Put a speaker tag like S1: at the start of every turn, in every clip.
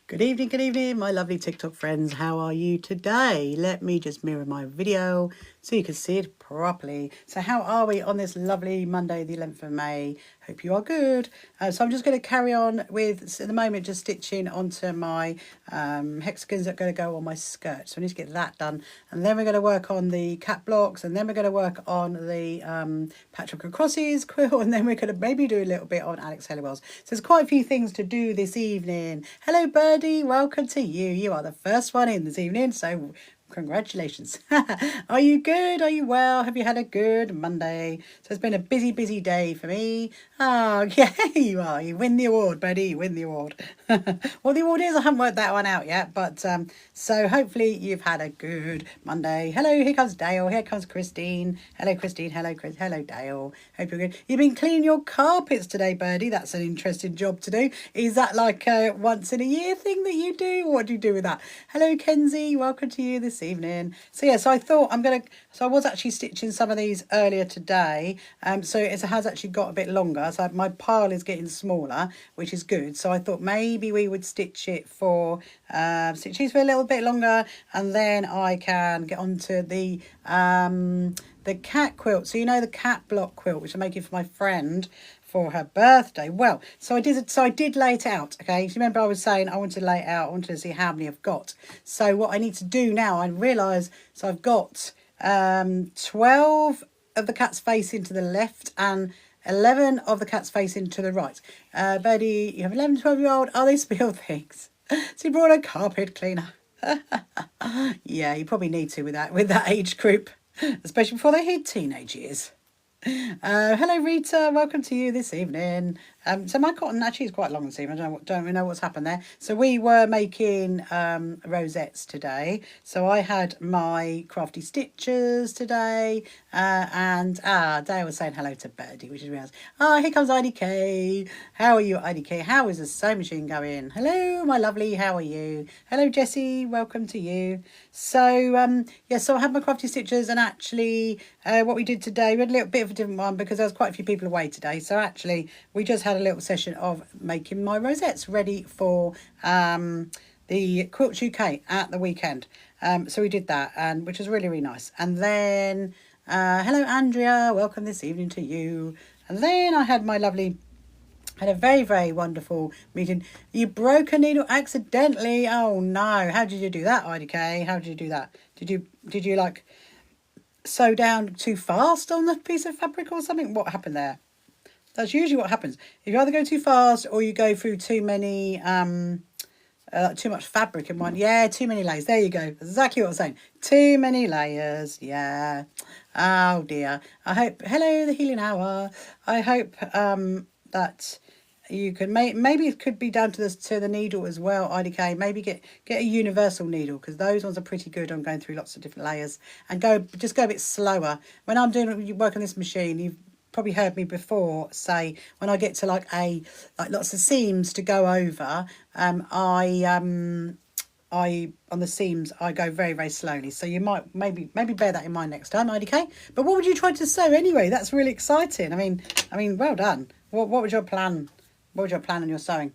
S1: Good evening, my lovely TikTok friends. How are you today? Let me just mirror my video so you can see it properly. So how are we on this lovely Monday, the 11th of May? Hope you are good. So I'm just going to carry on with, at the moment, just stitching onto my hexagons that are going to go on my skirt. So I need to get that done. And then we're going to work on the cat blocks, and then we're going to work on the patchwork and crosses quilt, and then we're going to maybe do a little bit on Alex Hellewell's. So there's quite a few things to do this evening. Hello, Birdie. Welcome to you. You are the first one in this evening, so congratulations. Are you good? Are you well? Have you had a good Monday? So it's been a busy day for me. Oh, yeah, you are. You win the award, buddy. You win the award. What the award is, I haven't worked that one out yet. But so hopefully you've had a good Monday. Hello, here comes Dale. Here comes Christine. Hello, Christine. Hello, Chris. Hello, Dale. Hope you're good. You've been cleaning your carpets today, Birdie. That's an interesting job to do. Is that like a once in a year thing that you do? What do you do with that? Hello, Kenzie. Welcome to you this evening. So yeah, so I thought I was actually stitching some of these earlier today. So it has actually got a bit longer. So my pile is getting smaller, which is good. So I thought maybe we would stitch these for a little bit longer, and then I can get onto the cat quilt. So you know the cat block quilt, which I'm making for my friend for her birthday. Well, so I did lay it out. Okay, so remember I was saying I want to lay it out. I want to see how many I've got. So what I need to do now, I realise, so I've got 12 of the cat's facing to the left and 11 of the cat's facing to the right. Birdie, you have 11, 12-year-old. Oh, they spill things. So you brought a carpet cleaner. Yeah, you probably need to with that age group, especially before they hit teenage years. Hello, Rita. Welcome to you this evening. So my cotton actually is quite long this evening. I don't really know what's happened there. So we were making rosettes today. So I had my crafty stitches today. And Dale was saying hello to Birdie, which is really nice. Oh, here comes IDK. How are you, IDK? How is the sewing machine going? Hello, my lovely. How are you? Hello, Jessie. Welcome to you. So yeah, so I had my crafty stitches, and actually what we did today, we had a little bit of a different one because there was quite a few people away today. So actually we just had a little session of making my rosettes ready for the Quilts UK at the weekend. So we did that, and which was really nice. And then hello, Andrea. Welcome this evening to you. And then I had a very wonderful meeting. You broke a needle accidentally. Oh no! How did you do that, IDK? How did you do that? Did you like sew down too fast on the piece of fabric or something? What happened there? That's usually what happens. If you either go too fast or you go through too many too much fabric in one. Yeah, too many layers. There you go. That's exactly what I was saying. Too many layers. Yeah. Oh dear. I hope. Hello, the healing hour. I hope that you can maybe it could be down to the needle as well, IDK. Maybe get a universal needle, because those ones are pretty good on going through lots of different layers, and just go a bit slower. When I'm doing work on this machine, you've probably heard me before say when I get to like lots of seams to go over, I on the seams I go very slowly. So you might maybe bear that in mind next time, IDK. But what would you try to sew anyway? That's really exciting. I mean, well done. What was your plan? What was your plan on your sewing?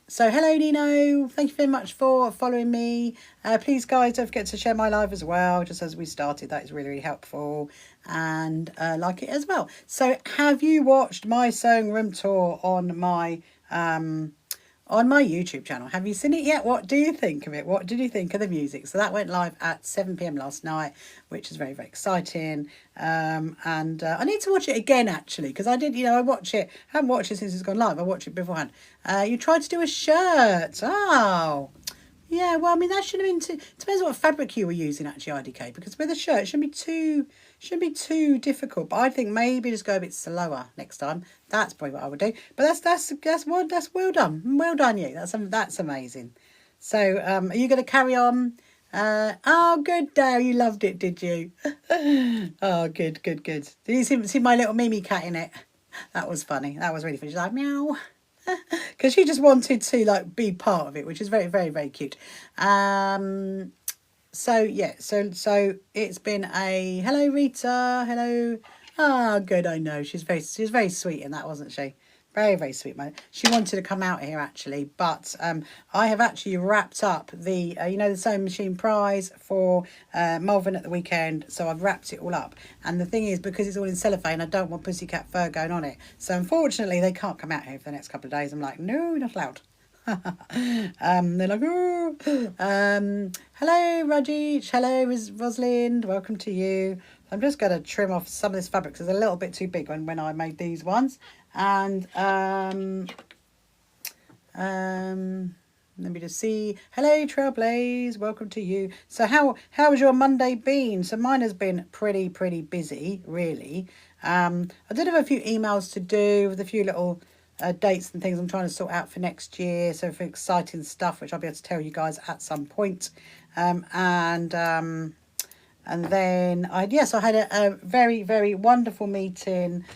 S1: So hello, Nino. Thank you very much for following me. Please, guys, don't forget to share my live as well, just as we started. That is really helpful, and like it as well. So have you watched my sewing room tour on my YouTube channel? Have you seen it yet? What do you think of it? What did you think of the music? So that went live at 7 p.m. last night, which is very exciting. And I need to watch it again, actually, because I did, I watch it. I haven't watched it since it's gone live. I watched it beforehand. You tried to do a shirt. Oh, yeah. Well, I mean, that shouldn't have been too. Depends what fabric you were using, actually, IDK. Because with a shirt, it shouldn't be too difficult. But I think maybe just go a bit slower next time. That's probably what I would do. But that's well done. Well done, you. That's amazing. So are you going to carry on? Oh, good, Dale. You loved it, did you? Oh, good. Did you see my little Mimi cat in it? That was funny. That was really funny. She's like, meow. Because she just wanted to be part of it, which is very cute. So yeah, so it's been a hello, Rita. Hello. Ah, good. I know she's very sweet in that, wasn't she? Very, very sweet, man. She wanted to come out here, actually, but I have actually wrapped up the, you know, the sewing machine prize for Malvern at the weekend, so I've wrapped it all up. And the thing is, because it's all in cellophane, I don't want pussycat fur going on it. So, unfortunately, they can't come out here for the next couple of days. I'm like, no, not allowed. They're like, oh. Hello, Rajich. Hello, Rosalind. Welcome to you. I'm just going to trim off some of this fabric because it's a little bit too big when I made these ones. And let me just see. Hello, Trailblaze. Welcome to you. So how has your Monday been? So mine has been pretty busy, really. I did have a few emails to do with a few little dates and things I'm trying to sort out for next year. So for exciting stuff, which I'll be able to tell you guys at some point. And then I had a very wonderful meeting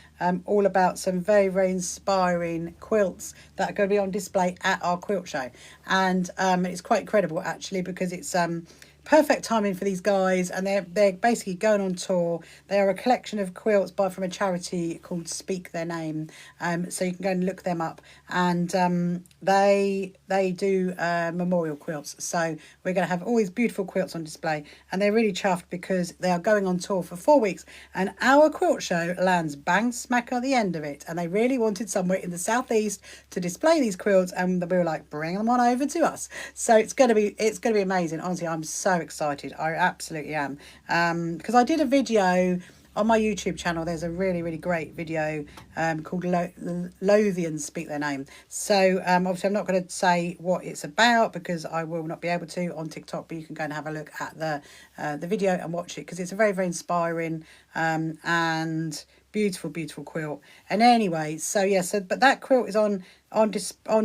S1: all about some very inspiring quilts that are going to be on display at our quilt show. And it's quite incredible, actually, because it's perfect timing for these guys, and they're basically going on tour. They are a collection of quilts from a charity called Speak Their Name, so you can go and look them up. And they do memorial quilts, so we're going to have all these beautiful quilts on display, and they're really chuffed because they are going on tour for 4 weeks, and our quilt show lands bang smack at the end of it, and they really wanted somewhere in the southeast to display these quilts, and we were like, bring them on over to us. So it's going to be amazing. Honestly, I'm so excited. I absolutely am, because I did a video on my YouTube channel. There's a really great video called Lothians Speak Their Name. So obviously I'm not going to say what it's about because I will not be able to on TikTok, but you can go and have a look at the video and watch it, because it's a very inspiring and beautiful quilt. And anyway, but that quilt is on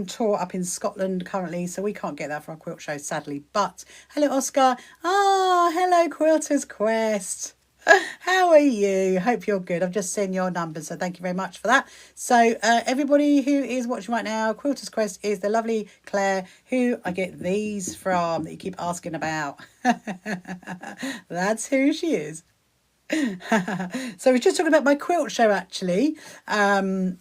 S1: tour up in Scotland currently, so we can't get that for our quilt show, sadly. But hello, Oscar. Hello, Quilter's Quest. How are you? Hope you're good. I've just seen your numbers, so thank you very much for that. So everybody who is watching right now, Quilter's Quest is the lovely Claire, who I get these from, that you keep asking about. That's who she is. So we're just talking about my quilt show, actually, and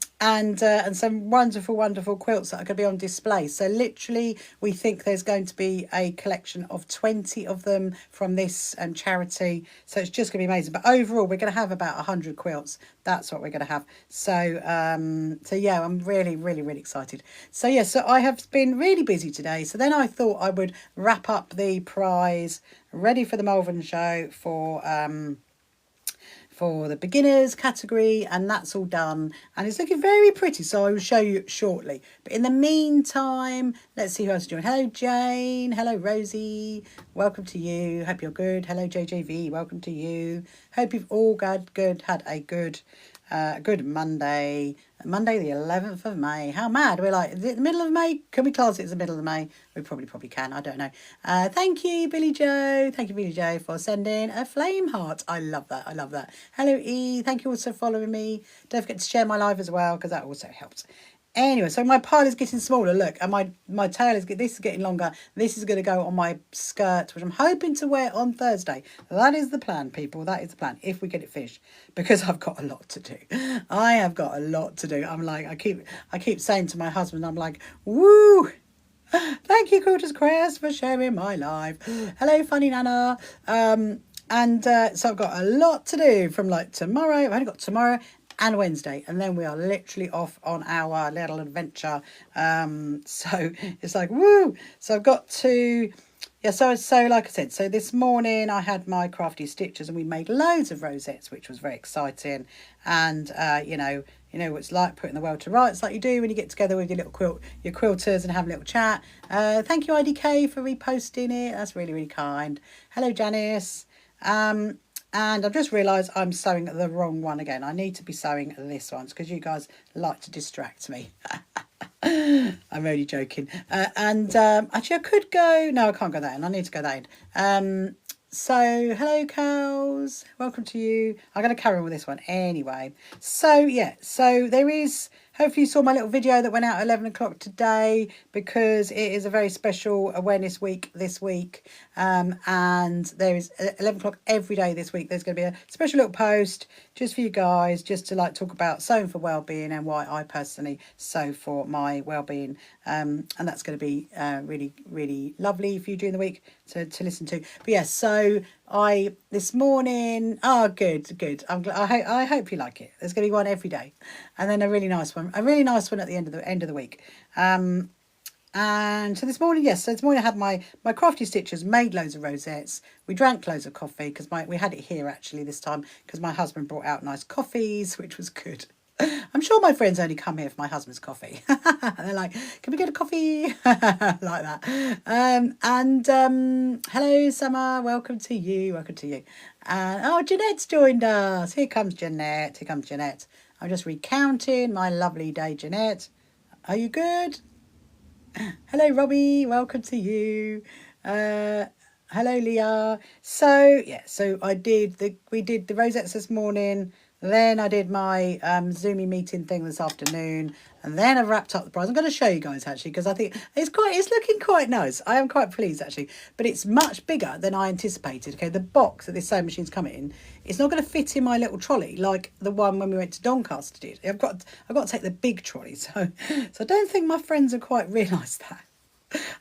S1: some wonderful quilts that are going to be on display. So literally we think there's going to be a collection of 20 of them from this charity, so it's just going to be amazing. But overall we're going to have about 100 quilts. That's what we're going to have. So yeah, I'm really excited. So I have been really busy today, so then I thought I would wrap up the prize ready for the Malvern show for the beginners category, and that's all done, and it's looking very pretty, so I will show you shortly. But in the meantime, let's see who else is joining. Hello Jane, hello Rosie, welcome to you, hope you're good. Hello JJV, welcome to you. Hope you've all had a good Monday the 11th of May. How mad, we're like, is it the middle of May? Can we class it as the middle of May? We probably can, I don't know. Thank you Billy Joe, for sending a flame heart. I love that. Hello E, thank you also for following me. Don't forget to share my live as well, because that also helps. Anyway, so my pile is getting smaller, look, and my tail is getting longer. This is going to go on my skirt, which I'm hoping to wear on Thursday. That is the plan, people. That is the plan, if we get it finished, because I've got a lot to do. I have got a lot to do. I'm like, I keep saying to my husband, I'm like, woo! Thank you, Quilter's Quest, for sharing my live. Hello, Funny Nana. So I've got a lot to do from like tomorrow. I've only got tomorrow and Wednesday, and then we are literally off on our little adventure. So it's like, woo! So I've got to, so like I said, so this morning I had my crafty stitches, and we made loads of rosettes, which was very exciting. And you know what it's like putting the world to rights, like you do when you get together with your quilters and have a little chat. Thank you IDK for reposting it, that's really kind. Hello Janice. And I've just realised I'm sewing the wrong one again. I need to be sewing this one, because you guys like to distract me. I'm only joking. Actually I could go, no, I can't go that in. I need to go that in. So hello cows, welcome to you. I'm going to carry on with this one anyway. So there is hopefully you saw my little video that went out at 11 o'clock today, because it is a very special awareness week this week. And there is 11 o'clock every day this week. There's going to be a special little post just for you guys, just to like talk about sewing for well-being and why I personally sew for my well-being. And that's going to be really, really lovely for you during the week to listen to. But yes, so this morning, good. I hope you like it. There's going to be one every day, and then a really nice one at the end of the week. And so this morning, yes, so this morning I had my crafty stitchers, made loads of rosettes. We drank loads of coffee, because we had it here actually this time, because my husband brought out nice coffees, which was good. I'm sure my friends only come here for my husband's coffee. They're like, can we get a coffee? Like that. Hello, Summer. Welcome to you. And Jeanette's joined us. Here comes Jeanette. I'm just recounting my lovely day, Jeanette. Are you good? Hello, Robbie. Welcome to you. Hello, Leah. So we did the rosettes this morning. Then I did my Zoomy meeting thing this afternoon, and then I wrapped up the prize. I'm going to show you guys actually, because I think it's looking quite nice. I am quite pleased actually, but it's much bigger than I anticipated. Okay, the box that this sewing machine's coming in, it's not going to fit in my little trolley like the one when we went to Doncaster did. I've got to take the big trolley, so I don't think my friends have quite realised that.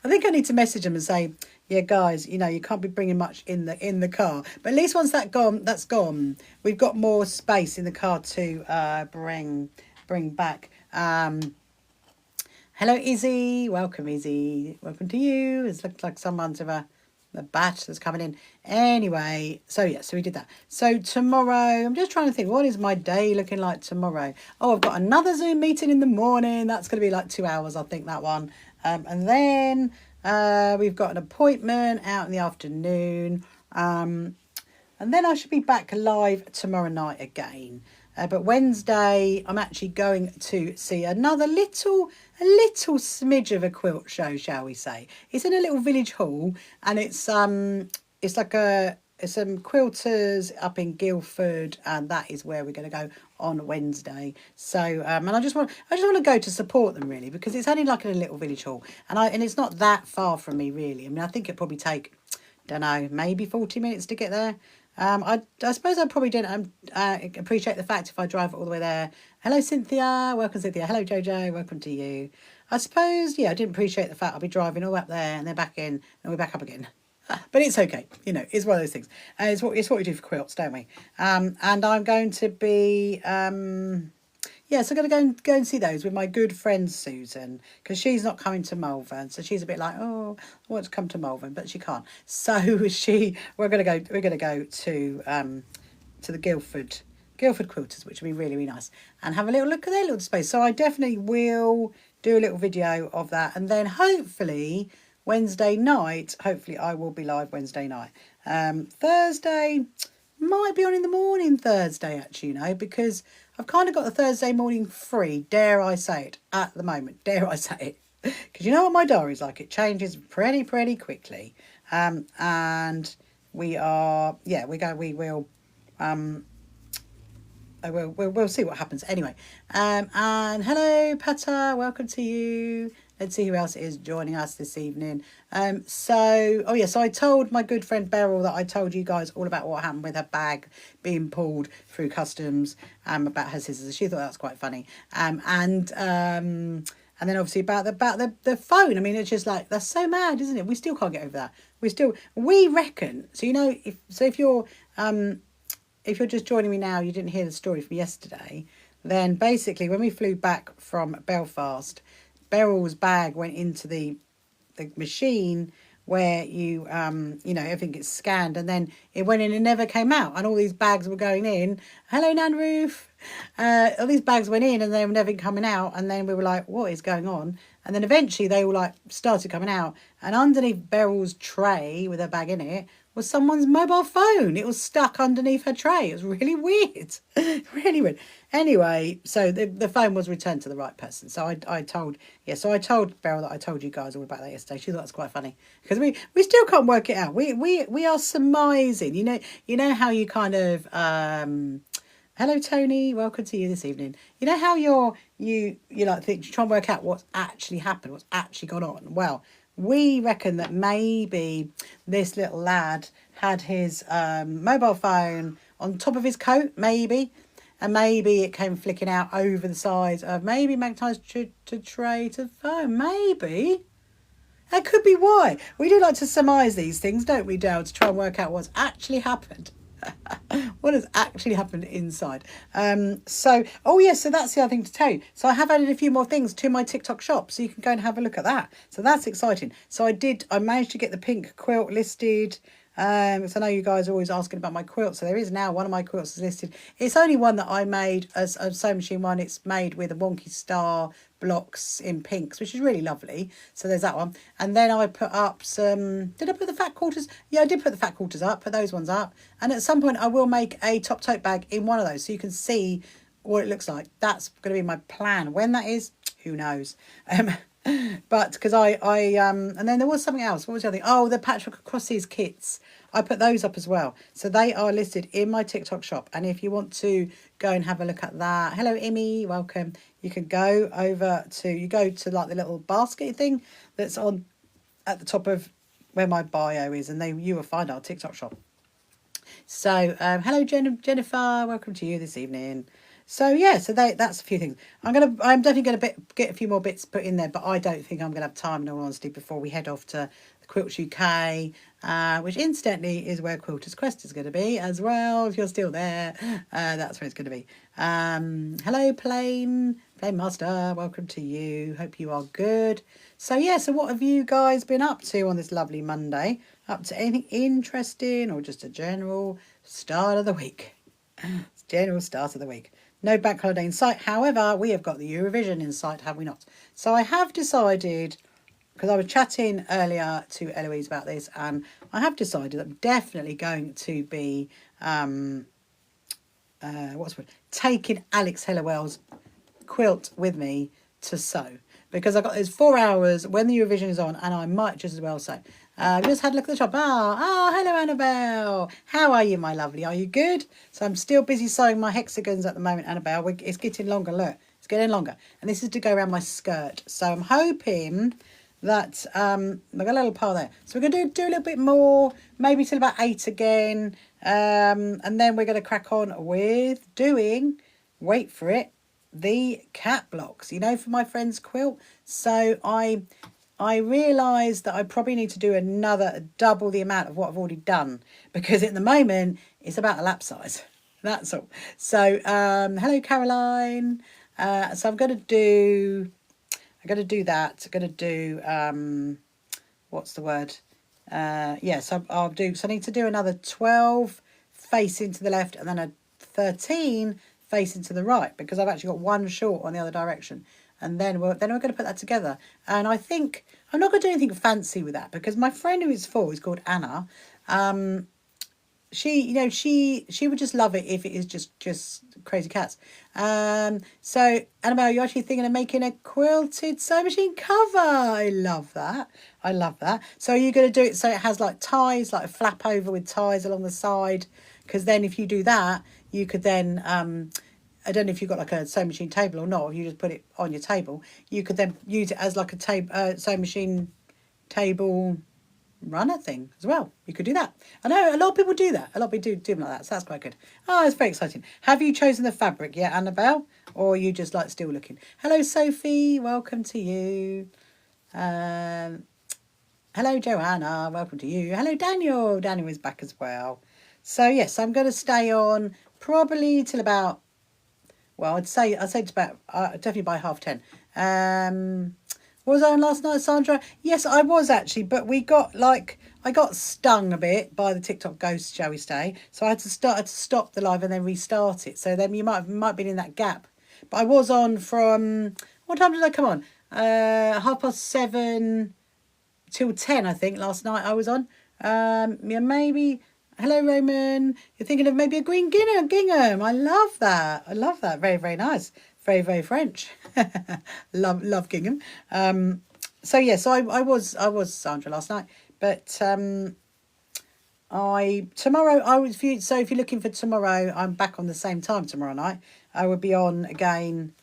S1: I think I need to message them and say, yeah, guys, you can't be bringing much in the car. But at least once that's gone, we've got more space in the car to bring back. Hello, Izzy. Welcome, Izzy. Welcome to you. It looks like someone's of a batch that's coming in. Anyway, so we did that. So tomorrow, I'm just trying to think, what is my day looking like tomorrow? Oh, I've got another Zoom meeting in the morning. That's going to be like 2 hours, I think, that one. And then we've got an appointment out in the afternoon. And then I should be back live tomorrow night again. But Wednesday, I'm actually going to see another little smidge of a quilt show, shall we say. It's in a little village hall, and it's some quilters up in Guildford, and that is where we're going to go on Wednesday. So and I just want to go to support them, really, because it's only like in a little village hall, and it's not that far from me, really. I mean, I think it'd probably take, don't know, maybe 40 minutes to get there. I suppose I probably didn't appreciate the fact if I drive all the way there. Hello, Cynthia. Welcome, Cynthia. Hello, Jojo. Welcome to you. I suppose, I didn't appreciate the fact I'll be driving all up there and then back in and we're back up again. But it's okay. It's one of those things. It's what we do for quilts, don't we? And I'm going to be... so I'm going to go and see those with my good friend Susan, because she's not coming to Malvern, so she's a bit like, oh, I want to come to Malvern, but she can't. So we're going to go to the Guildford Quilters, which will be really, really nice, and have a little look at their little space. So I definitely will do a little video of that, and then hopefully Wednesday night, I will be live Wednesday night. Thursday might be on in the morning Thursday, actually, because I've kind of got the Thursday morning free, dare I say it, at the moment. Dare I say it. Because you know what my diary's like. It changes pretty quickly. And we are, we'll see what happens. Anyway, and hello, Pata. Welcome to you. Let's see who else is joining us this evening. So I told my good friend Beryl that I told you guys all about what happened with her bag being pulled through customs, about her scissors. She thought that was quite funny. And then obviously about the phone. I mean, it's just like, that's so mad, isn't it? We still can't get over that. We reckon. So if you're just joining me now, you didn't hear the story from yesterday. Then basically, when we flew back from Belfast, Beryl's bag went into the machine where you everything gets scanned, and then it went in and never came out, and all these bags were going in. Hello, Nan Roof. All these bags went in and they were never coming out, and then we were like, what is going on? And then eventually they all started coming out, and underneath Beryl's tray with her bag in it was someone's mobile phone. It was stuck underneath her tray. It was really weird. Really weird. Anyway, so the phone was returned to the right person. So I told Beryl that I told you guys all about that yesterday. She thought that's quite funny, because we still can't work it out. We are surmising. You know how you kind of Hello, Tony. Welcome to you this evening. You know how you like think, try and work out what's actually happened, what's actually gone on. Well, we reckon that maybe this little lad had his mobile phone on top of his coat, maybe, and maybe it came flicking out over the side of maybe magnetised to tray to phone, maybe. That could be why. We do like to surmise these things, don't we, Dale, to try and work out what's actually happened. What has actually happened inside. Oh yes, so that's the other thing to tell you. So I have added a few more things to my TikTok shop, so you can go and have a look at that. So that's exciting. So I managed to get the pink quilt listed. Because I know you guys are always asking about my quilt. So there is now one of my quilts is listed. It's only one that I made as a sewing machine one. It's made with a wonky star blocks in pinks, which is really lovely. So there's that one. And then I put up some, did I put the fat quarters? Yeah, I did put the fat quarters up, put those ones up. And at some point I will make a top tote bag in one of those so you can see what it looks like. That's going to be my plan. When that is, who knows? But because and then there was something else. What was the other thing? Oh, the Patchwork across these kits. I put those up as well. So they are listed in my TikTok shop. And if you want to go and have a look at that. Hello, Emmy. Welcome. You can go over to, you go to like the little basket thing that's on at the top of where my bio is. And you will find our TikTok shop. So, hello, Jennifer. Welcome to you this evening. So yeah, so that's a few things. I'm definitely gonna get a few more bits put in there, but I don't think I'm gonna have time, in all honesty, before we head off to the Quilts UK, which incidentally is where Quilters Quest is going to be as well. If you're still there, that's where it's going to be. Hello, Plane Master. Welcome to you. Hope you are good. So yeah, so what have you guys been up to on this lovely Monday? Up to anything interesting or just a general start of the week? General start of the week. No bank holiday in sight. However, we have got the Eurovision in sight, have we not? So I have decided, because I was chatting earlier to Eloise about this, and I have decided I'm definitely going to be taking Alex Hellawell's quilt with me to sew, because I've got those 4 hours when the Eurovision is on, and I might just as well sew. Just had a look at the shop. Hello, Annabelle. How are you, my lovely? Are you good? So I'm still busy sewing my hexagons at the moment, Annabelle. It's getting longer. Look, it's getting longer. And this is to go around my skirt. So I'm hoping that I've got a little pile there. So we're going to do a little bit more, maybe till about 8 again. And then we're going to crack on with doing, wait for it, the cat blocks, you know, for my friend's quilt. So I realised that I probably need to do double the amount of what I've already done, because at the moment it's about a lap size. That's all. So hello, Caroline. So I'm going to do that. I'm going to do what's the word? Yes, I'll do. So I need to do another 12 facing to the left and then a 13 facing to the right, because I've actually got one short on the other direction. And then we're going to put that together. And I think I'm not going to do anything fancy with that, because my friend who it's for is called Anna. She would just love it if it is just crazy cats. So Annabelle, you're actually thinking of making a quilted sewing machine cover. I love that. So are you going to do it so it has like ties, like a flap over with ties along the side? Because then if you do that, you could then I don't know if you've got like a sewing machine table or not, if you just put it on your table, you could then use it as like a sewing machine table runner thing as well. You could do that. I know a lot of people do that. A lot of people do them like that, so that's quite good. Oh, it's very exciting. Have you chosen the fabric yet, Annabelle? Or are you just like still looking? Hello, Sophie. Welcome to you. Hello, Joanna. Welcome to you. Hello, Daniel. Daniel is back as well. So, yes, I'm going to stay on probably till about, well, I'd say it's about, definitely by 10:30. Was I on last night, Sandra? Yes, I was actually, but I got stung a bit by the TikTok ghost, shall we say. So I had to stop the live and then restart it. So then you might have been in that gap. But I was on from, what time did I come on? 7:30 till 10, I think, last night I was on. Yeah, maybe. Hello, Roman. You're thinking of maybe a green gingham. I love that. Very, very nice. Very, very French. love gingham. So yeah, so I was Sandra last night, but Tomorrow I would, if you're looking for tomorrow, I'm back on the same time tomorrow night. I will be on again.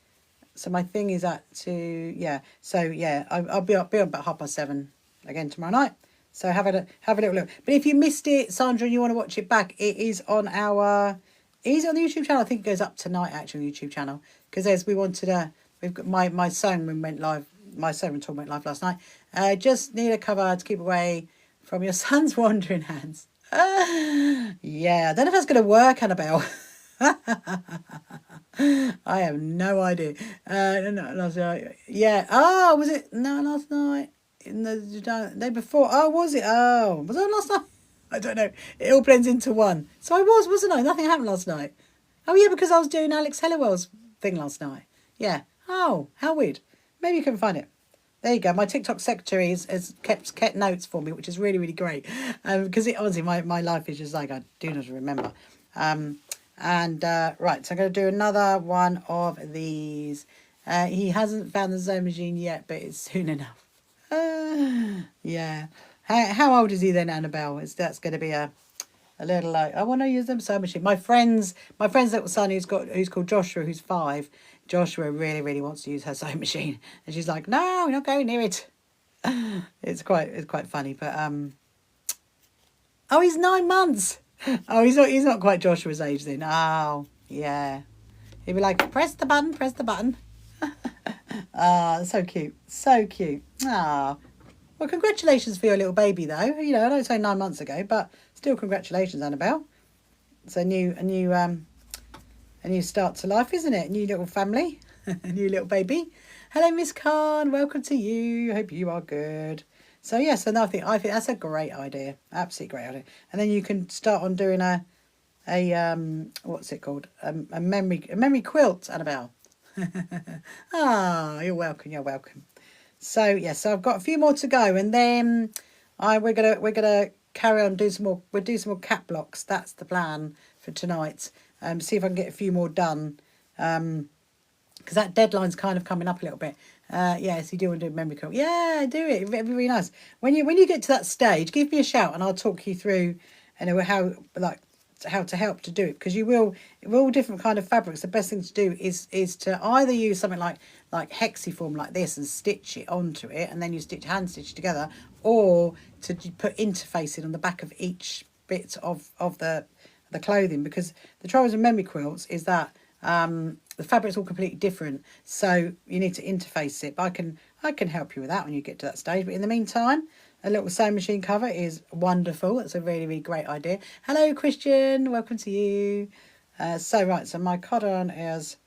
S1: So my thing is at 2, yeah. So yeah, I'll be on about 7:30 again tomorrow night. So have a little look. But if you missed it, Sandra, and you want to watch it back, it is on it is on the YouTube channel. I think it goes up tonight actually on the YouTube channel, because we've got my sewing went live. My sewing tour went live last night. Just need a cover to keep away from your son's wandering hands. Yeah, I don't know if that's going to work, Annabelle. I have no idea. No, last night. Yeah. Oh, was it? No, last night. In the day before. Oh, was it? Oh, was it last night? I don't know. It all blends into one. So wasn't I? Nothing happened last night. Oh, yeah, because I was doing Alex Hellawell's thing last night. Yeah. Oh, how weird. Maybe you can find it. There you go. My TikTok secretary has kept notes for me, which is really, really great. Because honestly, my life is just like, I do not remember. Right, so I'm going to do another one of these. He hasn't found the sewing machine yet, but it's soon enough. Yeah. How old is he then, Annabelle? That's going to be a little like, I want to use them sewing machine. My friend's little son who's called Joshua, who's 5. Joshua really, really wants to use her sewing machine, and she's like, no, not going near it. It's quite funny, but oh, he's 9 months. Oh, he's not quite Joshua's age then. Oh, yeah. He'd be like, press the button, press the button. Ah, so cute, so cute. Ah, well, congratulations for your little baby, though. You know, I know it's only 9 months ago, but still, congratulations, Annabelle. It's a new start to life, isn't it? A new little family, a new little baby. Hello, Miss Khan. Welcome to you. Hope you are good. So yeah, so no, I think that's a great idea. Absolutely great idea. And then you can start on doing a what's it called? A memory quilt, Annabelle. Ah, you're welcome. You're welcome. So yeah, so I've got a few more to go, and then we're gonna carry on, do some more. We'll do some more cat blocks. That's the plan for tonight. See if I can get a few more done. Because that deadline's kind of coming up a little bit. Yeah, so you do want to do a memory quilt. Yeah, do it. It'd be really nice. When you get to that stage, give me a shout and I'll talk you through, how to help to do it, because you will, with all different kind of fabrics, the best thing to do is to either use something like hexiform like this and stitch it onto it, and then you hand stitch together, or to put interfacing on the back of each bit of the clothing, because the trouble with memory quilts is that the fabric's all completely different, so you need to interface it. But I can help you with that when you get to that stage. But in the meantime, a little sewing machine cover is wonderful. That's a really, really great idea. Hello, Christian. Welcome to you. So my cordon is...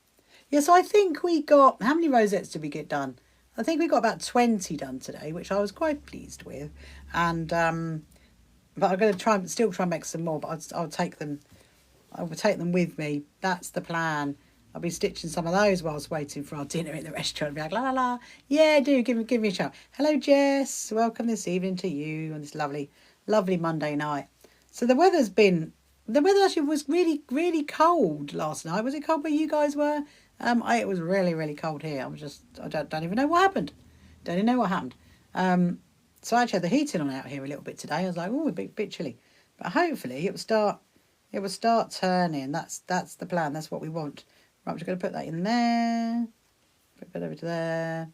S1: Yeah, so I think we got... How many rosettes did we get done? I think we got about 20 done today, which I was quite pleased with. And but I'm going to still try and make some more, but I'll take them. I will take them with me. That's the plan. I'll be stitching some of those whilst waiting for our dinner in the restaurant. Be like, la la la. Yeah, do give me a shout. Hello, Jess. Welcome this evening to you on this lovely, lovely Monday night. So the weather actually was really, really cold last night. Was it cold where you guys were? It was really, really cold here. I don't even know what happened. Don't even know what happened. So I actually had the heating on out here a little bit today. I was like, oh, a bit chilly. But hopefully it will start turning. That's the plan. That's what we want. Right, I'm just going to put that in there. Put that over to there.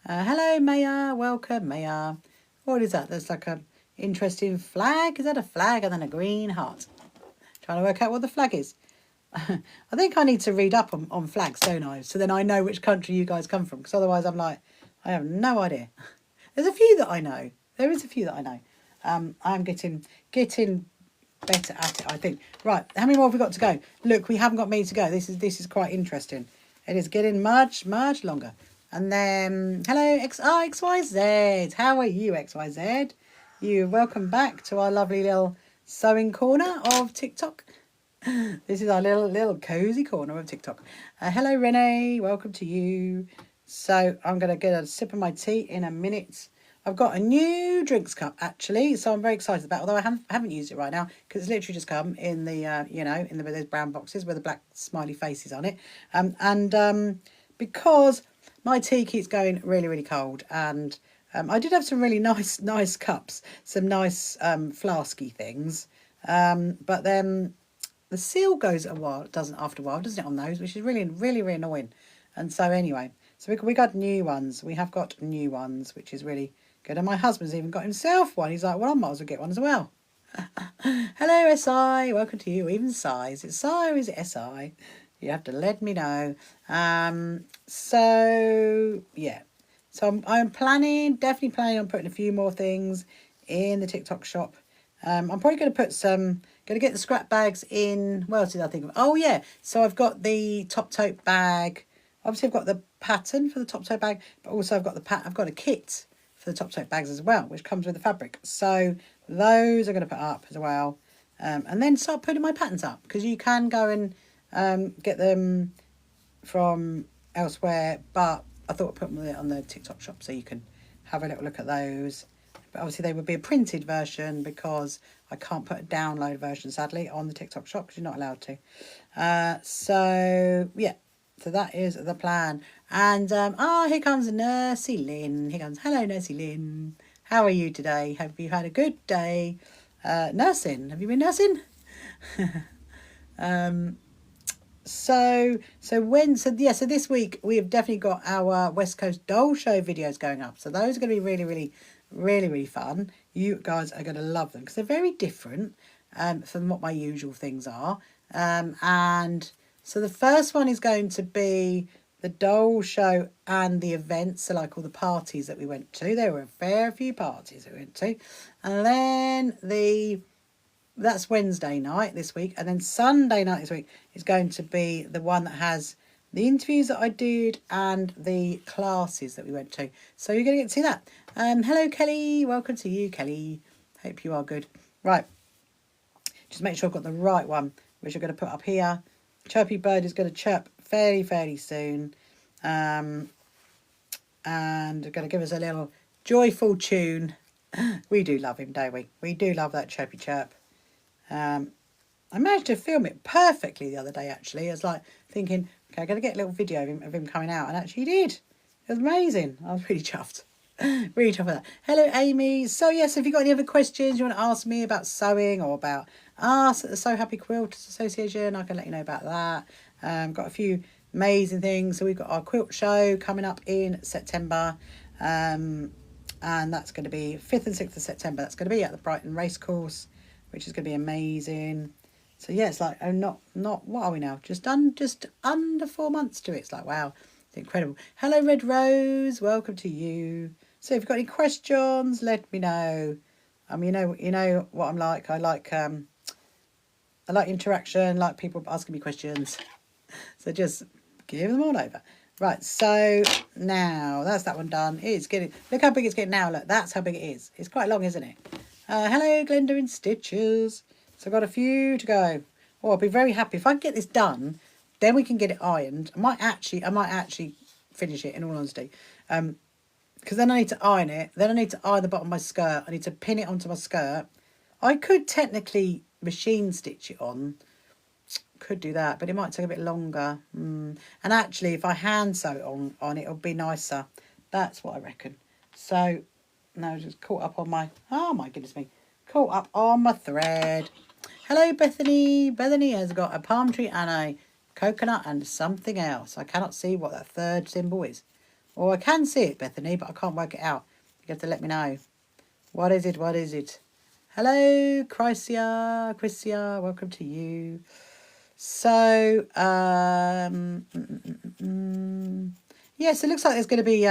S1: Hello, Maya. Welcome, Maya. What is that? There's like a interesting flag. Is that a flag? And then a green heart. Trying to work out what the flag is. I think I need to read up on flags, don't I? So then I know which country you guys come from. Because otherwise I'm like, I have no idea. There's a few that I know. There is a few that I know. I'm getting better at it, I think. Right, how many more have we got to go? Look, we haven't got many to go. This is quite interesting. It is getting much longer. And then hello XYZ. How are you, XYZ? You welcome back to our lovely little sewing corner of TikTok. This is our little cozy corner of TikTok. Hello, Renee. Welcome to you. So I'm going to get a sip of my tea in a minute. I've got a new drinks cup, actually, so I'm very excited about it, although I haven't used it right now, because it's literally just come in the, in those brown boxes with the black smiley faces on it. Because my tea keeps going really, really cold, and I did have some really nice cups, some nice flasky things, But then the seal goes a while, doesn't after a while, doesn't it, on those, which is really, really, really annoying. And so anyway, so we got new ones. We have got new ones, which is really good. And my husband's even got himself one. He's like, well, I might as well get one as well. Hello, SI. Welcome to you. Even Si. Is it Si or is it SI? You have to let me know. So yeah. So I'm definitely planning on putting a few more things in the TikTok shop. I'm probably going to put going to get the scrap bags in. What else did I think of? Oh yeah. So I've got the top tote bag. Obviously I've got the pattern for the top tote bag, but also I've got a kit for the top tote bags as well, which comes with the fabric. So those are going to put up as well. And then start putting my patterns up, because you can go and get them from elsewhere, but I thought I'd put them on the TikTok shop so you can have a little look at those. But obviously they would be a printed version, because I can't put a download version, sadly, on the TikTok shop, because you're not allowed to. So yeah, so that is the plan. And here comes Nursey Lynn. Here comes, hello Nursey Lynn. How are you today? Have you had a good day nursing? Have you been nursing? So this week we have definitely got our West Coast Doll Show videos going up. So those are going to be really, really, really, really fun. You guys are going to love them, because they're very different from what my usual things are. And so the first one is going to be the doll show and the events, so like all the parties that we went to. There were a fair few parties that we went to. And then that's Wednesday night this week. And then Sunday night this week is going to be the one that has the interviews that I did and the classes that we went to. So you're going to get to see that. Hello, Kelly. Welcome to you, Kelly. Hope you are good. Right. Just make sure I've got the right one, which I'm going to put up here. Chirpy Bird is going to chirp fairly, fairly soon. And going to give us a little joyful tune. We do love him, don't we? We do love that chirpy chirp. I managed to film it perfectly the other day, actually. I was like thinking, okay, I'm going to get a little video of him coming out, and actually he did. It was amazing. I was really chuffed. Really chuffed with that. Hello, Amy. So, yes, if you've got any other questions you want to ask me about sewing or about us at the So Happy Quilters Association, I can let you know about that. Got a few amazing things. So we've got our quilt show coming up in September. And that's going to be 5th and 6th of September. That's going to be at the Brighton Racecourse, which is going to be amazing. So yeah, it's like, not what are we now? Just under 4 months to it. It's like, wow, it's incredible. Hello, Red Rose. Welcome to you. So if you've got any questions, let me know. You know what I'm like. I like interaction, like people asking me questions. So just give them all over. Right, so now that's that one done. It's getting, look how big it's getting now. Look, that's how big it is. It's quite long, isn't it? Hello, Glenda in Stitches. So I've got a few to go. Oh, I'll be very happy if I can get this done. Then we can get it ironed. I might actually finish it, in all honesty. Because then I need to iron it. Then I need to iron the bottom of my skirt. I need to pin it onto my skirt. I could technically machine stitch it on. Could do that, but it might take a bit longer. And actually, if I hand sew it on, it'll be nicer. That's what I reckon. So now just caught up on my, oh my goodness me, caught up on my thread. Hello, Bethany. Bethany has got a palm tree and a coconut and something else. I cannot see what that third symbol is. Or I can see it, Bethany, but I can't work it out. You have to let me know. What is it? What is it? Hello, Chrysia. Welcome to you. So, yeah, so it looks like there's going to be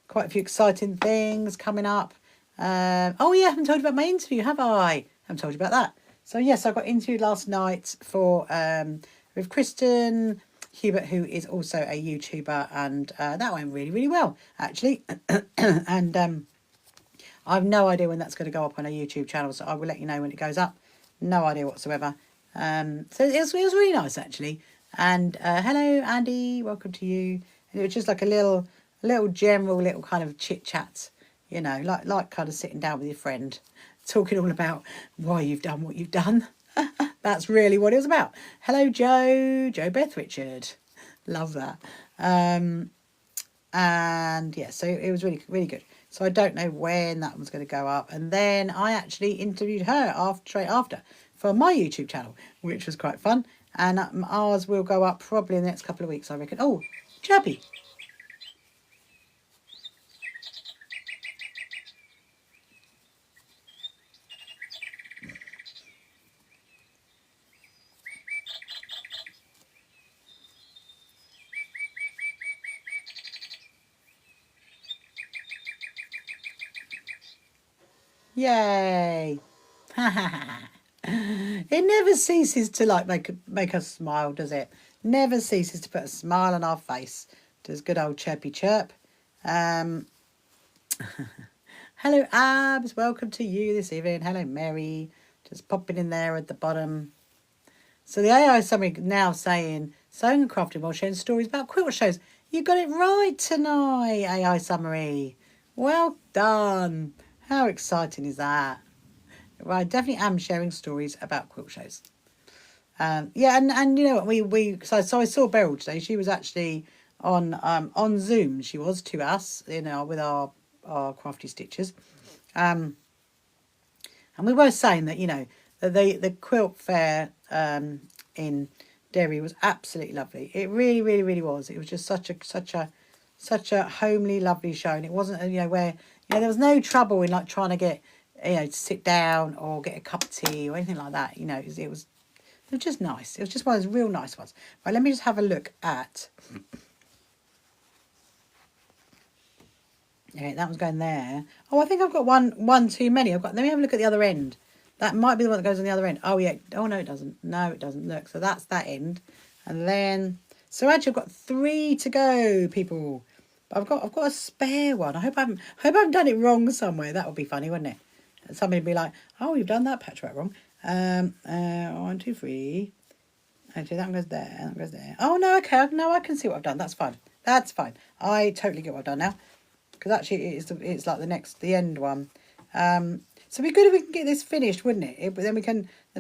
S1: quite a few exciting things coming up. Oh, yeah, I haven't told you about my interview, have I? I haven't told you about that. So, yes, I got interviewed last night with Kristen Hubert, who is also a YouTuber, and that went really, really well, actually. And I have no idea when that's going to go up on a YouTube channel, so I will let you know when it goes up. No idea whatsoever. So it was really nice, actually. And hello, Andy, welcome to you. And it was just like a little general little kind of chit chat, you know, like kind of sitting down with your friend, talking all about why you've done what you've done. That's really what it was about. Hello, Jo Beth Richard. Love that. And yeah, so it was really, really good. So I don't know when that was going to go up. And then I actually interviewed her straight after for my YouTube channel, which was quite fun. And ours will go up probably in the next couple of weeks, I reckon. Oh, Chubby. Yay. It never ceases to like make us smile, does it? Never ceases to put a smile on our face. Does good old chirpy chirp. Hello Abs, welcome to you this evening. Hello Mary, just popping in there at the bottom. So the AI summary now saying sewing and crafting while sharing stories about quilt shows. You got it right tonight, AI summary. Well done. How exciting is that? Well, I definitely am sharing stories about quilt shows. Yeah, and you know what so I saw Beryl today. She was actually on Zoom. She was to us, you know, with our crafty stitchers, and we were saying that, you know, that the quilt fair in Derry was absolutely lovely. It really, really, really was. It was just such a homely, lovely show, and it wasn't, you know, where, you know, there was no trouble in like trying to get, you know, to sit down or get a cup of tea or anything like that. You know, it was just nice. It was just one of those real nice ones. Right, let me just have a look at. Okay, that one's going there. Oh, I think I've got one too many. Let me have a look at the other end. That might be the one that goes on the other end. Oh yeah. Oh no, it doesn't. No, it doesn't. Look, so that's that end, and then so actually I've got 3 to go, people. But I've got a spare one. I hope I haven't done it wrong somewhere. That would be funny, wouldn't it? Somebody would be like, "Oh, you've done that patchwork wrong." 1, 2, 3. Actually, that one goes there. That goes there. Oh no, okay. No, I can see what I've done. That's fine. That's fine. I totally get what I've done now. Because actually it's like the end one. So it'd be good if we can get this finished, wouldn't it? Then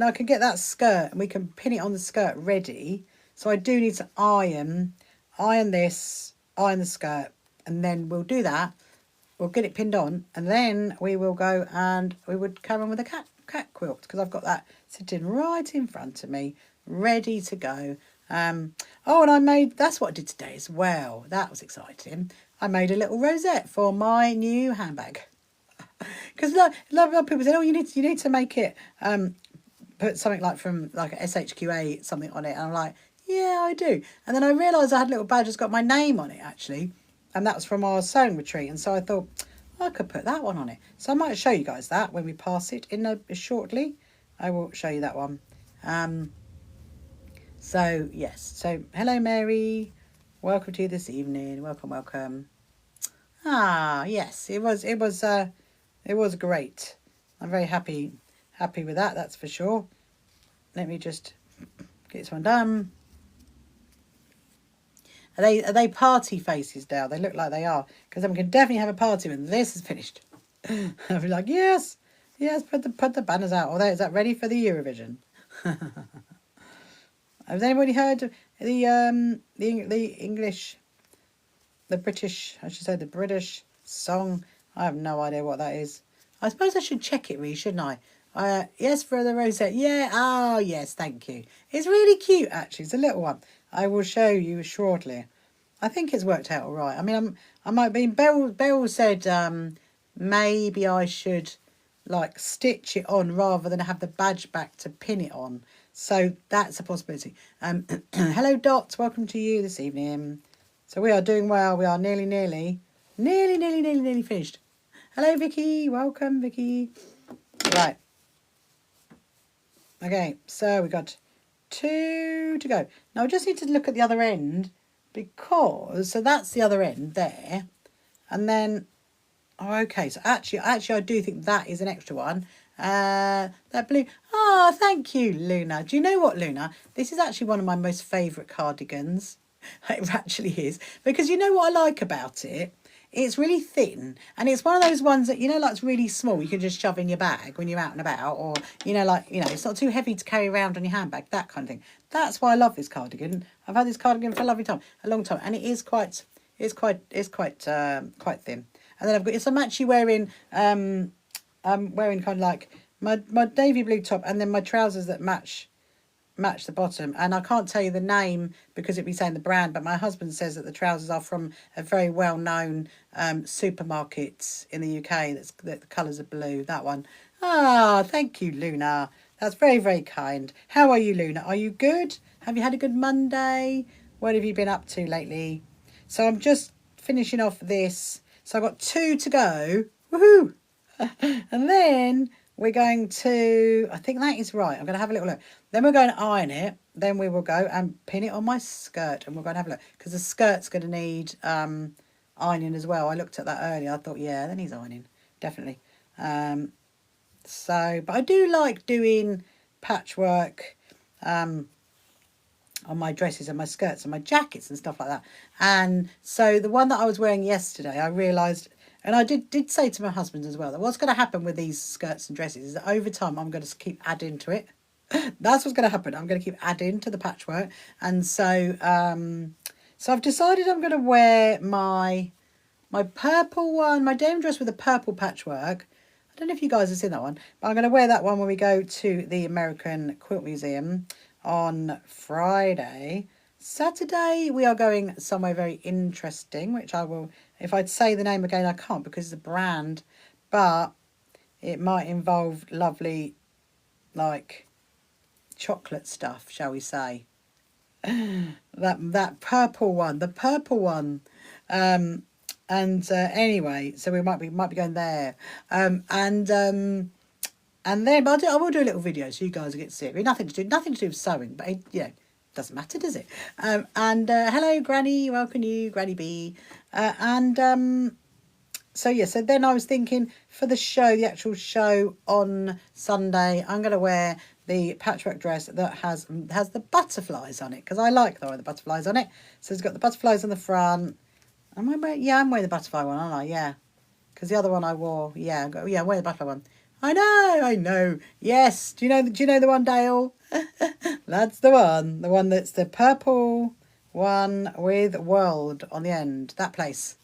S1: I can get that skirt and we can pin it on the skirt ready. So I do need to iron this, iron the skirt, and then we'll do that. We'll get it pinned on, and then we will go and we would carry on with the cat quilt, because I've got that sitting right in front of me, ready to go. Oh, and that's what I did today as well. That was exciting. I made a little rosette for my new handbag. Because a lot of people said, oh, you need to make it, put something like from like a SHQA something on it. And I'm like, yeah, I do. And then I realised I had a little badge that's got my name on it, actually. And that was from our sewing retreat. And so I thought, I could put that one on it. So I might show you guys that when we pass it shortly. I will show you that one. So, yes. So, hello, Mary. Welcome to you this evening. Welcome, welcome. Ah, yes. It was great. I'm very happy with that, that's for sure. Let me just get this one done. Are they party faces now? They look like they are, because then we can definitely have a party when this is finished. I'll be like, yes, put the banners out. Although, is that ready for the Eurovision? Has anybody heard the English, the British, I should say the British song? I have no idea what that is. I suppose I should check it, really, shouldn't I? Yes, for the rosette. Yeah. Oh, yes. Thank you. It's really cute, actually. It's a little one. I will show you shortly. I think it's worked out all right. I mean, I might be. Beryl said maybe I should like stitch it on rather than have the badge back to pin it on. So that's a possibility. Hello, Dot. Welcome to you this evening. So we are doing well. We are nearly finished. Hello, Vicky. Welcome, Vicky. Right. Okay, so we got 2 to go. Now I just need to look at the other end, because so that's the other end there, and then okay. So actually, I do think that is an extra one. That blue. Oh, thank you, Luna. Do you know what, Luna? This is actually one of my most favourite cardigans. It actually is, because you know what I like about it? It's really thin, and it's one of those ones that, you know, like it's really small. You can just shove in your bag when you're out and about, or, you know, like, you know, it's not too heavy to carry around on your handbag, that kind of thing. That's why I love this cardigan. I've had this cardigan for a long time, and it is quite quite thin. And then I've got, yes, I'm actually wearing I'm wearing kind of like my navy blue top and then my trousers that match the bottom. And I can't tell you the name because it'd be saying the brand, but my husband says that the trousers are from a very well known supermarket in the UK that the colours are blue. That one. Ah, thank you, Luna. That's very, very kind. How are you, Luna? Are you good? Have you had a good Monday? What have you been up to lately? So I'm just finishing off this. So I've got 2 to go. Woohoo! And then we're going to, I think that is right. I'm going to have a little look. Then we're going to iron it. Then we will go and pin it on my skirt. And we're going to have a look. Because the skirt's going to need ironing as well. I looked at that earlier. I thought, yeah, that needs ironing. Definitely. So, but I do like doing patchwork on my dresses and my skirts and my jackets and stuff like that. And so the one that I was wearing yesterday, I realised, and I did say to my husband as well, that what's going to happen with these skirts and dresses is that over time I'm going to keep adding to it. That's what's going to happen. I'm going to keep adding to the patchwork. And so so I've decided I'm going to wear my purple one, my denim dress with a purple patchwork. I don't know if you guys have seen that one, but I'm going to wear that one when we go to the American Quilt Museum on Friday. Saturday, we are going somewhere very interesting, which I will, if I'd say the name again, I can't because it's a brand, but it might involve lovely, like, chocolate stuff, shall we say. That purple one, the purple one. Anyway, so we might be going there. And then, but I will do a little video so you guys will get to see it. Nothing to do with sewing, but it doesn't matter, does it? Hello, Granny, welcome you, Granny B. So yeah, so then I was thinking for the show, the actual show on Sunday, I'm going to wear the patchwork dress that has the butterflies on it because I like the butterflies on it. So it's got the butterflies on the front. Am I wearing? Yeah, I'm wearing the butterfly one, aren't I? Yeah, because the other one I wore. Yeah, I'm wearing the butterfly one. I know. Yes. Do you know the one, Dale? That's the one that's the purple one with world on the end. That place.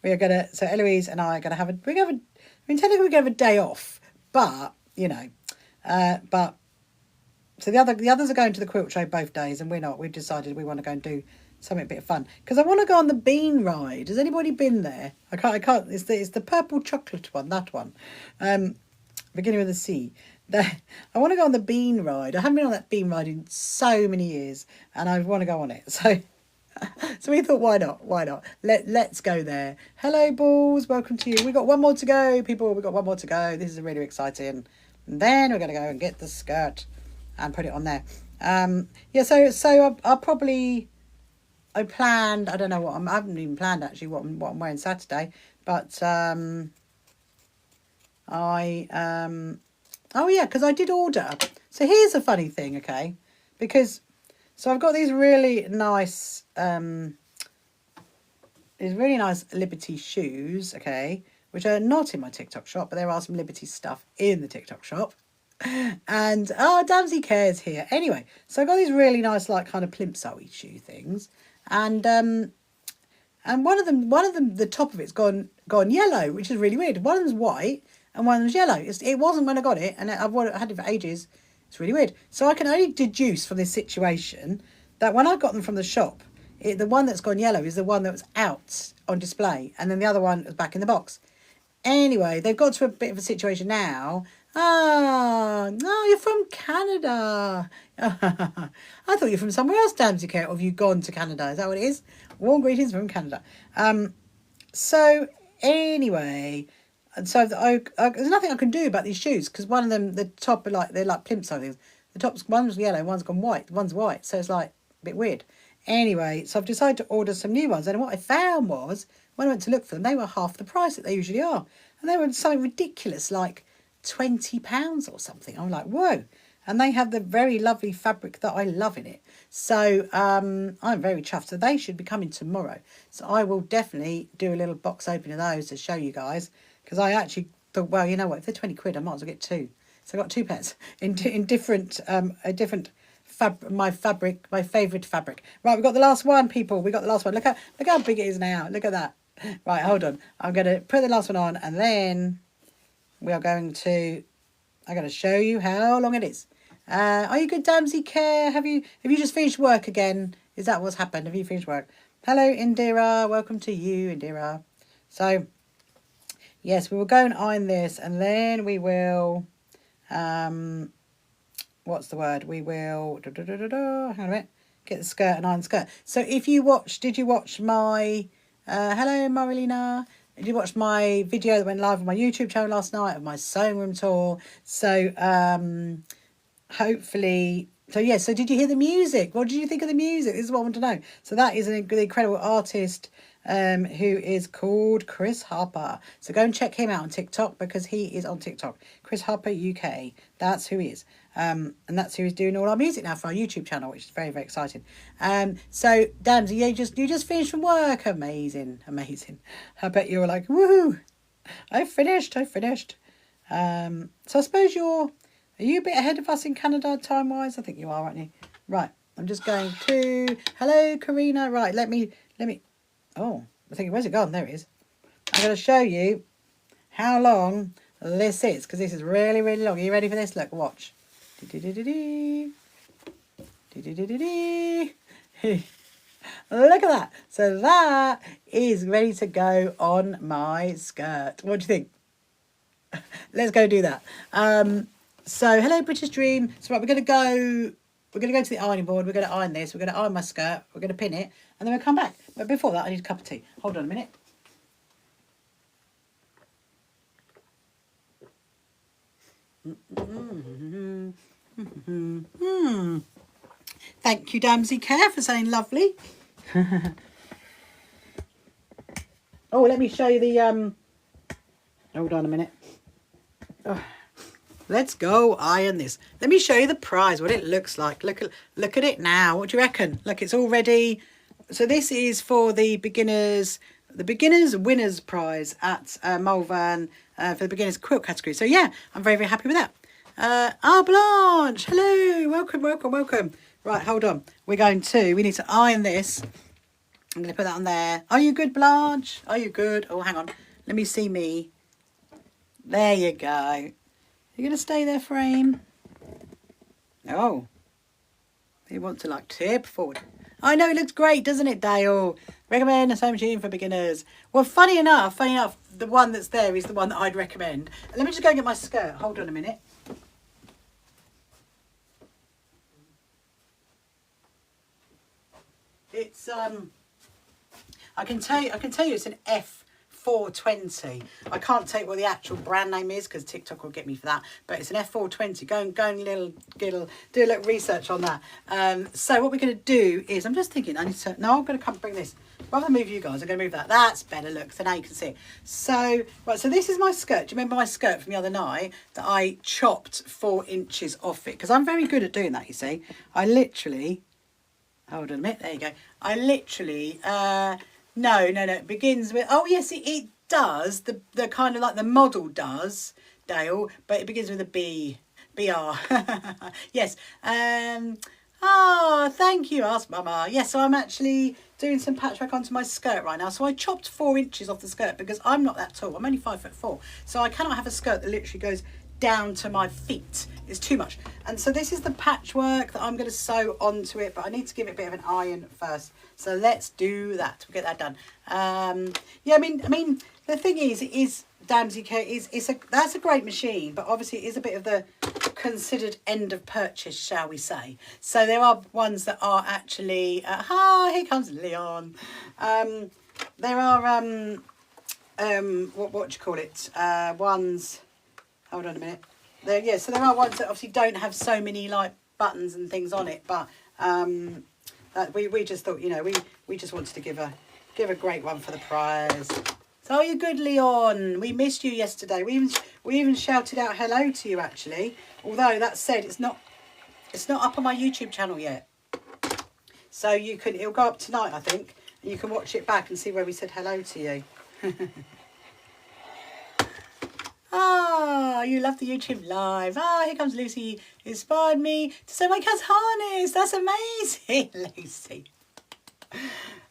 S1: We are gonna. So Eloise and I are gonna have a. I mean, technically we're gonna have a day off, but but. So the others are going to the quilt show both days, and we're not. We've decided we want to go and do something a bit of fun because I want to go on the bean ride. Has anybody been there? I can't. It's the purple chocolate one. That one, beginning with a C. I want to go on the bean ride. I haven't been on that bean ride in so many years, and I want to go on it. So we thought, why not? Let's go there. Hello, Balls. Welcome to you. We got one more to go, people. We got one more to go. This is really exciting. And then we're going to go and get the skirt and put it on there. So I'll probably. I planned. I don't know what I haven't even planned actually what I'm wearing Saturday, but oh yeah, because I did order. So here's a funny thing, okay? Because so I've got these really nice Liberty shoes, okay, which are not in my TikTok shop, but there are some Liberty stuff in the TikTok shop. And Damsey Cares here. Anyway, so I got these really nice, like, kind of plimsoll-y shoe things, and one of them, the top of it's gone yellow, which is really weird. One of them's white and one of them's yellow. It wasn't when I got it, and I've had it for ages. It's really weird. So I can only deduce from this situation that when I got them from the shop, the one that's gone yellow is the one that was out on display, and then the other one was back in the box. Anyway, they've got to a bit of a situation now. Ah, no, you're from Canada. I thought you were from somewhere else, Damsey Care. Or have you gone to Canada? Is that what it is? Warm greetings from Canada. So anyway, so there's nothing I can do about these shoes because one of them, the top are they're like plimsoll things. The top's one's yellow, one's gone white, one's white. So it's like a bit weird. Anyway, so I've decided to order some new ones, and what I found was when I went to look for them, they were half the price that they usually are, and they were something ridiculous like £20 or something. I'm like, whoa. And they have the very lovely fabric that I love in it. So I'm very chuffed. So they should be coming tomorrow. So I will definitely do a little box opening of those to show you guys. Because I actually thought, well, you know what, if they're 20 quid, I might as well get two. So I got two pairs in different my favourite fabric. Right, we've got the last one, people. We got the last one. Look how big it is now. Look at that. Right, hold on. I'm going to put the last one on, and then we are going to... I'm going to show you how long it is. Are you good, Damsey Care? Have you just finished work again? Is that what's happened? Have you finished work? Hello, Indira. Welcome to you, Indira. So, yes, we will go and iron this, and then we will... what's the word? We will... hang on a minute. Get the skirt and iron the skirt. So, if you watched... Did you watch my... hello, Marilina. Did you watch my video that went live on my YouTube channel last night of my sewing room tour? So, hopefully... So, yes, so did you hear the music? What did you think of the music? This is what I want to know. So, that is an incredible artist who is called Chris Harper. So, go and check him out on TikTok because he is on TikTok. Chris Harper UK. That's who he is. And that's who is doing all our music now for our YouTube channel, which is very, very exciting. So, Damsey, you just finished from work. Amazing, amazing. I bet you were like, woohoo, I finished. So, I suppose are you a bit ahead of us in Canada time-wise? I think you are, aren't you? Right, I'm just going to... Hello, Karina. Right, let me... Oh, I think, where's it gone? There it is. I'm going to show you how long this is, because this is really, really long. Are you ready for this? Look, watch. Look at that. So that is ready to go on my skirt. What do you think? Let's go do that. So hello, British Dream. So right, we're going to go to the ironing board. We're going to iron this. We're going to iron my skirt. We're going to pin it, and then we'll come back. But before that, I need a cup of tea. Hold on a minute. Thank you, Damsey Care, for saying lovely. Oh, let me show you the hold on a minute. Oh, let's go iron this. Let me show you the prize, what it looks like. Look at it now. What do you reckon? Look, it's all ready. So this is for the beginners winners prize at Malvern for the beginners quilt category. So yeah, I'm very, very happy with that. Blanche, hello, welcome. Right, hold on. We need to iron this. I'm going to put that on there. Are you good, Blanche? Are you good? Oh, hang on. Let me see me. There you go. You're going to stay there, frame? Oh. You want to, like, tip forward. I know, it looks great, doesn't it, Dale? Recommend a sewing machine for beginners. Well, funny enough, the one that's there is the one that I'd recommend. Let me just go and get my skirt. Hold on a minute. It's I can tell you it's an F420. I can't tell you what the actual brand name is because TikTok will get me for that, but it's an F420. Go and do a little research on that. So what we're going to do is, I'm just thinking, I'm going to come bring this. Rather than move you guys, I'm going to move that. That's better, look, so now you can see it. So, right, so this is my skirt. Do you remember my skirt from the other night that I chopped 4 inches off it? Because I'm very good at doing that, you see. I literally... Hold on a minute. There you go. I literally, no. It begins with, oh yes, it does. The kind of like the model does, Dale, but it begins with a B. BR. Yes. Oh, thank you, Ask Mama. Yes, so I'm actually doing some patchwork onto my skirt right now. So I chopped 4 inches off the skirt because I'm not that tall. I'm only 5'4". So I cannot have a skirt that literally goes down to my feet. It's too much. And so this is the patchwork that I'm going to sew onto it, but I need to give it a bit of an iron first. So let's do that. We'll get that done. Yeah, I mean, the thing is, it is Damsey Care that's a great machine, but obviously it is a bit of the considered end of purchase, shall we say. So there are ones that are actually here comes Leon. There are what do you call it? Ones. Hold on a minute. So there are ones that obviously don't have so many like buttons and things on it, but we just thought, we just wanted to give a great one for the prize. So are you good, Leon? We missed you yesterday. We even shouted out hello to you actually. Although that said, it's not up on my YouTube channel yet. So it'll go up tonight, I think, and you can watch it back and see where we said hello to you. Ah, you love the YouTube live. Ah, here comes Lucy. Inspired me to sew my cat's harness. That's amazing, Lucy.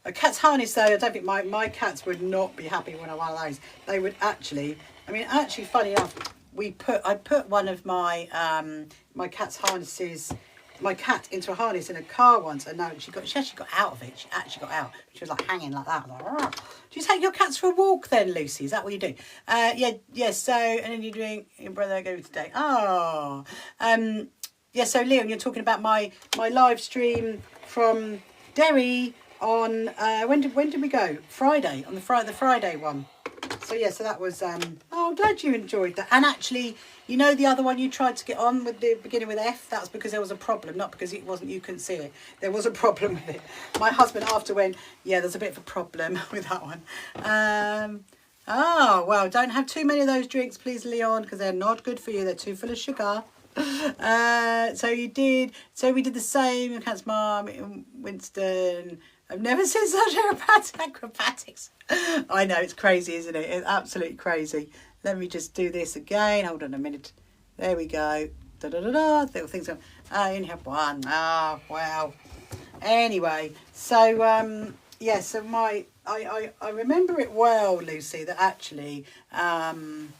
S1: A cat's harness, though, I don't think my cats would not be happy when I wore those. They would actually, I mean, actually, funny enough, I put one of my my cat's harnesses, my cat into a harness in a car once, and no, she actually got out of it. She actually got out. She was like hanging like that. Like, "Argh." Do you take your cats for a walk then, Lucy? Is that what you do? Yeah. So, and then you're doing your brother go today. Oh, yeah. So, Leon, you're talking about my live stream from Derry on when did we go? Friday, on the Friday one. So yeah, so that was oh, I'm glad you enjoyed that. And actually, you know, the other one you tried to get on with, the beginning with F, that was because there was a problem, not because it wasn't, you couldn't see it. There was a problem with it. My husband after went, yeah, there's a bit of a problem with that one. Oh well, don't have too many of those drinks, please, Leon, because they're not good for you. They're too full of sugar. So we did the same with Cat's mum, Winston. I've never seen such acrobatics. I know, it's crazy, isn't it? It's absolutely crazy. Let me just do this again. Hold on a minute. There we go. Da-da-da-da. Little things go. I only have one. Oh, wow. Anyway, so, yeah, so I remember it well, Lucy, that actually, I'm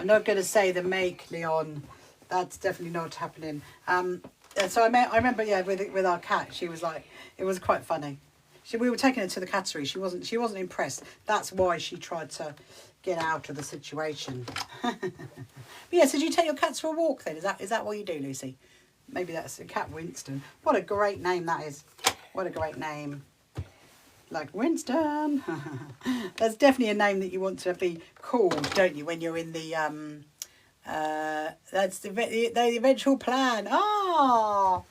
S1: not going to say the make, Leon. That's definitely not happening. So I remember, yeah, with our cat, she was like, it was quite funny. We were taking her to the cattery. She wasn't impressed. That's why she tried to get out of the situation. But yeah, so do you take your cats for a walk then? Is that what you do, Lucy? Maybe that's a cat, Winston. What a great name that is. What a great name. Like Winston. That's definitely a name that you want to be called, don't you, when you're in the that's the eventual plan. Ah,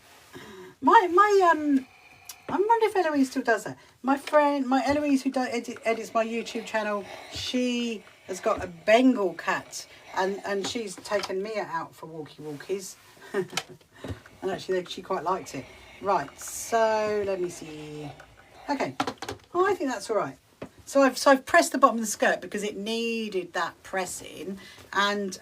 S1: I wonder if Eloise still does that. My friend, Eloise, who edits my YouTube channel, she has got a Bengal cat, and she's taken Mia out for walkies, and actually she quite liked it. Right, so let me see. Okay, oh, I think that's all right. So I've pressed the bottom of the skirt because it needed that pressing, and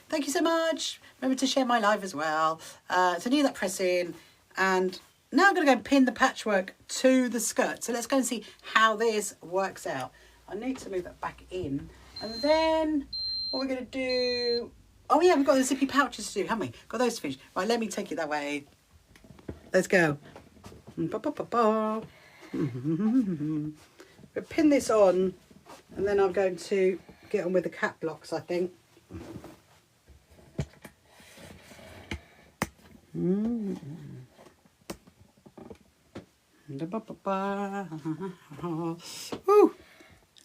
S1: thank you so much. Remember to share my live as well. So I need that pressing, and now I'm going to go and pin the patchwork to the skirt. So let's go and see how this works out. I need to move that back in. And then what we're going to do... Oh, yeah, we've got the zippy pouches to do, haven't we? Got those to finish. Right, let me take it that way. Let's go. We'll pin this on, and then I'm going to get on with the cap blocks, I think. Woo.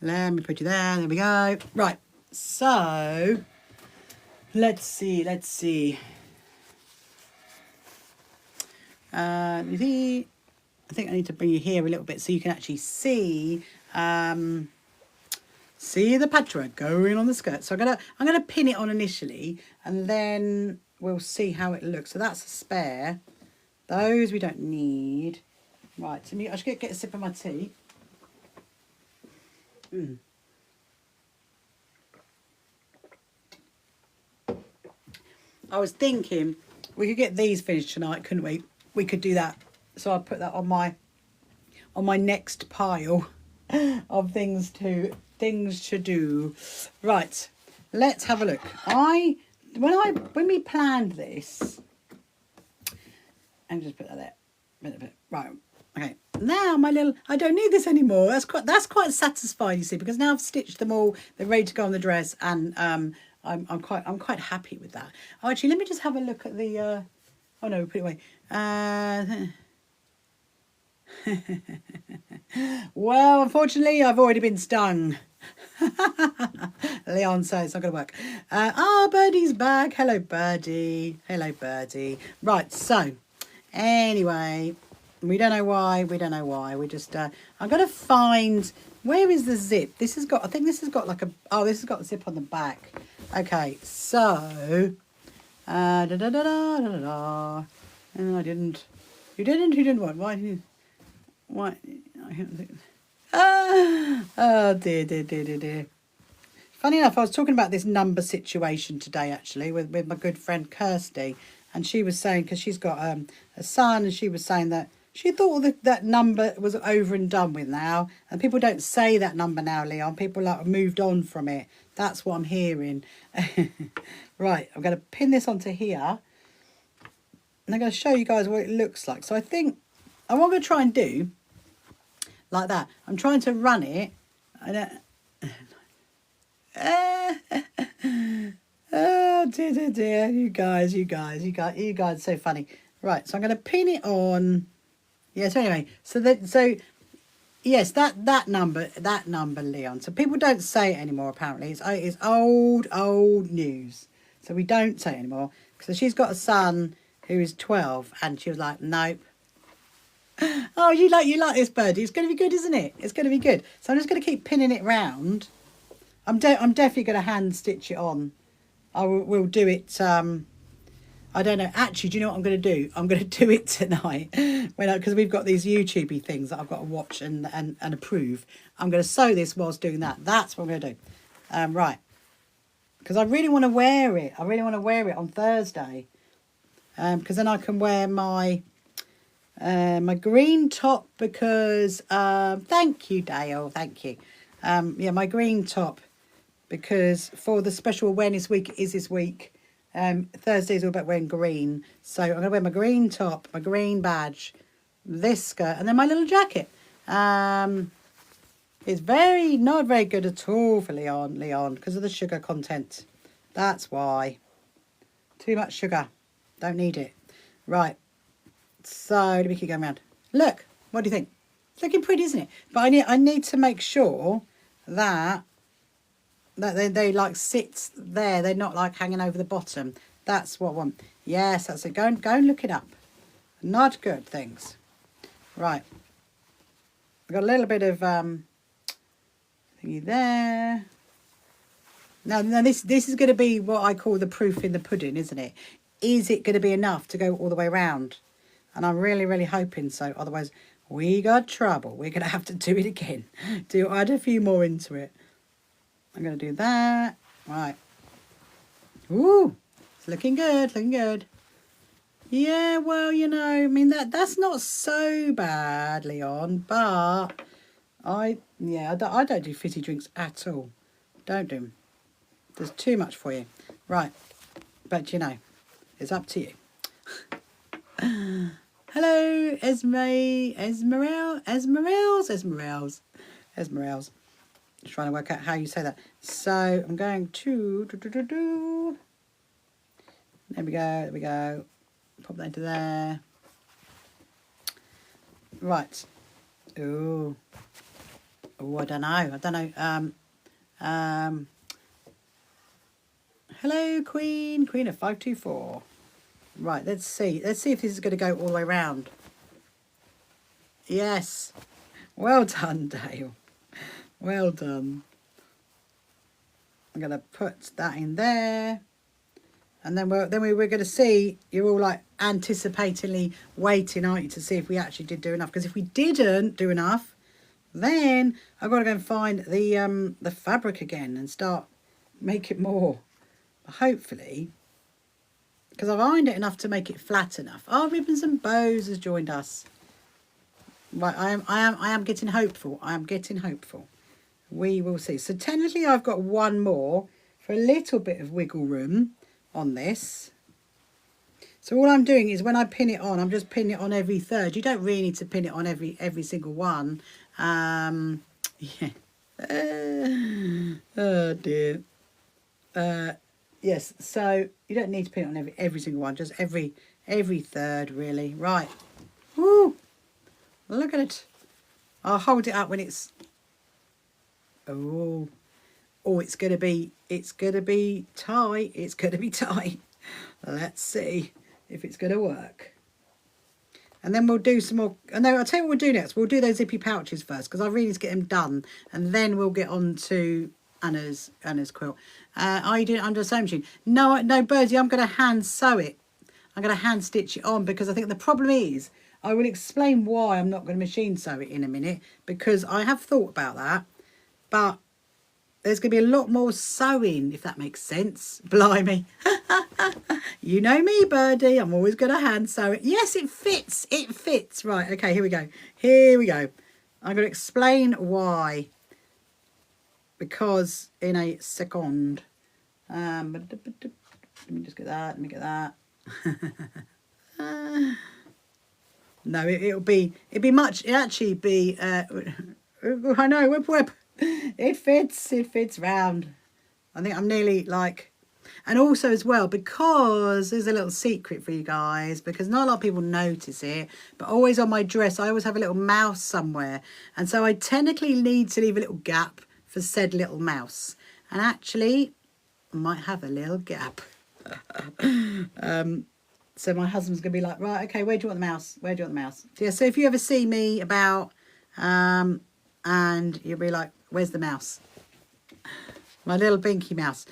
S1: Let me put you there. There we go. Right. So let's see. I think I need to bring you here a little bit so you can actually see the patchwork going on the skirt. So I'm gonna pin it on initially, and then we'll see how it looks. So that's a spare. Those we don't need. Right, so I should get a sip of my tea. I was thinking we could get these finished tonight, couldn't we? We could do that. So I'll put that on my next pile of things to do. Right, let's have a look. When we planned this, and just put that there. Right. Okay, now I don't need this anymore. That's quite satisfying, you see, because now I've stitched them all. They're ready to go on the dress, and I'm quite happy with that. Oh, actually, let me just have a look at the. Oh no, put it away. Well, unfortunately, I've already been stung. Leon says it's not going to work. Birdie's back. Hello, Birdie. Hello, Birdie. Right, so anyway. We don't know why. We just, I'm going to find, where is the zip? I think this has got like this has got a zip on the back. Okay, so, No, I didn't. You didn't what? Why did you, what? Oh, dear. Funny enough, I was talking about this number situation today, actually, with my good friend Kirsty. And she was saying, because she's got a son, and she was saying that she thought that number was over and done with now. And people don't say that number now, Leon. People like moved on from it. That's what I'm hearing. Right, I'm going to pin this onto here. And I'm going to show you guys what it looks like. So I think, what I'm going to try and do, like that. I'm trying to run it. Oh dear, you guys are so funny. Right, so I'm going to pin it on. Yeah, so anyway, yes, that number, Leon. So people don't say it anymore. Apparently, it's old news. So we don't say it anymore. Because she's got a son who is 12, and she was like, nope. Oh, you like this birdie? It's going to be good, isn't it? It's going to be good. So I'm just going to keep pinning it round. I'm definitely going to hand stitch it on. We'll do it. I don't know. Actually, do you know what I'm going to do? I'm going to do it tonight because we've got these YouTubey things that I've got to watch and approve. I'm going to sew this whilst doing that. That's what I'm going to do. Right. Because I really want to wear it. I really want to wear it on Thursday. Because then I can wear my my green top because thank you, Dale. Thank you. Yeah, my green top. Because for the special awareness week is this week, Thursday's all about wearing green. So I'm going to wear my green top, my green badge, this skirt, and then my little jacket. It's not very good at all for Leon, because of the sugar content. That's why. Too much sugar. Don't need it. Right. So let me keep going around. Look, what do you think? It's looking pretty, isn't it? But I need to make sure that they like sit there. They're not like hanging over the bottom. That's what I want. Yes, that's it. Go and look it up. Not good things. Right. I've got a little bit of thingy there. Now this is going to be what I call the proof in the pudding, isn't it? Is it going to be enough to go all the way around? And I'm really, really hoping so. Otherwise, we got trouble. We're going to have to do it again. Add a few more into it. I'm going to do that. Right. Ooh, it's looking good, looking good. Yeah, well, you know, I mean, that's not so bad, Leon, but I don't do fizzy drinks at all. Don't do them. There's too much for you. Right. But, you know, it's up to you. Hello, Esmeralds. Just trying to work out how you say that. So I'm going to There we go. Pop that into there. Right. Ooh, I don't know. Hello, Queen of 524. Right, let's see if this is going to go all the way around. Yes. Well done, Dale. Well done. I'm going to put that in there. And then we're going to see, you're all like anticipatingly waiting, aren't you, to see if we actually did do enough. Because if we didn't do enough, then I've got to go and find the fabric again and start making more. But hopefully, because I've ironed it enough to make it flat enough. Oh, Ribbons and Bows has joined us. Right, I am getting hopeful. I am getting hopeful. We will see. So technically I've got one more for a little bit of wiggle room on this. So all I'm doing is when I pin it on, I'm just pinning it on every third. You don't really need to pin it on every single one. Yeah. Oh dear. Yes, so you don't need to pin it on every single one, just every third really. Right. Woo! Look at it. I'll hold it up when it's oh, it's gonna be tight. It's gonna be tight. Let's see if it's gonna work. And then we'll do some more. No, I'll tell you what we'll do next. We'll do those zippy pouches first because I really need to get them done, and then we'll get on to Anna's quilt. Are you doing it under a sewing machine? No, Birdie, I'm going to hand sew it. I'm going to hand stitch it on because I think the problem is, I will explain why I'm not going to machine sew it in a minute, because I have thought about that, but there's going to be a lot more sewing, if that makes sense. Blimey. You know me, Birdie. I'm always going to hand sew it. Yes, it fits. It fits. Right, okay, here we go. Here we go. I'm going to explain why. Because in a second. Let me just get that. Let me get that. No, it'd be much. It actually be. I know. Whip whip. It fits round. I think I'm nearly like. And also as well, because there's a little secret for you guys, because not a lot of people notice it, but always on my dress, I always have a little mouse somewhere. And so I technically need to leave a little gap for said little mouse. And actually, I might have a little gap. So my husband's going to be like, right, okay, where do you want the mouse? Where do you want the mouse? So, yeah, so if you ever see me about, and you'll be like, where's the mouse? My little binky mouse.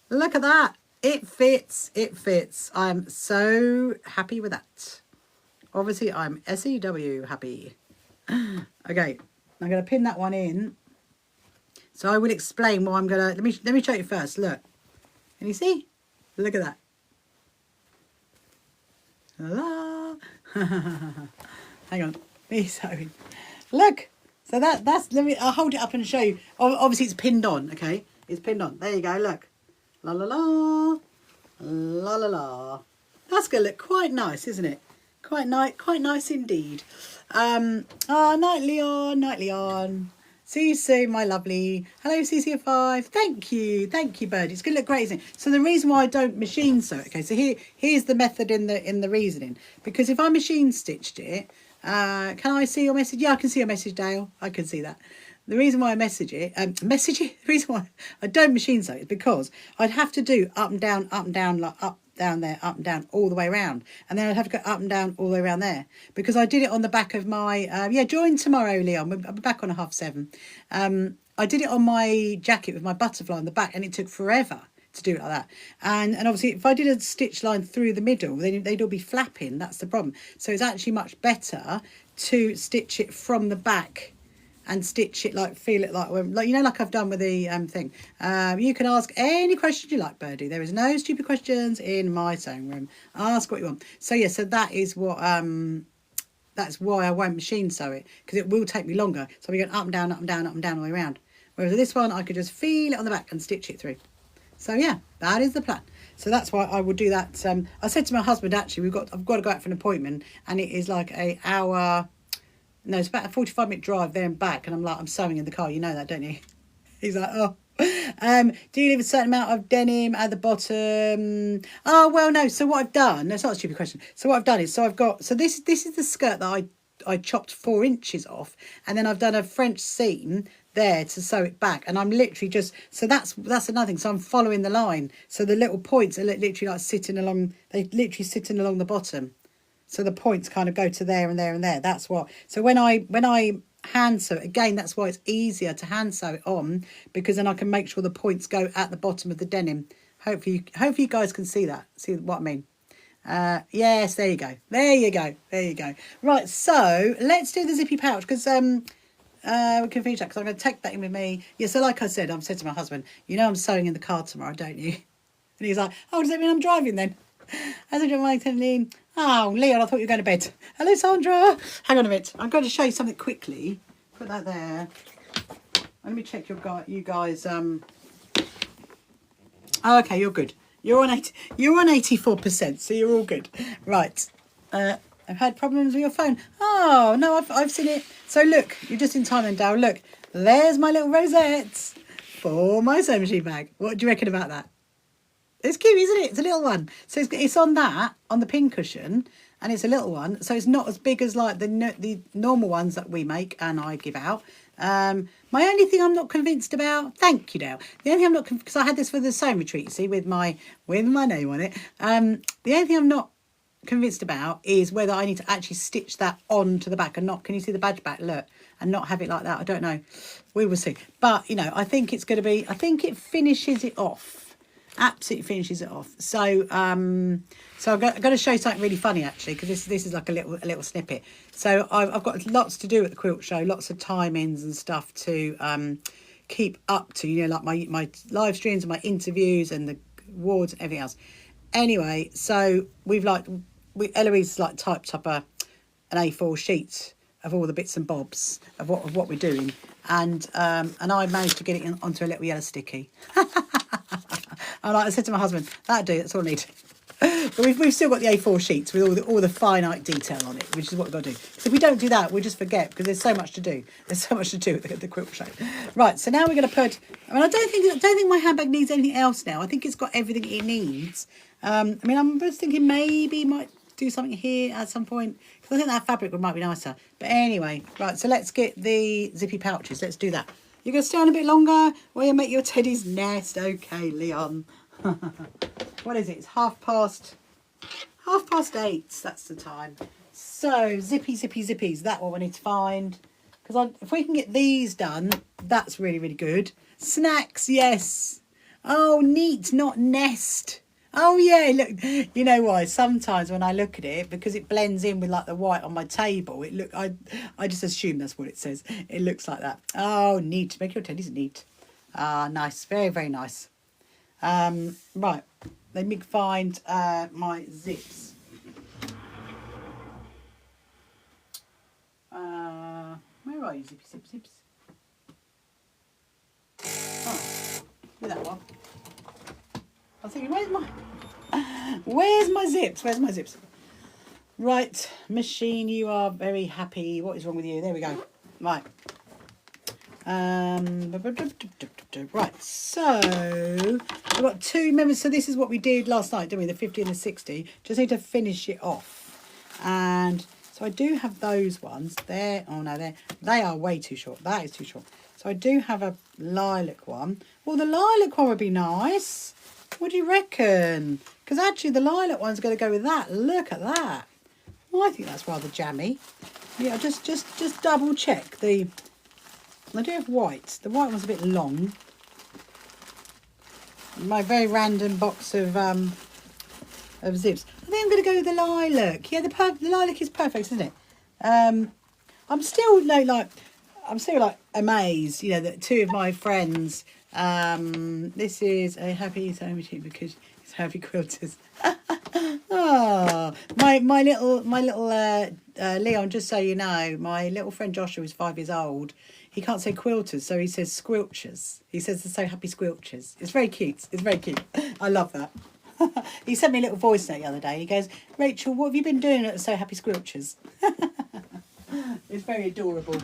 S1: Look at that. It fits. It fits. I'm so happy with that. Obviously, I'm SEW happy. Okay, I'm going to pin that one in. So I will explain what I'm going to... Let me show you first. Look. Can you see? Look at that. La. Hang on. Me sewing. Look. So that's... I'll hold it up and show you. Obviously, it's pinned on, okay? It's pinned on. There you go. Look. La la la, la la la. That's gonna look quite nice, isn't it? Quite nice indeed. Night Leon. See you soon, my lovely. Hello, CCF5. Thank you, Bird. It's gonna look great, isn't it? So the reason why I don't machine sew it, okay? So here's the method in the reasoning. Because if I machine stitched it, can I see your message? Yeah, I can see your message, Dale. I can see that. The reason why I the reason why I don't machine sew is because I'd have to do up and down, like up, down there, up and down, all the way around. And then I'd have to go up and down all the way around there. Because I did it on the back of my, join tomorrow, Leon. I'll be back on 7:30. I did it on my jacket with my butterfly on the back, and it took forever to do it like that. And obviously, if I did a stitch line through the middle, then they'd all be flapping. That's the problem. So it's actually much better to stitch it from the back and stitch it feel it like like I've done with the thing. You can ask any questions you like, Birdie. There is no stupid questions in my sewing room. Ask what you want. So yeah, so that is what that's why I won't machine sew it, because it will take me longer. So we're going up and down, up and down, up and down all the way around. Whereas with this one, I could just feel it on the back and stitch it through. So yeah, that is the plan. So that's why I will do that. I said to my husband, actually, I've got to go out for an appointment, and it is like an hour. No, it's about a 45-minute drive there and back. And I'm like, I'm sewing in the car. You know that, don't you? He's like, oh. Do you leave a certain amount of denim at the bottom? Oh, well, no. So what I've done, that's not a stupid question. So what I've done is, so this is the skirt that I chopped 4 inches off. And then I've done a French seam there to sew it back. And I'm literally just, so that's another thing. So I'm following the line. So the little points are literally like sitting along the bottom. So the points kind of go to there and there and there. That's what. So when I hand sew it, again, that's why it's easier to hand sew it on, because then I can make sure the points go at the bottom of the denim. Hopefully you guys can see that. See what I mean? Yes, there you go. There you go. Right, so let's do the zippy pouch, because we can finish that, because I'm going to take that in with me. Yeah, so like I said, I've said to my husband, you know I'm sewing in the car tomorrow, don't you? And he's like, oh, does that mean I'm driving then? I said, Leon. Oh, Leon, I thought you were going to bed. Hello, Sandra. Hang on a minute. I'm going to show you something quickly. Put that there. Let me check you guys. Oh, okay, you're good. You're on 84%, so you're all good. Right. I've had problems with your phone. Oh no, I've seen it. So look, you're just in time then, Dale. Look, there's my little rosettes for my sewing machine bag. What do you reckon about that? It's cute, isn't it? It's a little one. So it's on the pin cushion, and it's a little one. So it's not as big as like the normal ones that we make and I give out. My only thing I'm not convinced about, thank you, Dale. The only thing I'm not, because I had this for the sewing retreat, see, with my name on it. The only thing I'm not convinced about is whether I need to actually stitch that onto the back and not. Can you see the badge back? Look, and not have it like that. I don't know. We will see. But you know, I think it's going to be. I think it finishes it off. Absolutely finishes it off. So so I'm going to show you something really funny, actually, because this is like a little snippet. So I've got lots to do at the quilt show, lots of time-ins and stuff to keep up to, you know, like my live streams and my interviews and the awards and everything else. Anyway, so Eloise like typed up an A4 sheet of all the bits and bobs of what we're doing, and I managed to get it onto a little yellow sticky. And like I said to my husband, that'll do, that's all I need. But we've still got the A4 sheets with all the finite detail on it, which is what we've got to do. Because if we don't do that, we'll just forget, because there's so much to do. There's so much to do with the quilt show. Right, so now we're going to put. I mean, I don't think my handbag needs anything else now. I think it's got everything it needs. I mean, I'm just thinking maybe might do something here at some point, because I think that fabric might be nicer. But anyway, right, so let's get the zippy pouches. Let's do that. You're going to stay on a bit longer while you make your teddy's nest. Okay, Leon. What is it? It's 8:30. That's the time. So zippies. That what we need to find. Because if we can get these done, that's really, really good. Snacks, yes. Oh, neat, not nest. Oh yeah, look. You know why? Sometimes when I look at it, because it blends in with like the white on my table, I just assume that's what it says. It looks like that. Oh, neat. Make your teddies neat. Ah, nice. Very, very nice. Right. Let me find my zips. Where are you, zips? Oh, with that one. I was thinking, where's my zips? Right, machine, you are very happy. What is wrong with you? There we go. Right. Right, so we've got 2 members. So this is what we did last night, didn't we? The 50 and the 60. Just need to finish it off. And so I do have those ones there. Oh no, they are way too short. That is too short. So I do have a lilac one. Well, the lilac one would be nice. What do you reckon? Because actually the lilac one's going to go with that. Look at that. Well, I think that's rather jammy. Yeah, just double check the. I do have white. The white one's a bit long. My very random box of zips. I think I'm going to go with the lilac. Yeah, the lilac is perfect, isn't it? I'm still amazed. You know that 2 of my friends. This is a happy sewing because it's happy quilters. Oh, my little Leon. Just so you know, my little friend Joshua is 5 years old. He can't say quilters, so he says squilchers. He says they're so happy squilchers. It's very cute. It's very cute. I love that. He sent me a little voice note the other day. He goes, Rachel, what have you been doing at So Happy Squilchers? It's very adorable.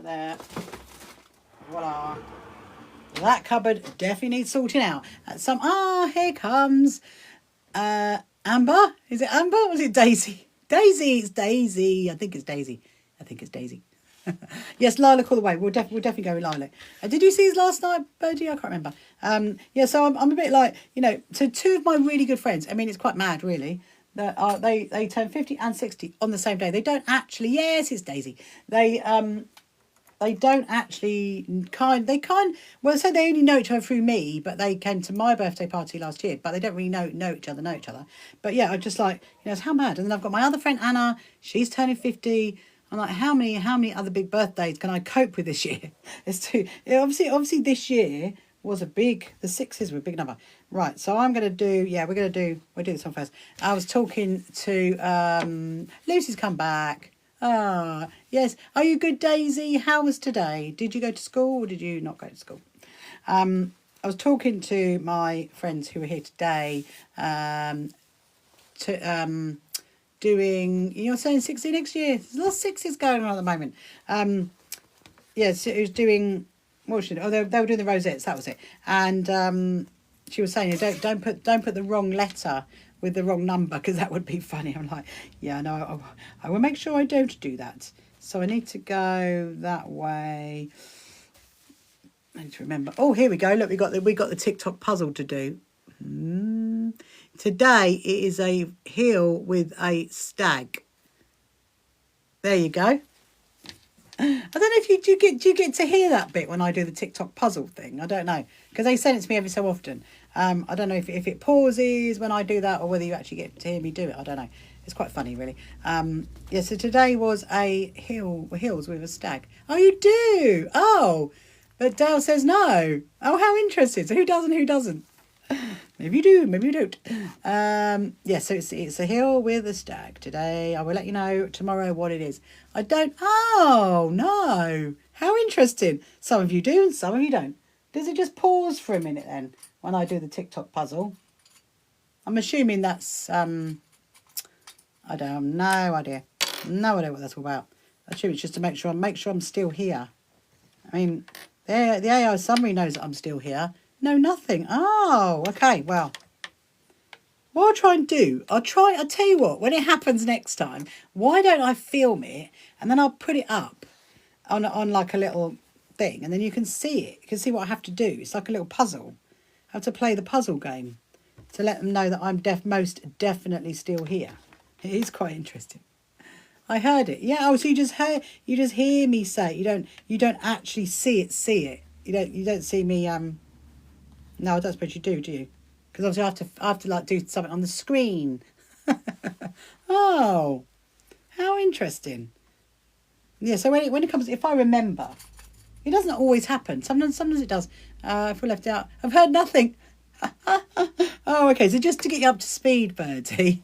S1: There. Voila. That cupboard definitely needs sorting out. Here comes Amber. Is it Amber or is it Daisy? Daisy, it's Daisy. I think it's Daisy. Yes, lilac all the way. We'll definitely go with lilac. Did you see his last night, Birdie? I can't remember. Yeah, so I'm a bit like, you know, so 2 of my really good friends, I mean, it's quite mad, really, that they turn 50 and 60 on the same day. They don't actually, yes, it's Daisy. They don't actually well, so they only know each other through me, but they came to my birthday party last year, but they don't really know each other. But yeah, I just like, you know, it's how mad. And then I've got my other friend Anna, she's turning 50. I'm like, how many other big birthdays can I cope with this year? It's too, obviously this year was the 6s were a big number. Right, so we'll do this one first. I was talking to, Lucy's come back. Ah, yes. Are you good, Daisy? How was today? Did you go to school or did you not go to school? I was talking to my friends who were here today, doing, you're saying 60 next year. There's a lot of 6s going on at the moment. So it was doing, what should, they were doing the rosettes, that was it. And she was saying, don't put the wrong letter with the wrong number, because that would be funny. I'm like, yeah, no, I will make sure I don't do that. So I need to go that way. I need to remember. Oh, here we go. Look, we got the TikTok puzzle to do. Today it is a heel with a stag. There you go. I don't know if do you get to hear that bit when I do the TikTok puzzle thing. I don't know, because they send it to me every so often. I don't know if it pauses when I do that or whether you actually get to hear me do it. I don't know. It's quite funny, really. Yeah, so today was a hills with a stag. Oh, you do? Oh, but Dale says no. Oh, how interesting. So who does and who doesn't? Maybe you do, maybe you don't. Yeah, so it's a hill with a stag today. I will let you know tomorrow what it is. I don't. Oh, no. How interesting. Some of you do and some of you don't. Does it just pause for a minute then when I do the TikTok puzzle? I'm assuming that's, I don't have no idea. No idea what that's all about. I assume it's just to make sure I'm still here. I mean, the AI summary knows that I'm still here. No, nothing. Oh, okay, well. What I'll try and do, I'll tell you what, when it happens next time, why don't I film it and then I'll put it up on like a little thing and then you can see it. You can see what I have to do. It's like a little puzzle. I have to play the puzzle game to let them know that I'm most definitely still here. It is quite interesting. I heard it. Yeah, oh, so you just hear me say it. You don't actually see it. You don't see me no, I don't suppose you do you? Because obviously I have to like do something on the screen. Oh, how interesting. Yeah, so when it comes, if I remember, it doesn't always happen. Sometimes it does. If we're left out, I've heard nothing. Oh, okay. So just to get you up to speed, Bertie,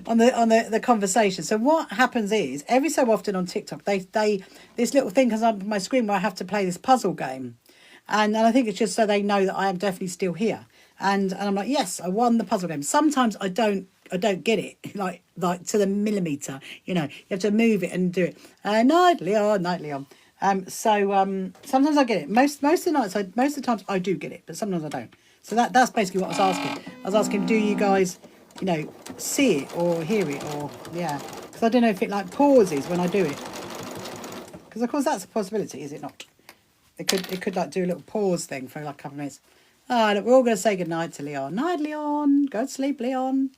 S1: on the conversation. So what happens is every so often on TikTok, they this little thing comes up on my screen where I have to play this puzzle game, and I think it's just so they know that I am definitely still here. And I'm like, yes, I won the puzzle game. Sometimes I don't get it like to the millimeter. You know, you have to move it and do it nightly on. Sometimes I get it. Most of the nights, most of the times I do get it, but sometimes I don't. So that's basically what I was asking. I was asking, do you guys, you know, see it or hear it or yeah? Because I don't know if it like pauses when I do it. Because of course that's a possibility, is it not? It could like do a little pause thing for like a couple of minutes. Ah, look, we're all going to say goodnight to Leon. Night, Leon. Go to sleep, Leon.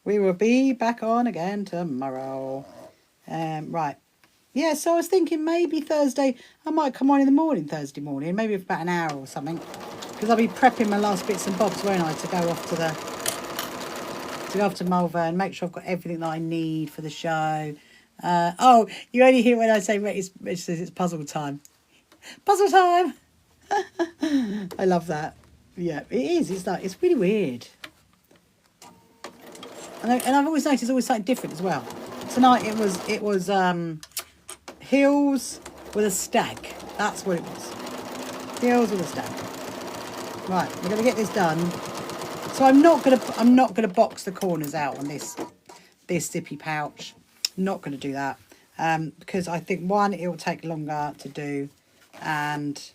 S1: We will be back on again tomorrow. Right. Yeah, so I was thinking maybe Thursday, I might come on in the morning, Thursday morning, maybe for about an hour or something. Because I'll be prepping my last bits and bobs, won't I, to go off to Malvern, make sure I've got everything that I need for the show. Oh, you only hear when I say it's puzzle time. Puzzle time! I love that. Yeah, it is. It's really weird. And I've always noticed it's always something different as well. Tonight it was hills with a stag. That's what it was. Hills with a stag. Right, we're gonna get this done. So I'm not gonna box the corners out on this zippy pouch. Not gonna do that because I think one, it will take longer to do, and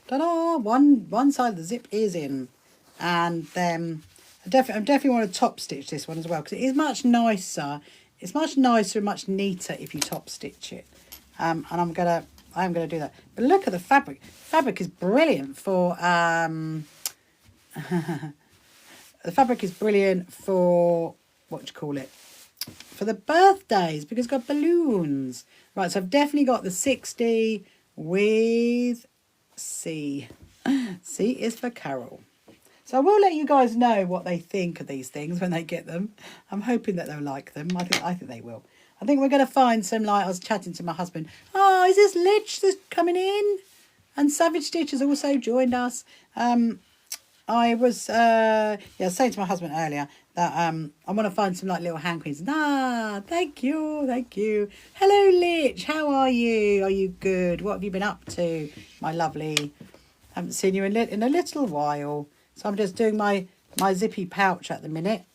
S1: ta-da! One side of the zip is in, and then I definitely want to top stitch this one as well because it is much nicer. It's much nicer and much neater if you top stitch it. And I'm gonna do that. But look at the fabric. Fabric is brilliant for the fabric is brilliant for what do you call it? For the birthdays because it's got balloons. Right, so I've definitely got the 60 with C. C is for Carol. So I will let you guys know what they think of these things when they get them. I'm hoping that they'll like them. I think they will. I think we're going to find some, like I was chatting to my husband. Oh, is this Lich that's coming in? And Savage Stitch has also joined us. I was saying to my husband earlier that I want to find some like little hand queens. Thank you. Hello, Lich. How are you? Are you good? What have you been up to, my lovely? Haven't seen you in a little while. So I'm just doing my zippy pouch at the minute.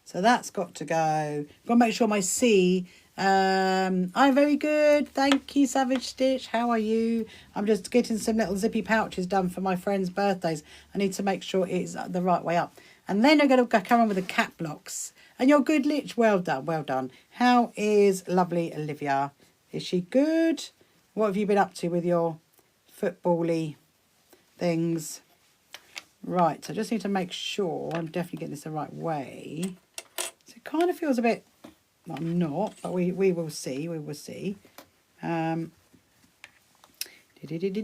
S1: So that's got to go. Got to make sure my C. I'm very good. Thank you, Savage Stitch. How are you? I'm just getting some little zippy pouches done for my friends' birthdays. I need to make sure it's the right way up. And then I'm going to come on with the cat blocks. And you're good, Lich. Well done, well done. How is lovely Olivia? Is she good? What have you been up to with your football-y things? Right, so I just need to make sure I'm definitely getting this the right way. So it kind of feels a bit, well, I'm not, but we will see, I did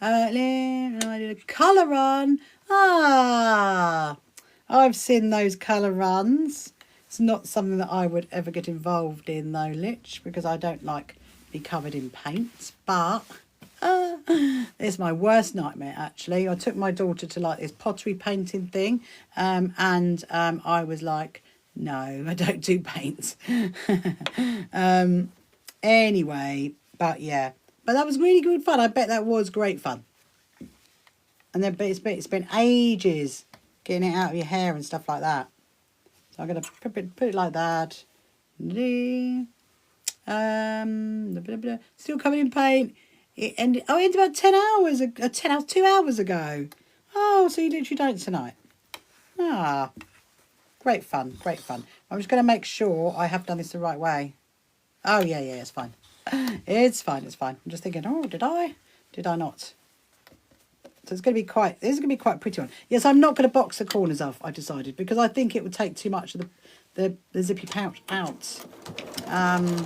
S1: a colour run. I've seen those colour runs. It's not something that I would ever get involved in though, Lich, because I don't like be covered in paint. But it's my worst nightmare, actually. I took my daughter to like this pottery painting thing, and I was like, no, I don't do paints. Anyway, but yeah, but that was really good fun. I bet that was great fun. And then, but it's been ages getting it out of your hair and stuff like that. So I'm gonna put it like that. Still covered in paint. It ended. Oh, it ended about 2 hours ago. Oh, so you literally done it tonight. Ah, great fun, great fun. I'm just gonna make sure I have done this the right way. Oh yeah, it's fine. It's fine. I'm just thinking. Oh, did I not? So it's going to be quite. This is going to be quite a pretty one. Yes, I'm not going to box the corners off. I decided because I think it would take too much of the zippy pouch out. And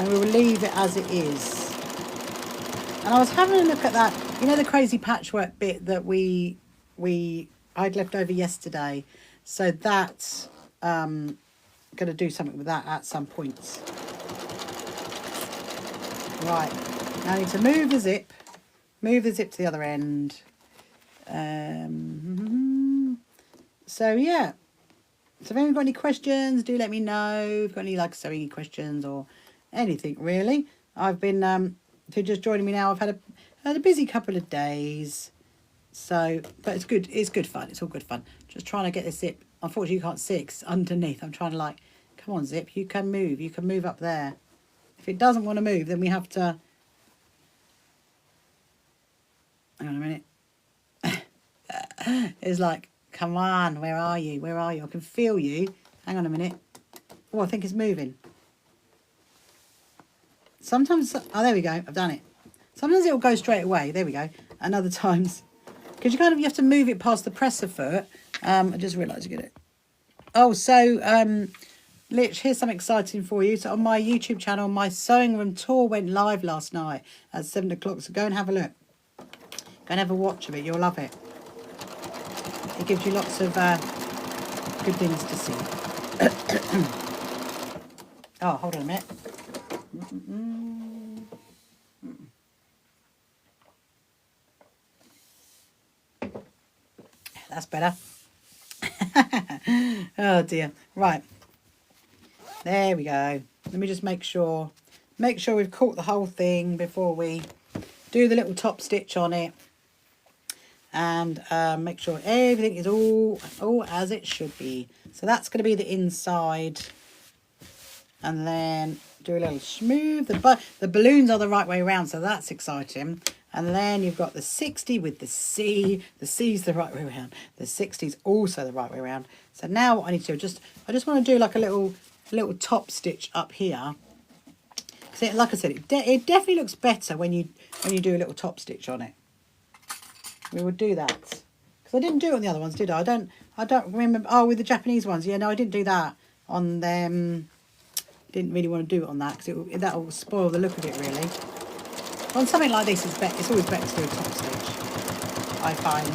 S1: we will leave it as it is. And I was having a look at that. You know the crazy patchwork bit that I'd left over yesterday. So that's going to do something with that at some point. Right. Now I need to move the zip. Move the zip to the other end. So yeah. So if anyone's got any questions, do let me know. If you've got any like sewing questions or anything really. I've been if you're just joining me now, I've had a busy couple of days. So but it's good fun. It's all good fun. Just trying to get this zip. Unfortunately you can't see it 'cause underneath. I'm trying to like, come on zip, you can move up there. If it doesn't want to move, then we have to. Hang on a minute. It's like, come on, where are you? I can feel you. Hang on a minute. Oh, I think it's moving. Sometimes, oh, there we go. I've done it. Sometimes it will go straight away. There we go. And other times, because you have to move it past the presser foot. I just realised you get it. Oh, so, Lich, here's something exciting for you. So on my YouTube channel, my sewing room tour went live last night at 7 o'clock. So go and have a look. Go and have a watch of it. You'll love it. It gives you lots of good things to see. Oh, hold on a minute. That's better. Oh dear. Right. There we go. Let me just make sure we've caught the whole thing before we do the little top stitch on it. And make sure everything is all as it should be. So that's going to be the inside. And then do a little smooth. The balloons are the right way around, so that's exciting. And then you've got the 60 with the C. The C's the right way around. The 60's also the right way around. So now what I need to do, I just want to do like a little top stitch up here. So like I said, it definitely looks better when you do a little top stitch on it. We would do that because I didn't do it on the other ones, did I? I don't remember. Oh, with the Japanese ones, yeah. No, I didn't do that on them. Didn't really want to do it on that because that will spoil the look of it really. On something like this, it's always better to do a top stitch, I find.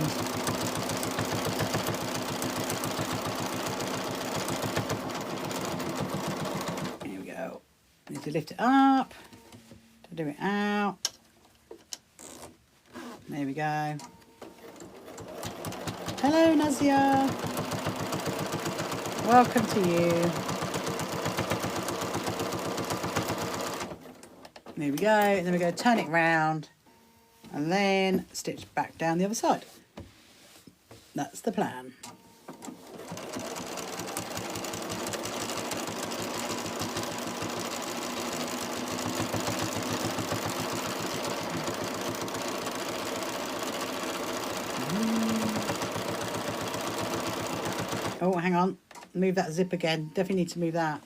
S1: Here we go. Need to lift it up to do it out. There we go. Hello, Nazia. Welcome to you. There we go. And then we're going to turn it round and then stitch back down the other side. That's the plan. Oh, hang on. Move that zip again. Definitely need to move that.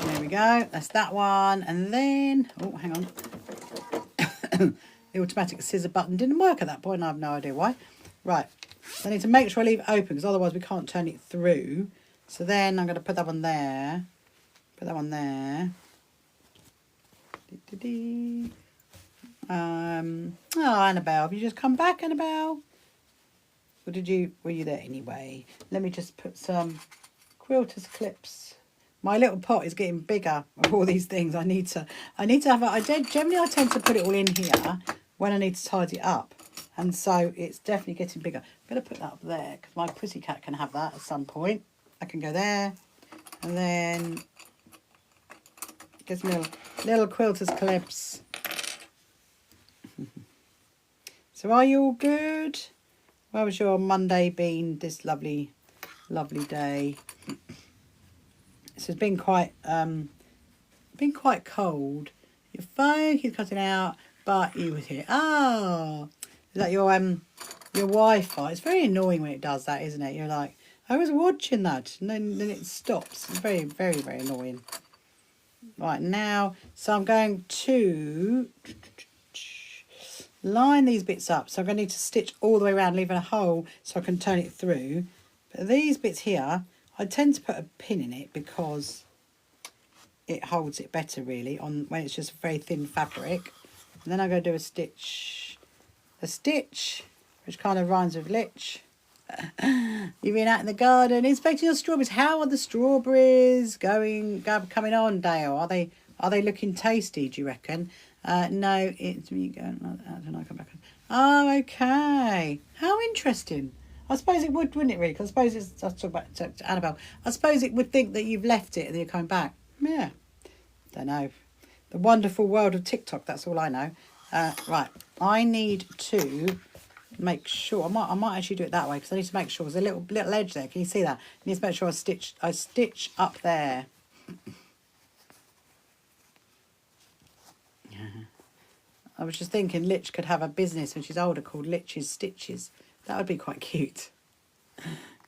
S1: There we go. That's that one. And then, oh, hang on. The automatic scissor button didn't work at that point. I have no idea why. Right. So I need to make sure I leave it open because otherwise we can't turn it through. So then I'm going to put that one there. Put that one there. Oh, Annabelle, have you just come back, Annabelle? Or were you there anyway? Let me just put some quilters clips. My little pot is getting bigger of all these things. I need to have generally I tend to put it all in here when I need to tidy it up. And so it's definitely getting bigger. I'm going to put that up there because my pussycat can have that at some point. I can go there. And then gives me little quilters clips. So are you all good? How was your Monday been, this lovely, lovely day? So it's been quite cold. Your phone keeps cutting out, but you was here. Oh, is that your Wi-Fi? It's very annoying when it does that, isn't it? You're like, I was watching that, and then it stops. It's very, very, very annoying. Right now, so I'm going to line these bits up. So I'm going to need to stitch all the way around, leaving a hole so I can turn it through. But these bits here, I tend to put a pin in it because it holds it better really on when it's just very thin fabric. And then I'm going to do a stitch, which kind of rhymes with lich. You've been out in the garden inspecting your strawberries. How are the strawberries coming on, Dale? Are they looking tasty, do you reckon? No, it's me going. I don't know. Come back. Oh, okay. How interesting. I suppose it would, wouldn't it? Really? Because I suppose I'll talk about to Annabelle. I suppose it would think that you've left it and you're coming back. Yeah. Don't know. The wonderful world of TikTok. That's all I know. Right. I need to make sure. I might actually do it that way because I need to make sure there's a little edge there. Can you see that? I need to make sure I stitch up there. I was just thinking Lich could have a business when she's older called Lich's Stitches. That would be quite cute.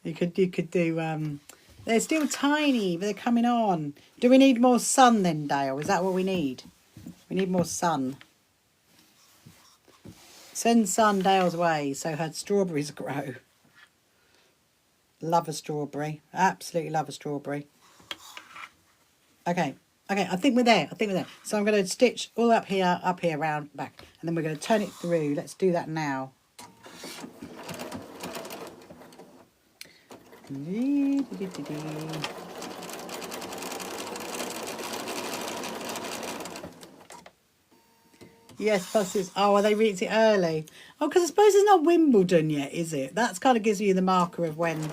S1: You could do. They're still tiny, but they're coming on. Do we need more sun then, Dale? Is that what we need? We need more sun. Send sun Dale's way so her strawberries grow. Love a strawberry. Absolutely love a strawberry. Okay. Okay, I think we're there. So I'm going to stitch all up here, round, back. And then we're going to turn it through. Let's do that now. Yes, buses. Oh, are they reached it early? Oh, because I suppose it's not Wimbledon yet, is it? That kind of gives you the marker of when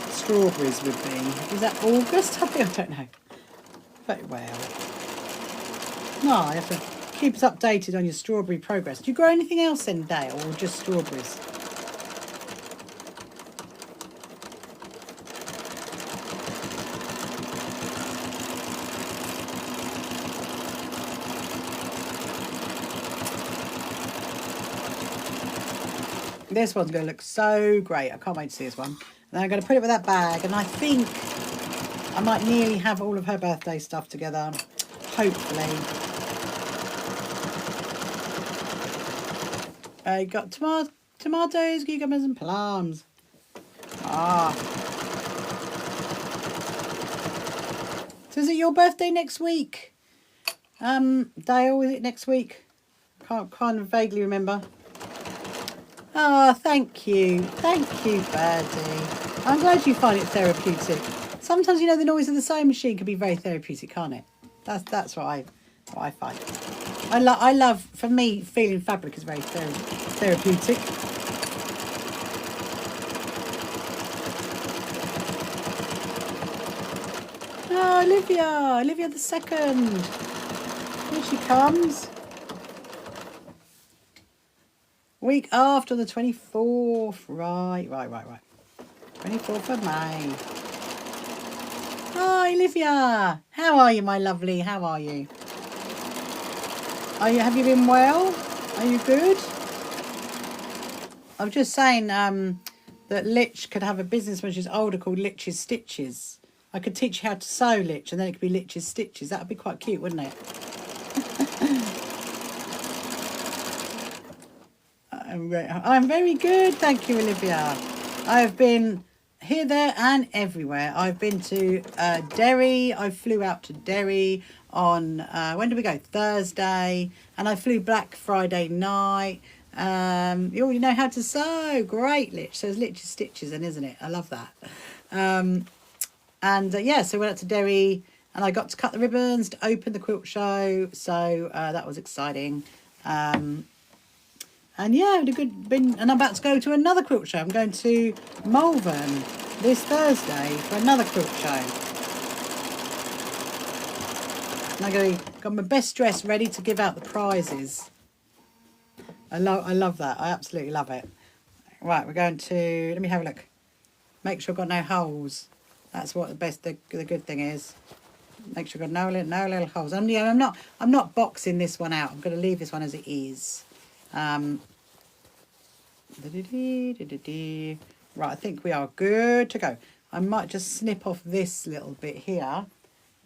S1: strawberries would be. Is that August? I don't know. Very well. No, you have to keep us updated on your strawberry progress. Do you grow anything else then, Dale, or just strawberries? This one's going to look so great. I can't wait to see this one. And then I'm going to put it with that bag. And I think I might nearly have all of her birthday stuff together. Hopefully. You got tomatoes, cucumbers and plums. Ah. So is it your birthday next week? Dale, is it next week? Can't kind of vaguely remember. Oh, thank you. Thank you, Birdie. I'm glad you find it therapeutic. Sometimes, you know, the noise of the sewing machine can be very therapeutic, can't it? That's what I find. I love, for me, feeling fabric is very therapeutic. Oh, Olivia the second. Here she comes. Week after the 24th. Right. 24th of May. Hi, Olivia. How are you, my lovely? How are you? Have you been well? Are you good? I was just saying that Lich could have a business when she's older called Lich's Stitches. I could teach you how to sew, Lich, and then it could be Lich's Stitches. That would be quite cute, wouldn't it? I'm very good, thank you, Olivia. I have been here, there and everywhere. I've been to Derry. I flew out to Derry on, when did we go? Thursday. And I flew Black Friday night. You already know how to sew. Great, Lich. So it's literally stitches then, isn't it? I love that. Yeah, so we went out to Derry and I got to cut the ribbons to open the quilt show. So that was exciting. And yeah, and I'm about to go to another quilt show. I'm going to Malvern this Thursday for another quilt show. And got my best dress ready to give out the prizes. I love that. I absolutely love it. Right, we're going to, let me have a look. Make sure I've got no holes. That's what the good thing is. Make sure I've got no little holes. I'm not boxing this one out. I'm going to leave this one as it is. Right, I think we are good to go. I might just snip off this little bit here.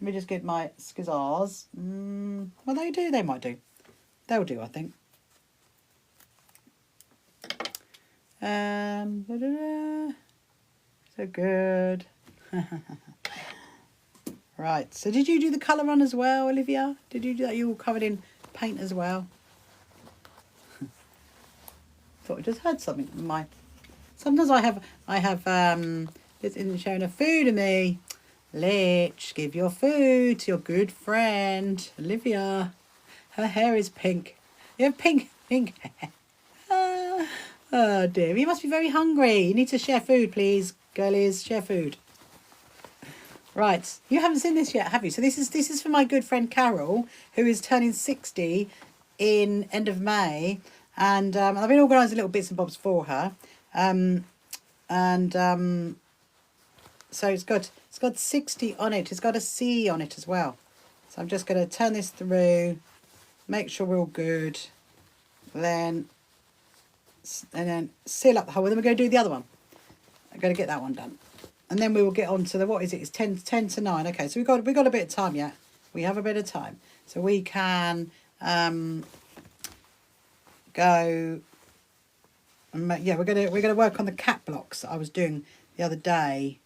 S1: Let me just get my scissors. Well, they might do. They'll do, I think. So good. Right, so did you do the colour run as well, Olivia? Did you do that? You all covered in paint as well? Thought I just had something in my... Sometimes I have it's in showing a food to me. Lich, give your food to your good friend, Olivia. Her hair is pink. You have pink hair. Oh dear, you must be very hungry. You need to share food, please, girlies. Share food. Right, you haven't seen this yet, have you? So this is for my good friend Carol, who is turning 60 in end of May, and I've been organising little bits and bobs for her, so it's got 60 on it. It's got a C on it as well. So I'm just going to turn this through, make sure we're all good, and then seal up the hole. And then we're going to do the other one. I'm going to get that one done. And then we will get on to the, what is it? It's 10 to 9. Okay, so we've got a bit of time yet. We have a bit of time. So we can go. Yeah, we're gonna work on the cat blocks that I was doing the other day.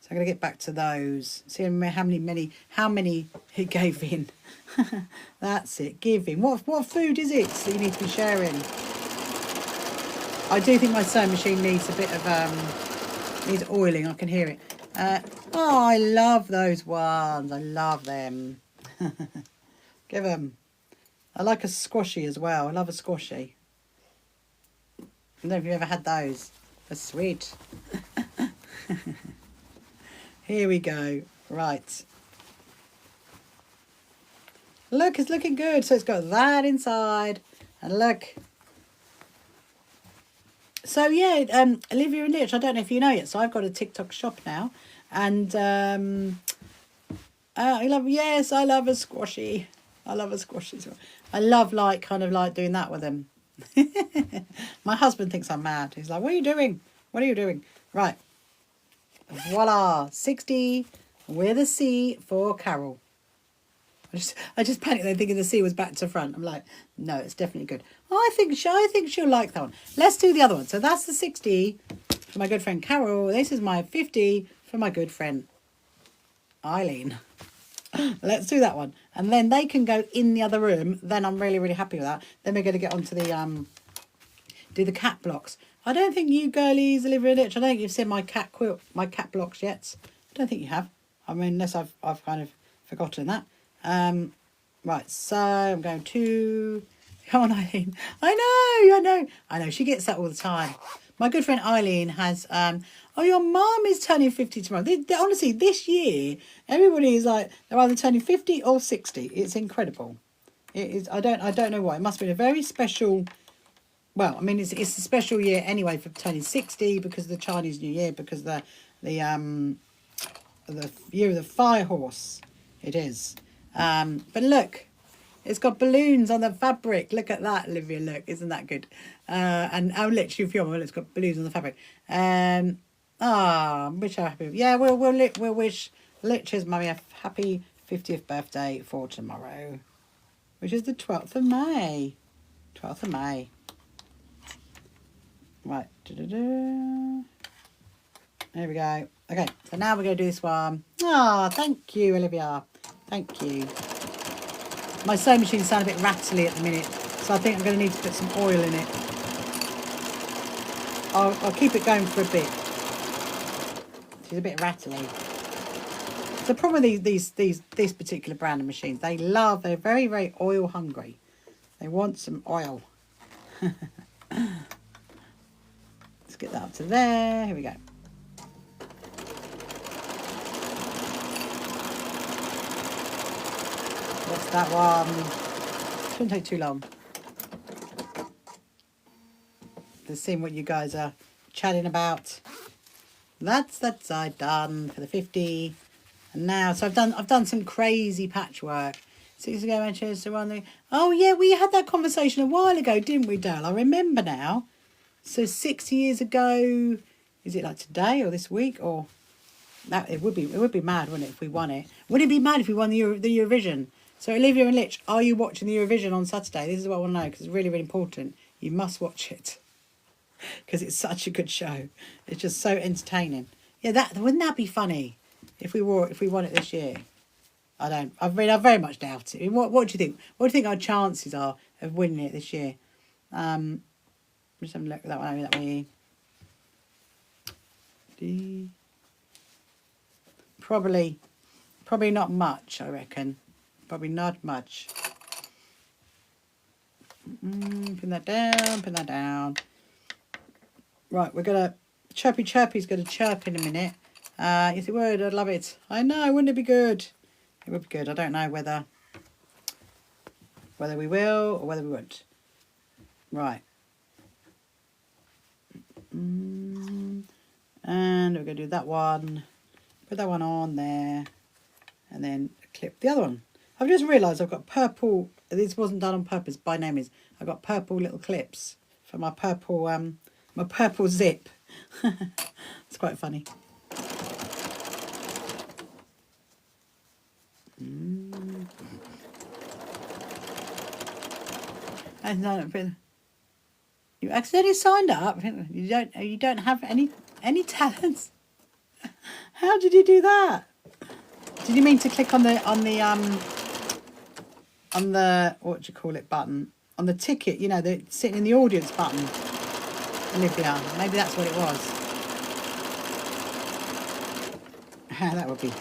S1: So I'm gonna get back to those. See how many he gave in. That's it. Give in. What food is it that you need to be sharing? I do think my sewing machine needs a bit of needs oiling. I can hear it. Oh, I love those ones. I love them. Give them. I like a squashy as well. I love a squashy. I don't know if you've ever had those. They're sweet. Here we go. Right. Look, it's looking good. So it's got that inside. And look. So yeah, Olivia and Lich, I don't know if you know yet. So I've got a TikTok shop now. And I love a squashy. I love a squashy as well. I love kind of doing that with them. My husband thinks I'm mad. He's like, what are you doing? What are you doing? Right. Voila. 60 with a C for Carol. I just panicked then thinking the C was back to front. I'm like, no, it's definitely good. I think she'll like that one. Let's do the other one. So that's the 60 for my good friend Carol. This is my 50 for my good friend Eileen. Let's do that one. And then they can go in the other room. Then I'm really, really happy with that. Then we're going to get onto the do the cat blocks. I don't think you girlies, Olivia and Itch, I don't think you've seen my cat blocks yet. I don't think you have. I mean, unless I've kind of forgotten that. Right, so I'm going to... Come on, Eileen. I know. She gets that all the time. My good friend Eileen has... oh, your mum is turning 50 tomorrow. Honestly, this year, everybody is like... They're either turning 50 or 60. It's incredible. It is. I don't know why. It must be a very special... Well, I mean, it's a special year anyway for turning 60 because of the Chinese New Year, because the year of the fire horse. It is. But look, it's got balloons on the fabric. Look at that, Olivia. Look, isn't that good? And I'll literally film it. It's got balloons on the fabric. Wish her happy. Yeah, we'll wish Lich's mummy a happy 50th birthday for tomorrow, which is the 12th of May. 12th of May. Right. There we go. Okay, so now we're going to do this one. Ah, thank you, Olivia. Thank you. My sewing machine sounds a bit rattly at the minute, so I think I'm going to need to put some oil in it. I'll keep it going for a bit. She's a bit rattly. The problem with this particular brand of machines, they're very, very oil hungry. They want some oil. Let's get that up to there. Here we go. What's that one? Shouldn't take too long. Just seeing what you guys are chatting about. That's I done for the 50. And now, so I've done some crazy patchwork. 6 years ago, Manchester one. Oh yeah, we had that conversation a while ago, didn't we, Dale? I remember now. So 6 years ago, is it like today or this week or that? It would be mad, wouldn't it, if we won it? Wouldn't it be mad if we won the Eurovision? So Olivia and Lich, are you watching the Eurovision on Saturday? This is what I want to know because it's really, really important. You must watch it because it's such a good show. It's just so entertaining. Yeah, wouldn't that be funny if we won it this year? I very much doubt it. I mean, what do you think? What do you think our chances are of winning it this year? Just have a look at that one over that way. Probably not much, I reckon. Probably not much. Pin that down. Right, we're gonna Chirpy's gonna chirp in a minute. Yes, it would. I'd love it. I know. Wouldn't it be good? It would be good. I don't know whether we will or whether we won't. Right. And we're going to do that one. Put that one on there. And then clip the other one. I've just realised I've got purple. This wasn't done on purpose by no means. I've got purple little clips for my purple zip. It's quite funny. And then you accidentally signed up. You don't have any talents. How did you do that? Did you mean to click on the what do you call it button on the ticket? You know, the sitting in the audience button. Olivia, maybe that's what it was. That would be.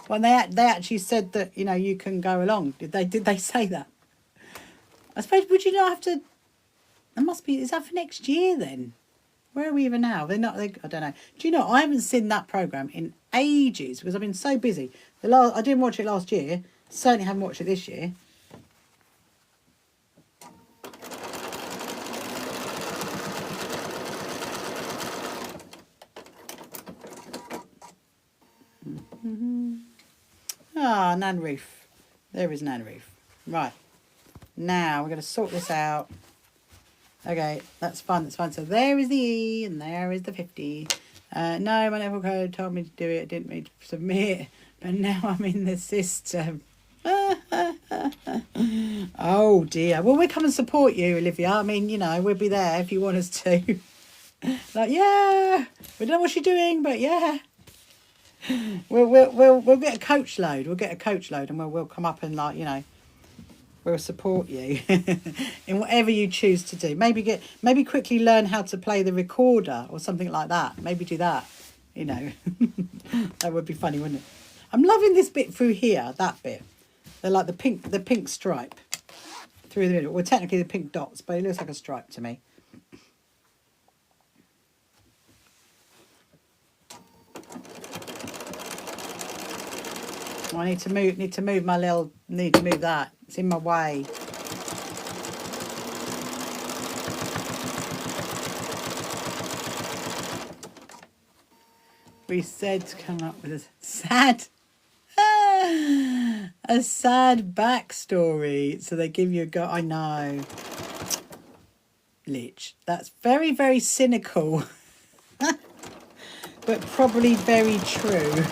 S1: Well, they actually said that, you know, you can go along. Did they say that? I suppose, would you not have to? There must be. Is that for next year then? Where are we even now? I don't know. Do you know? I haven't seen that program in ages because I've been so busy. I didn't watch it last year. Certainly haven't watched it this year. Ah, Nan Reef. There is Nan Reef. Right. Now we're going to sort this out. Okay, that's fun. So there is the E and there is the 50. No, my level code told me to do it. I didn't mean to submit. But now I'm in the system. Oh dear. Well, we'll come and support you, Olivia. I mean, you know, we'll be there if you want us to. Like, yeah. We don't know what she's doing, but yeah. We'll get a coach load. We'll get a coach load and we'll come up and, like, you know, we'll support you in whatever you choose to do. Maybe quickly learn how to play the recorder or something like that. Maybe do that, you know. That would be funny, wouldn't it? I'm loving this bit through here, that bit. They're like the pink stripe through the middle. Well, technically the pink dots, but it looks like a stripe to me. I need to move that. It's in my way. We said to come up with a sad backstory. So they give you a go. I know. Lich. That's very, very cynical. But probably very true.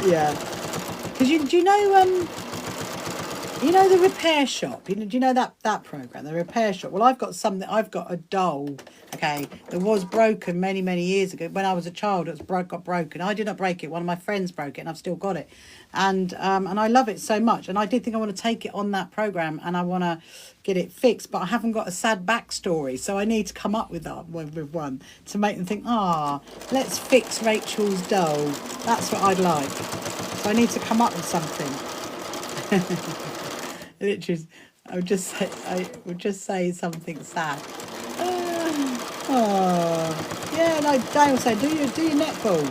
S1: Yeah. Because do you know You know the repair shop. You know, do you know that program, the repair shop? Well, I've got something. I've got a doll. Okay, that was broken many years ago. When I was a child, it was got broken. I did not break it. One of my friends broke it, and I've still got it. And I love it so much. And I did think I want to take it on that program, and I want to get it fixed. But I haven't got a sad backstory, so I need to come up with one to make them think, let's fix Rachel's doll. That's what I'd like. So I need to come up with something. Literally, I would just say something sad. Yeah, like Dale said, do your netball.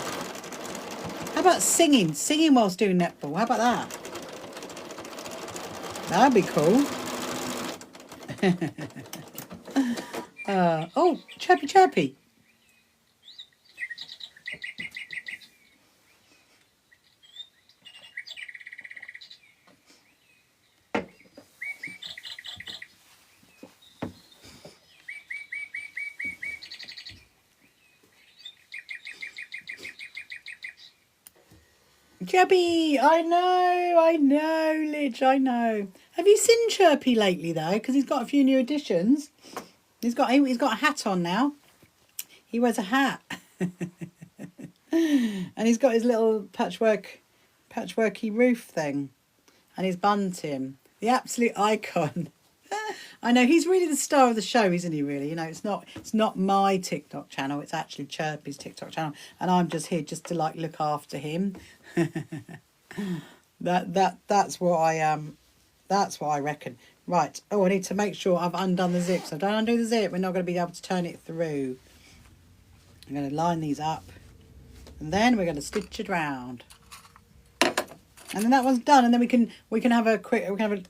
S1: How about singing whilst doing netball? How about that? That'd be cool. Oh, chirpy. Chirpy, I know, Lidge, I know. Have you seen Chirpy lately though? Because he's got a few new additions. He's got a hat on now. He wears a hat, and he's got his little patchworky roof thing, and his bun Tim, the absolute icon. I know he's really the star of the show, isn't he? Really, you know, it's not my TikTok channel. It's actually Chirpy's TikTok channel, and I'm just here just to like look after him. That's what I am. That's what I reckon. Right. Oh, I need to make sure I've undone the zip. So don't undo the zip. We're not going to be able to turn it through. I'm going to line these up, and then we're going to stitch it round. And then that one's done, and then we can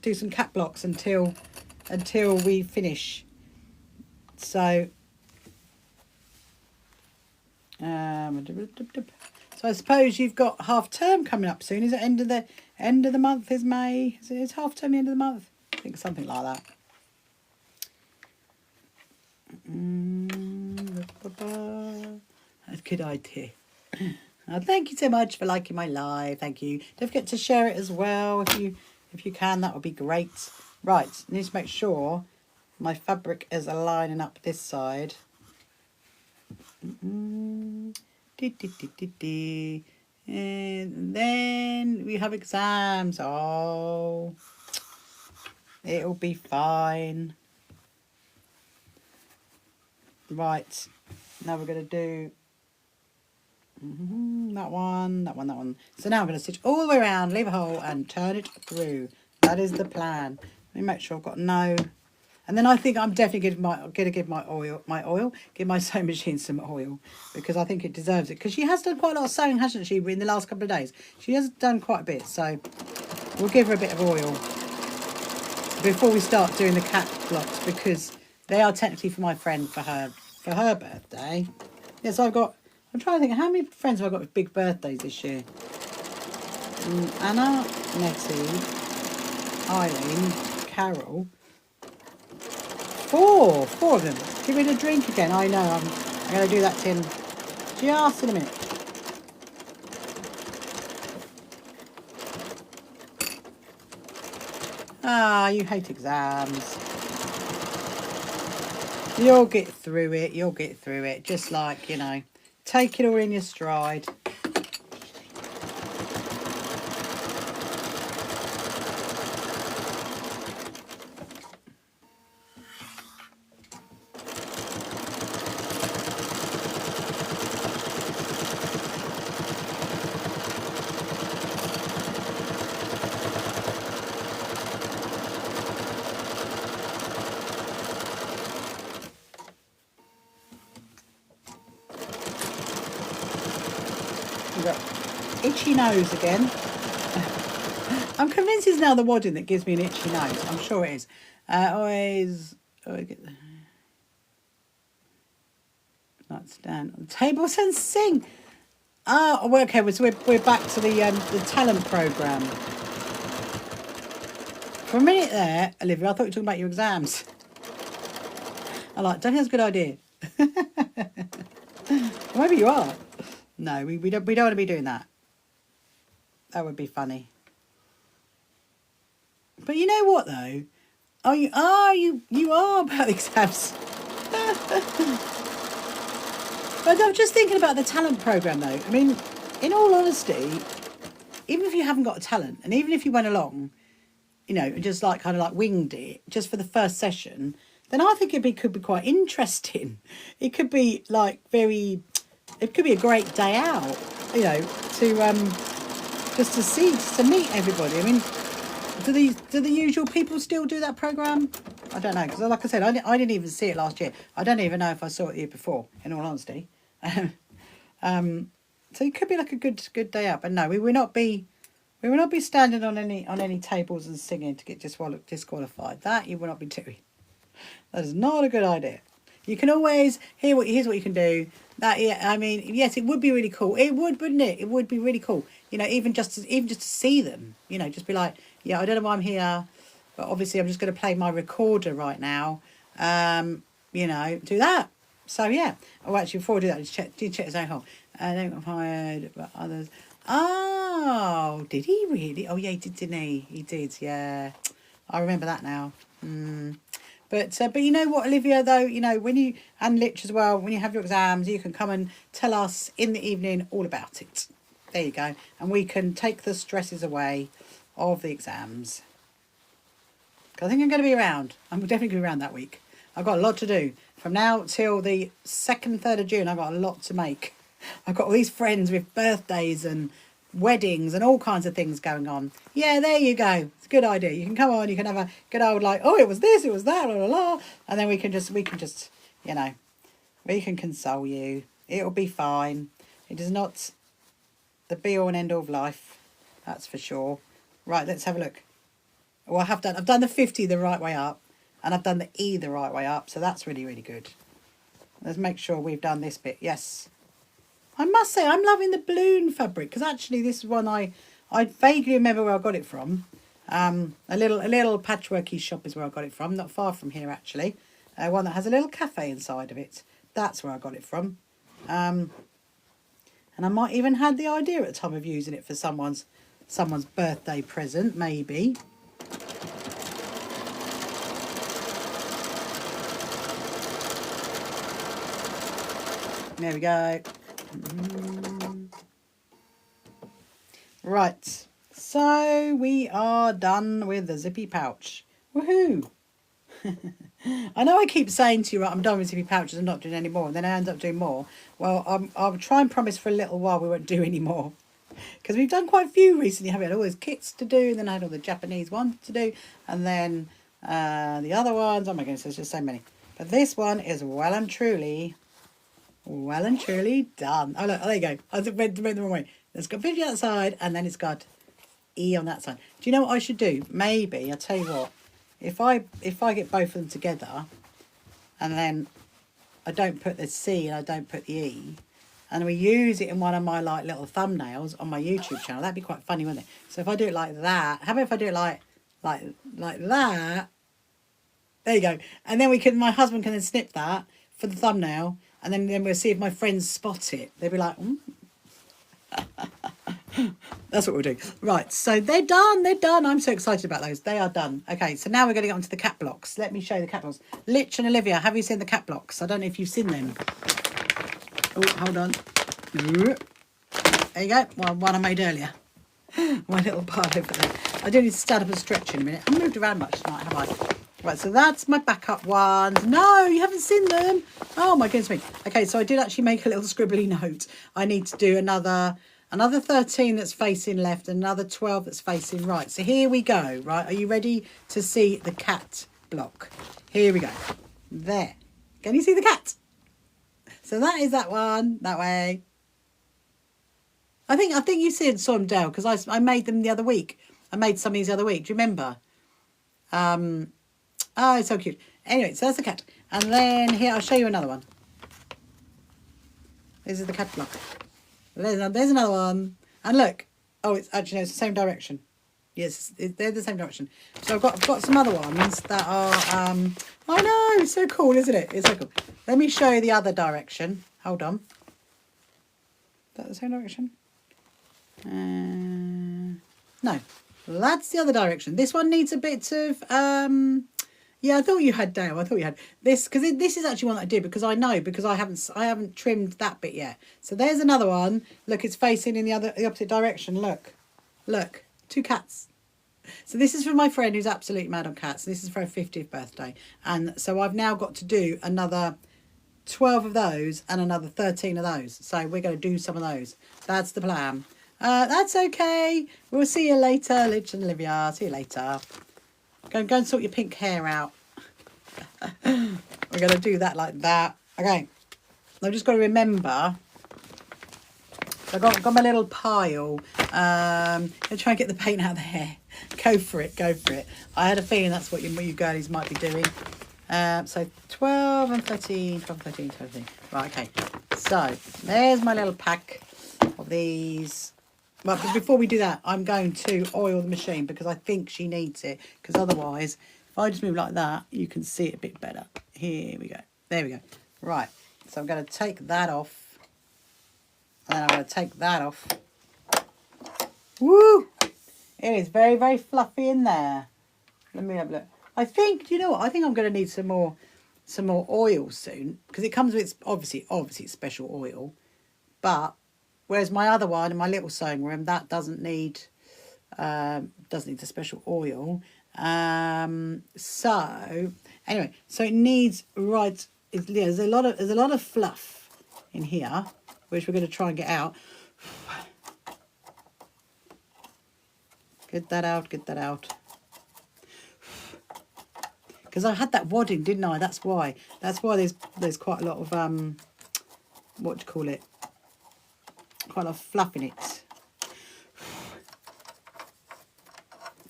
S1: do some cap blocks until we finish. So so I suppose you've got half term coming up soon. Is it end of the month? Is May? Is half term the end of the month? I think something like that. That's a good idea. Thank you so much for liking my live. Thank you. Don't forget to share it as well if you can. That would be great. Right, I need to make sure my fabric is aligning up this side. And then we have exams. Oh, it'll be fine. Right, now we're going to do that one. So now I'm going to stitch all the way around, leave a hole and turn it through. That is the plan. Let me make sure I've got no... And then I think I'm definitely going to give my sewing machine some oil, because I think it deserves it. Because she has done quite a lot of sewing, hasn't she, in the last couple of days? She has done quite a bit, so we'll give her a bit of oil before we start doing the cap blocks, because they are technically for my friend for her birthday. Yes, I'm trying to think, how many friends have I got with big birthdays this year? Anna, Nettie, Eileen, Carol. Four of them. Give me a drink again. I know, I'm going to do that, Tim. Just in a minute. Ah, you hate exams. You'll get through it. Just like, you know, take it all in your stride. Itchy nose again. I'm convinced it's now the wadding that gives me an itchy nose. I'm sure it is. Always get the nightstand on the tables and sing. Oh, okay. So we're back to the talent program. For a minute there, Olivia, I thought you were talking about your exams. Don't think that's a good idea. Maybe you are. No, we don't want to be doing that. That would be funny. But you know what though? You are about exams. But I'm just thinking about the talent program though. I mean, in all honesty, even if you haven't got a talent, and even if you went along, you know, and just like kind of like winged it just for the first session, then I think could be quite interesting. It could be like it could be a great day out, you know, to just to meet everybody. I mean, do the usual people still do that program? I don't know, because like I said, I didn't even see it last year. I don't even know if I saw it the year before, in all honesty. So it could be like a good day out. But no, we will not be standing on any tables and singing to get disqualified. That you will not be doing. That is not a good idea. You can always here's what you can do. That, yeah, I mean, yes, it would be really cool. It would, wouldn't it? It would be really cool. You know, even just to see them. You know, just be like, yeah, I don't know why I'm here, but obviously I'm just going to play my recorder right now. You know, do that. So yeah. Oh, actually, before I do that, just check his own hole. I don't get fired, but others. Oh, did he really? Oh yeah, he did, didn't he? He did. Yeah, I remember that now. But you know what, Olivia, though, you know, when you, and Lich as well, when you have your exams, you can come and tell us in the evening all about it. There you go. And we can take the stresses away of the exams. I think I'm going to be around. I'm definitely going to be around that week. I've got a lot to do. From now till the 2nd, 3rd of June, I've got a lot to make. I've got all these friends with birthdays and weddings and all kinds of things going on. Yeah, there you go. It's a good idea. You can come on, you can have a good old like, oh, it was this, it was that, blah, blah, blah. And then we can just, you know, we can console you. It'll be fine. It is not the be all and end all of life. That's for sure. Right, let's have a look. Well, I've done the 50 the right way up, and I've done the E the right way up. So that's really, really good. Let's make sure we've done this bit. Yes. I must say, I'm loving the balloon fabric, because actually this one I vaguely remember where I got it from. A little patchworky shop is where I got it from, not far from here actually. One that has a little cafe inside of it. That's where I got it from. And I might even had the idea at the time of using it for someone's birthday present, maybe. There we go. Right, so we are done with the zippy pouch. Woohoo! I know I keep saying to you, right, I'm done with zippy pouches, I'm not doing any more, and then I end up doing more. Well, I'll try and promise for a little while we won't do any more. Because we've done quite a few recently, haven't we? I had all those kits to do, and then I had all the Japanese ones to do, and then the other ones, oh my goodness, there's just so many. But this one is well and truly done. Oh, look, oh, there you go. I read the wrong way. It's got 50 outside, and then it's got E on that side. Do you know what I should do? Maybe, I'll tell you what. If I get both of them together, and then I don't put the C and I don't put the E, and we use it in one of my like little thumbnails on my YouTube channel, that'd be quite funny, wouldn't it? So if I do it like that, how about if I do it like that? There you go. And then my husband can then snip that for the thumbnail, and then we'll see if my friends spot it. They'll be like, That's what we'll do. Right, so they're done. I'm so excited about those. They are done. Okay, so now we're going to get onto the cat blocks. Let me show you the cat blocks. Lich and Olivia, have you seen the cat blocks? I don't know if you've seen them. Oh, hold on. There you go. One I made earlier. My little pile over there. I do need to stand up and stretch in a minute. I haven't moved around much tonight, have I? Right, so that's my backup ones. No, you haven't seen them. Oh, my goodness me. Okay, so I did actually make a little scribbly note. I need to do another 13 that's facing left and another 12 that's facing right. So here we go, right? Are you ready to see the cat block? Here we go. There. Can you see the cat? So that is that one, that way. I think you saw them, Dale, because I made them the other week. I made some of these the other week. Do you remember? Oh, it's so cute. Anyway, so that's the cat. And then here, I'll show you another one. This is the cat block. There's another one. And look. Oh, it's actually, no, it's the same direction. Yes, they're the same direction. So I've got some other ones that are, I know, it's so cool, isn't it? It's so cool. Let me show you the other direction. Hold on. Is that the same direction? No. That's the other direction. This one needs a bit of, yeah, I thought you had, Dale. I thought you had this, because this is actually one that I did because I know, because I haven't trimmed that bit yet. So there's another one. Look, it's facing in the opposite direction. Look, 2 cats. So this is for my friend who's absolutely mad on cats. This is for her 50th birthday. And so I've now got to do another 12 of those and another 13 of those. So we're going to do some of those. That's the plan. That's okay. We'll see you later, Lidge and Olivia. See you later. Go and sort your pink hair out. We're going to do that like that. Okay. I've just got to remember. I've got my little pile. I'll try and get the paint out of there. Go for it. I had a feeling that's what you girlies might be doing. So 12 and 13, 12, 13, 13. Right, okay. So there's my little pack of these. Well, but before we do that, I'm going to oil the machine because I think she needs it. Because otherwise, if I just move like that, you can see it a bit better. Here we go. There we go. Right. So I'm going to take that off. And I'm going to take that off. Woo! It is very, very fluffy in there. Let me have a look. I think, do you know what? I think I'm going to need some more oil soon. Because it comes with, obviously it's special oil. But whereas my other one in my little sewing room, that doesn't need the special oil. So anyway, so it needs there's a lot of fluff in here, which we're going to try and get out. Get that out. Because I had that wadding, didn't I? That's why there's quite a lot of what do you call it? Quite a lot of fluff in it.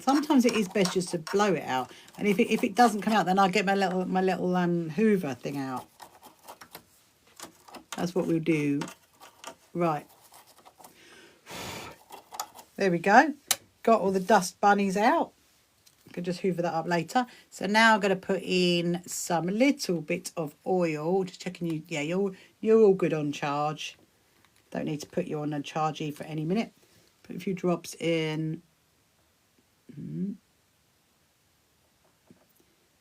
S1: Sometimes it is best just to blow it out, and if it doesn't come out, then I'll get my little Hoover thing out. That's what we'll do. Right. There we go. Got all the dust bunnies out. I can just hoover that up later. So now I'm going to put in some little bit of oil. Just checking you. Yeah, you're all good on charge. Don't need to put you on a chargey for any minute. Put a few drops in.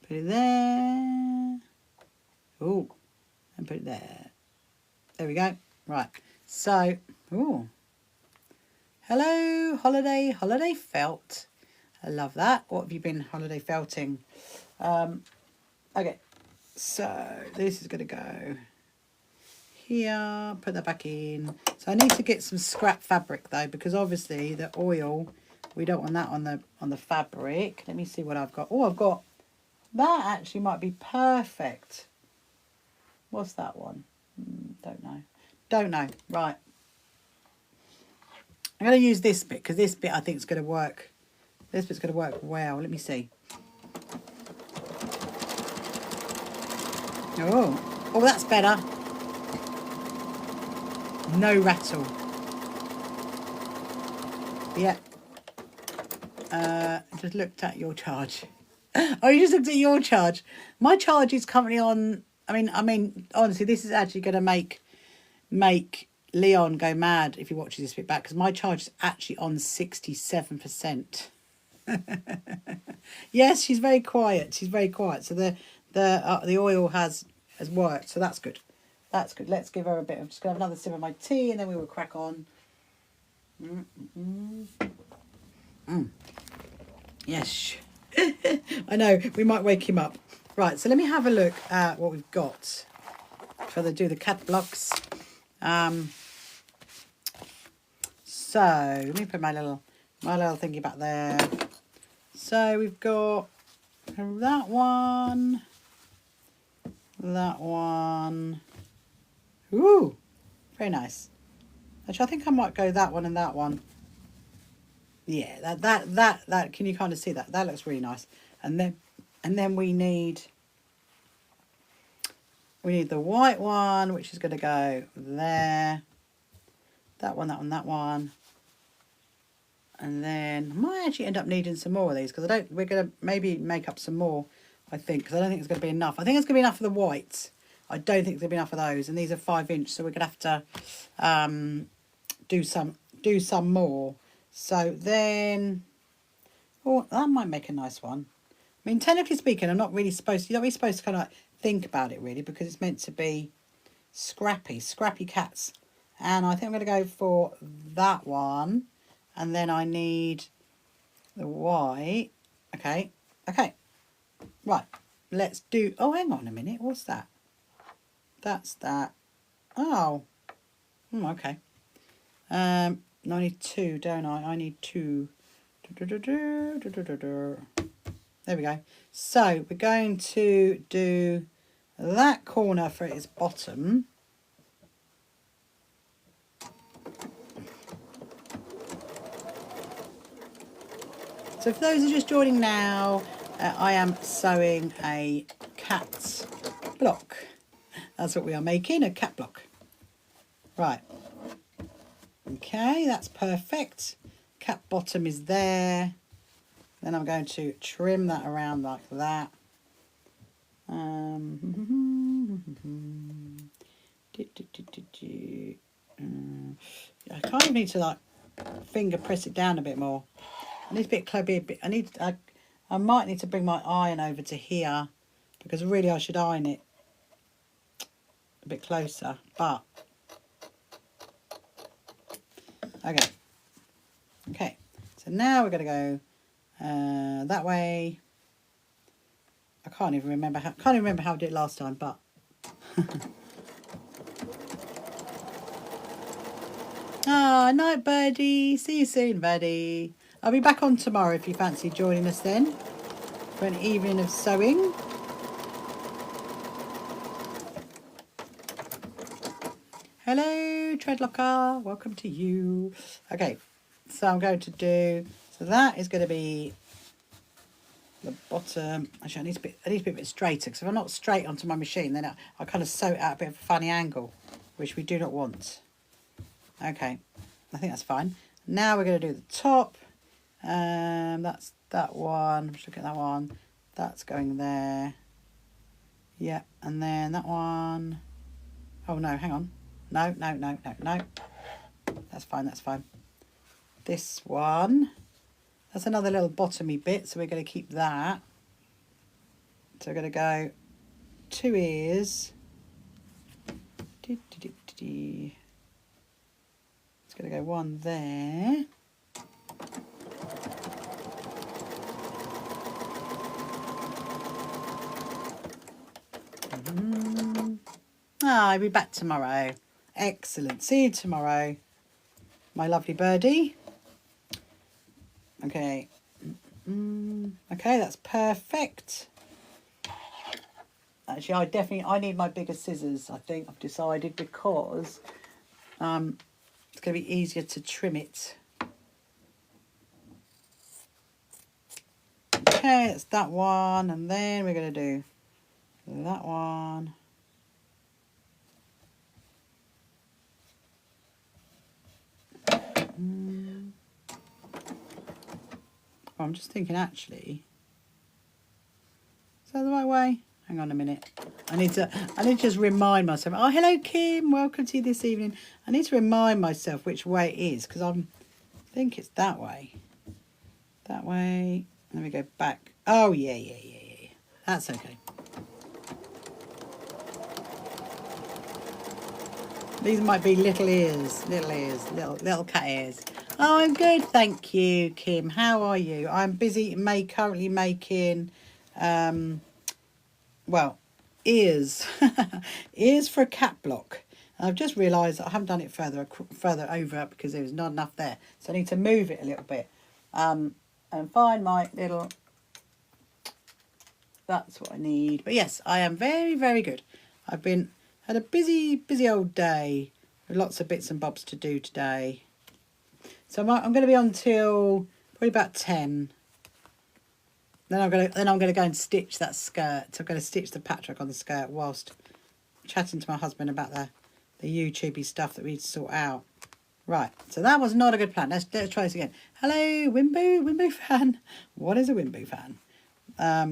S1: Put it there. Oh, and put it there. There we go. Right. So, oh. Hello, holiday felt. I love that. What have you been holiday felting? Okay. So, this is going to go here. Put that back in. So, I need to get some scrap fabric though, because obviously the oil, we don't want that on the fabric. Let me see what I've got. Oh, I've got that. Actually might be perfect. What's that one? Don't know. Right. I'm going to use this bit because this bit I think is going to work. This bit's going to work well. Let me see. Oh, that's better. No rattle. Yeah. Just looked at your charge. Oh, you just looked at your charge. My charge is currently on. I mean, honestly, this is actually going to make Leon go mad if he watches this bit back, because my charge is actually on 67%. Yes, she's very quiet. So the oil has worked. So that's good. That's good. Let's give her a bit of. Just gonna have another sip of my tea, and then we will crack on. Yes. I know we might wake him up. Right. So let me have a look at what we've got for the cat blocks. So let me put my little thingy back there. So we've got that one. Ooh, very nice. Actually, I think I might go that one and that one. Yeah, that. Can you kind of see that? That looks really nice. And then we need the white one, which is going to go there. That one. And then I might actually end up needing some more of these, because we're going to maybe make up some more, I think, because I don't think it's going to be enough. I think it's going to be enough for the whites. I don't think it's going to be enough for those. And these are 5-inch, so we're going to have to do some more. So then Oh, that might make a nice one. I mean, technically speaking, you're not really supposed to kind of like think about it really, because it's meant to be scrappy cats. And I think I'm going to go for that one. And then I need the white. Okay. Right. Let's do... Oh, hang on a minute. What's that? That's that. Oh. Okay. No, I need two, don't I? I need two. There we go. So we're going to do that corner for its bottom. So for those who are just joining now, I am sewing a cat block. That's what we are making, a cat block. Right. Okay, that's perfect. Cat bottom is there. Then I'm going to trim that around like that. I kind of need to like finger press it down a bit more. I need a bit. I might need to bring my iron over to here, because really I should iron it a bit closer. But okay. So now we're going to go that way. I can't even remember how I did it last time, but ah, night birdie. See you soon, birdie. I'll be back on tomorrow if you fancy joining us then for an evening of sewing. Hello, Treadlocker. Welcome to you. Okay, so I'm going to do... So that is going to be the bottom. Actually, I need to be a bit straighter, because if I'm not straight onto my machine, then I kind of sew it at a bit of a funny angle, which we do not want. Okay, I think that's fine. Now we're going to do the top. That's that one. Just look at that one. That's going there. Yeah, and then that one. Oh no, hang on. No. That's fine. This one. That's another little bottomy bit, so we're going to keep that. So we're going to go 2 ears. It's going to go one there. I'll be back tomorrow. Excellent. See you tomorrow, my lovely birdie. Okay. Okay, that's perfect. Actually, I need my bigger scissors, I think I've decided, because it's going to be easier to trim it. Okay, it's that one, and then we're going to do that one. I'm just thinking, actually, is that the right way? Hang on a minute. I need to just remind myself. Oh, hello, Kim. Welcome to you this evening. I need to remind myself which way it is, because I think it's that way. That way. Let me go back. Oh, yeah. That's okay. These might be little ears, little cat ears. Oh, I'm good, thank you, Kim. How are you? I'm busy currently making, well, ears, ears for a cat block. And I've just realised I haven't done it further over because there was not enough there, so I need to move it a little bit, and find my little. That's what I need. But yes, I am very good. I've had a busy old day with lots of bits and bobs to do today. So I'm going to be on till probably about 10. Then I'm going to go and stitch that skirt. So I'm going to stitch the patchwork on the skirt whilst chatting to my husband about the YouTubey stuff that we need to sort out. Right. So that was not a good plan. Let's try this again. Hello, Wimbo fan. What is a Wimbo fan? Let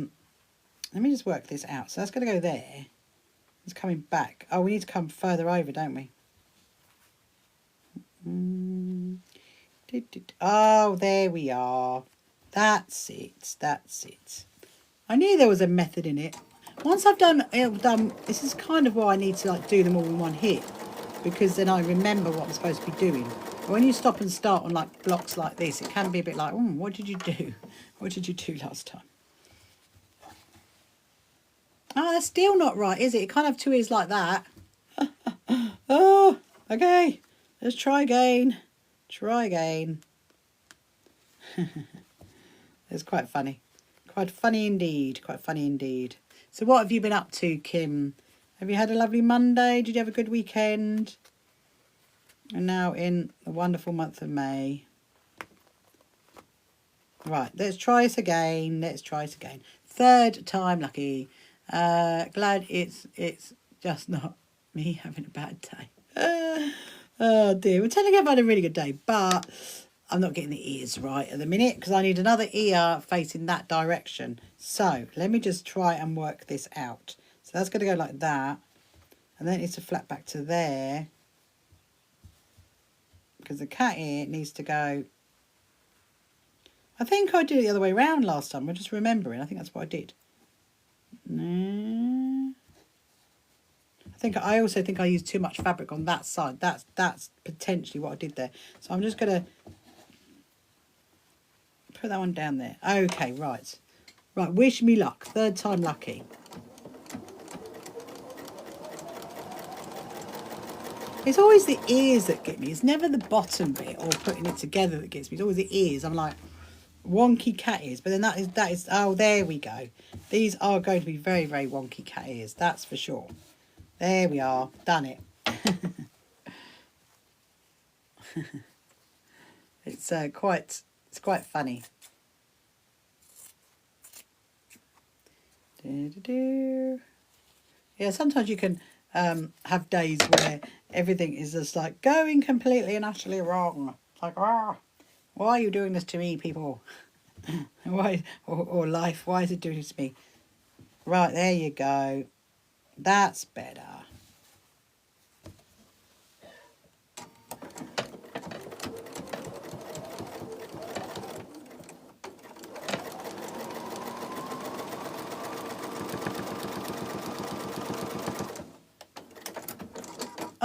S1: me just work this out. So that's going to go there. It's coming back. Oh, we need to come further over, don't we? Oh, there we are. That's it. That's it. I knew there was a method in it. Once I've done, this is kind of why I need to like do them all in one hit, because then I remember what I'm supposed to be doing. But when you stop and start on like blocks like this, it can be a bit like, what did you do? What did you do last time? Oh, that's still not right, is it? It can't have two ears like that. Oh, okay. Let's try again. Try again. It's quite funny. Quite funny indeed. Quite funny indeed. So what have you been up to, Kim? Have you had a lovely Monday? Did you have a good weekend? And now in the wonderful month of May. Right, let's try this again. Let's try this again. Third time lucky. Glad it's just not me having a bad day. Oh dear. We're telling you I've had a really good day, but I'm not getting the ears right at the minute because I need another ear facing that direction. So let me just try and work this out. So that's going to go like that. And then it needs to flap back to there. Because the cat ear needs to go. I think I did it the other way around last time. I'm just remembering. I think that's what I did. No. I also think I used too much fabric on that side. That's potentially what I did there. So I'm just going to put that one down there. Okay, right. Right, wish me luck. Third time lucky. It's always the ears that get me. It's never the bottom bit or putting it together that gets me. It's always the ears. I'm like, wonky cat ears. But then that is, oh, there we go. These are going to be very, very wonky cat ears. That's for sure. There we are. Done it. It's quite funny. Yeah, sometimes you can have days where everything is just like going completely and utterly wrong. It's like, why are you doing this to me, people? Why, or life, why is it doing this to me? Right, there you go. That's better.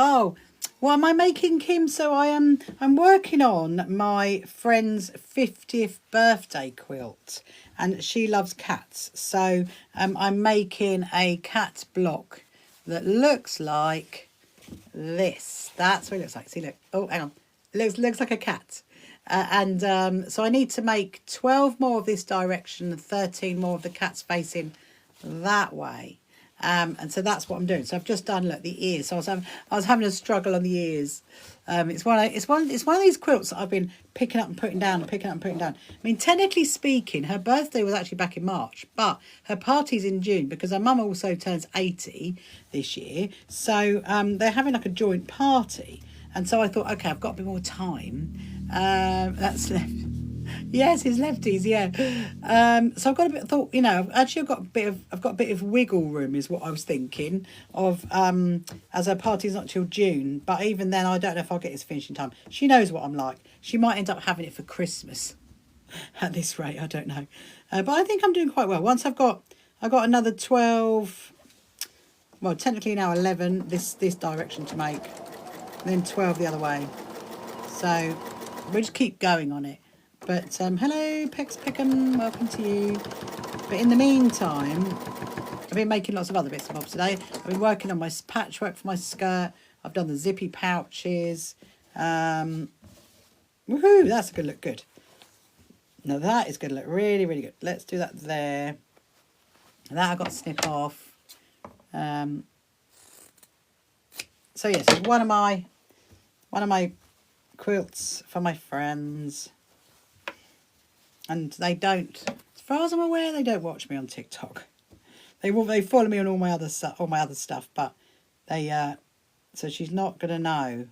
S1: Oh, what am I making, Kim? So I'm working on my friend's 50th birthday quilt, and she loves cats. So I'm making a cat block that looks like this. That's what it looks like. See, look. Oh, hang on. Looks like a cat. So I need to make 12 more of this direction and 13 more of the cats facing that way. And so that's what I'm doing. So I've just done, look, the ears. So I was having a struggle on the ears. It's one of these quilts that I've been picking up and putting down and picking up and putting down. I mean, technically speaking, her birthday was actually back in March, but her party's in June because her mum also turns 80 this year. So they're having like a joint party. And so I thought, okay, I've got a bit more time. That's left. Yes, his lefties, yeah. So I've got a bit. Thought, I've got a bit of wiggle room, is what I was thinking of. As her party's not till June, but even then, I don't know if I'll get his finishing time. She knows what I'm like. She might end up having it for Christmas. At this rate, I don't know. But I think I'm doing quite well. Once I've got another 12. Well, technically now 11. This direction to make, and then 12 the other way. So we'll just keep going on it. But hello, Pex Peckham, welcome to you. But in the meantime, I've been making lots of other bits and bobs today. I've been working on my patchwork for my skirt. I've done the zippy pouches. Woohoo, that's going to look good. Now that is going to look really, really good. Let's do that there. That I've got to snip off. So yes, one of my quilts for my friends. And they don't, as far as I'm aware, they don't watch me on TikTok. They follow me on all my other stuff, but they so she's not gonna know.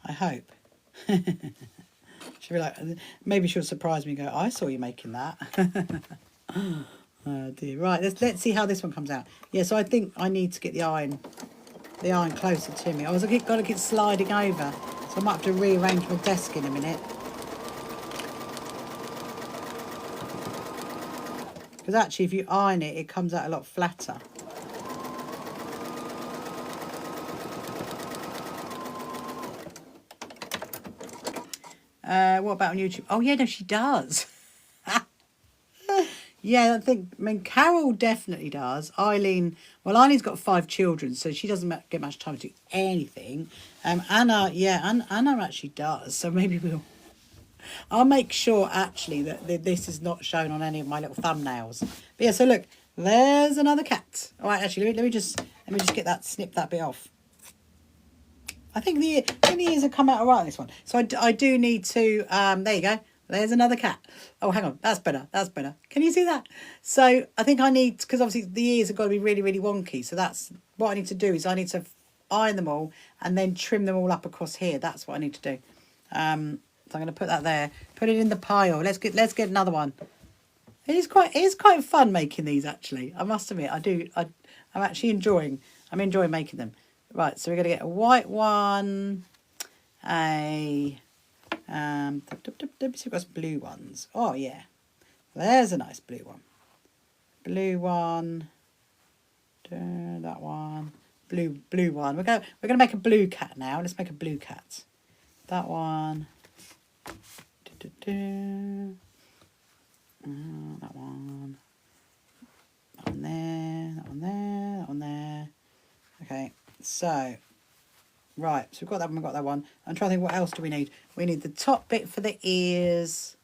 S1: I hope. She'll be like, maybe she'll surprise me and go, I saw you making that. Oh dear. Right, let's see how this one comes out. Yeah, so I think I need to get the iron closer to me. I was got to keep sliding over, so I might have to rearrange my desk in a minute. Because actually, if you iron it, it comes out a lot flatter. What about on YouTube? Oh, yeah, no, she does. Yeah, I mean, Carol definitely does. Eileen, well, Eileen's got 5 children, so she doesn't get much time to do anything. Anna, yeah, Anna actually does. So maybe I'll make sure actually that this is not shown on any of my little thumbnails. But yeah, so look, there's another cat. All right, actually, let me just get that, snip that bit off. I think the ears have come out all right on this one. So I do need to, there you go. There's another cat. Oh, hang on. That's better. That's better. Can you see that? So I think I need, because obviously the ears have got to be really, really wonky. So that's what I need to do is I need to iron them all and then trim them all up across here. That's what I need to do. So I'm going to put that there. Put it in the pile. Let's get another one. It is quite fun making these, actually. I must admit, I'm actually enjoying making them. Right, so we're going to get a white one, let me see if we've got some blue ones. Oh, yeah. There's a nice blue one. Blue one. That one. Blue one. We're gonna make a blue cat now. Let's make a blue cat. That one. That one. That one there. That one there. That one there. Okay, so... Right, so we've got that one, we've got that one. I'm trying to think, what else do we need? We need the top bit for the ears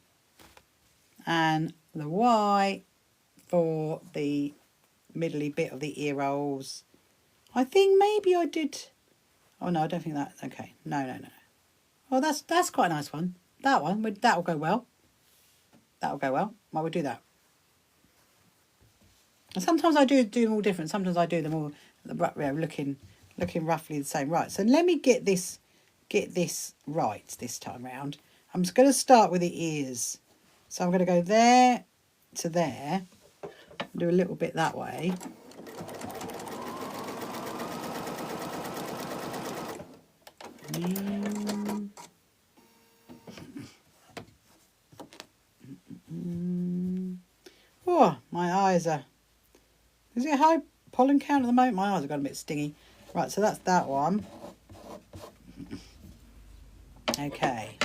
S1: and the white for the middly bit of the ear rolls. I think maybe I did... Oh, no, I don't think that... Okay, no. Oh, that's quite a nice one. That one, that'll go well. That'll go well. Well, we'll do that. And sometimes I do them all different. Sometimes I do them all looking roughly the same. Right, so let me get this right this time round. I'm just going to start with the ears. So I'm going to go there to there, do a little bit that way. Oh, my eyes are... Is it a high pollen count at the moment? My eyes have got a bit stingy. Right, so that's that one. Okay.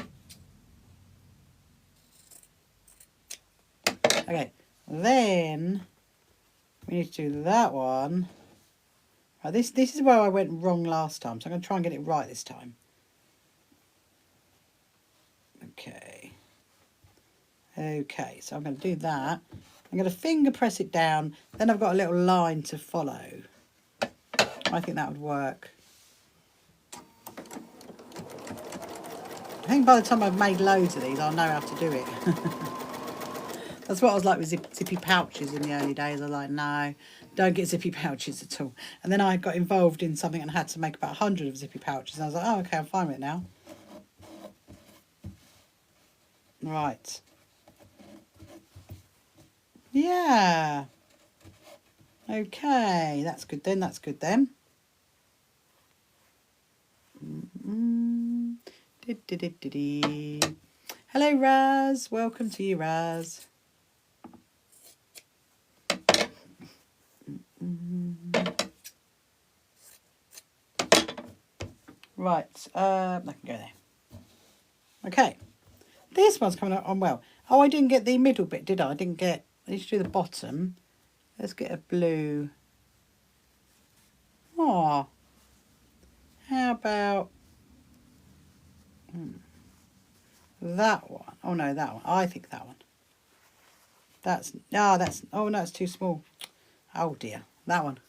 S1: Okay, then we need to do that one. Right, this is where I went wrong last time, so I'm going to try and get it right this time. Okay. Okay, so I'm going to do that. I'm going to finger press it down, then I've got a little line to follow. I think that would work. I think by the time I've made loads of these, I'll know how to do it. That's what I was like with zippy pouches in the early days. I was like, no, don't get zippy pouches at all. And then I got involved in something and had to make about 100 of zippy pouches. And I was like, oh, okay, I'm fine with it now. Right. Yeah. Okay, that's good then, that's good then. Hello, Raz. Welcome to you, Raz. Right, I can go there. Okay, this one's coming on well. Oh, I didn't get the middle bit, did I? I need to do the bottom. Let's get a blue. Oh, how about that one? Oh no, that one. I think that one. Oh no, it's too small. Oh dear, that one.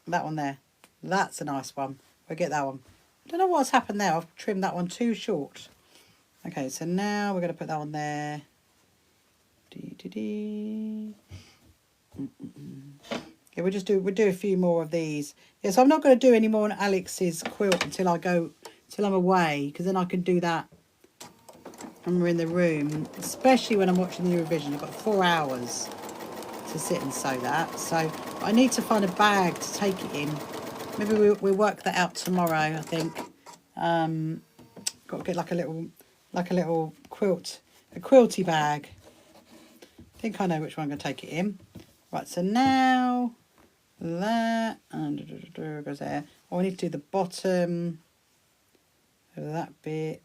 S1: That one there. That's a nice one. We'll get that one. Don't know what's happened there. I've trimmed that one too short. Okay, so now we're going to put that one there. Yeah, we'll do a few more of these. Yeah, so I'm not going to do any more on Alex's quilt until I'm away, because then I can do that when we're in the room, especially when I'm watching the Eurovision. I've got 4 hours to sit and sew that. So I need to find a bag to take it in. Maybe we'll work that out tomorrow, I think. Got to get like a little quilt, a quilty bag think I know which one I'm going to take it in. Right, so now that and goes there. Oh, I need to do the bottom of that bit.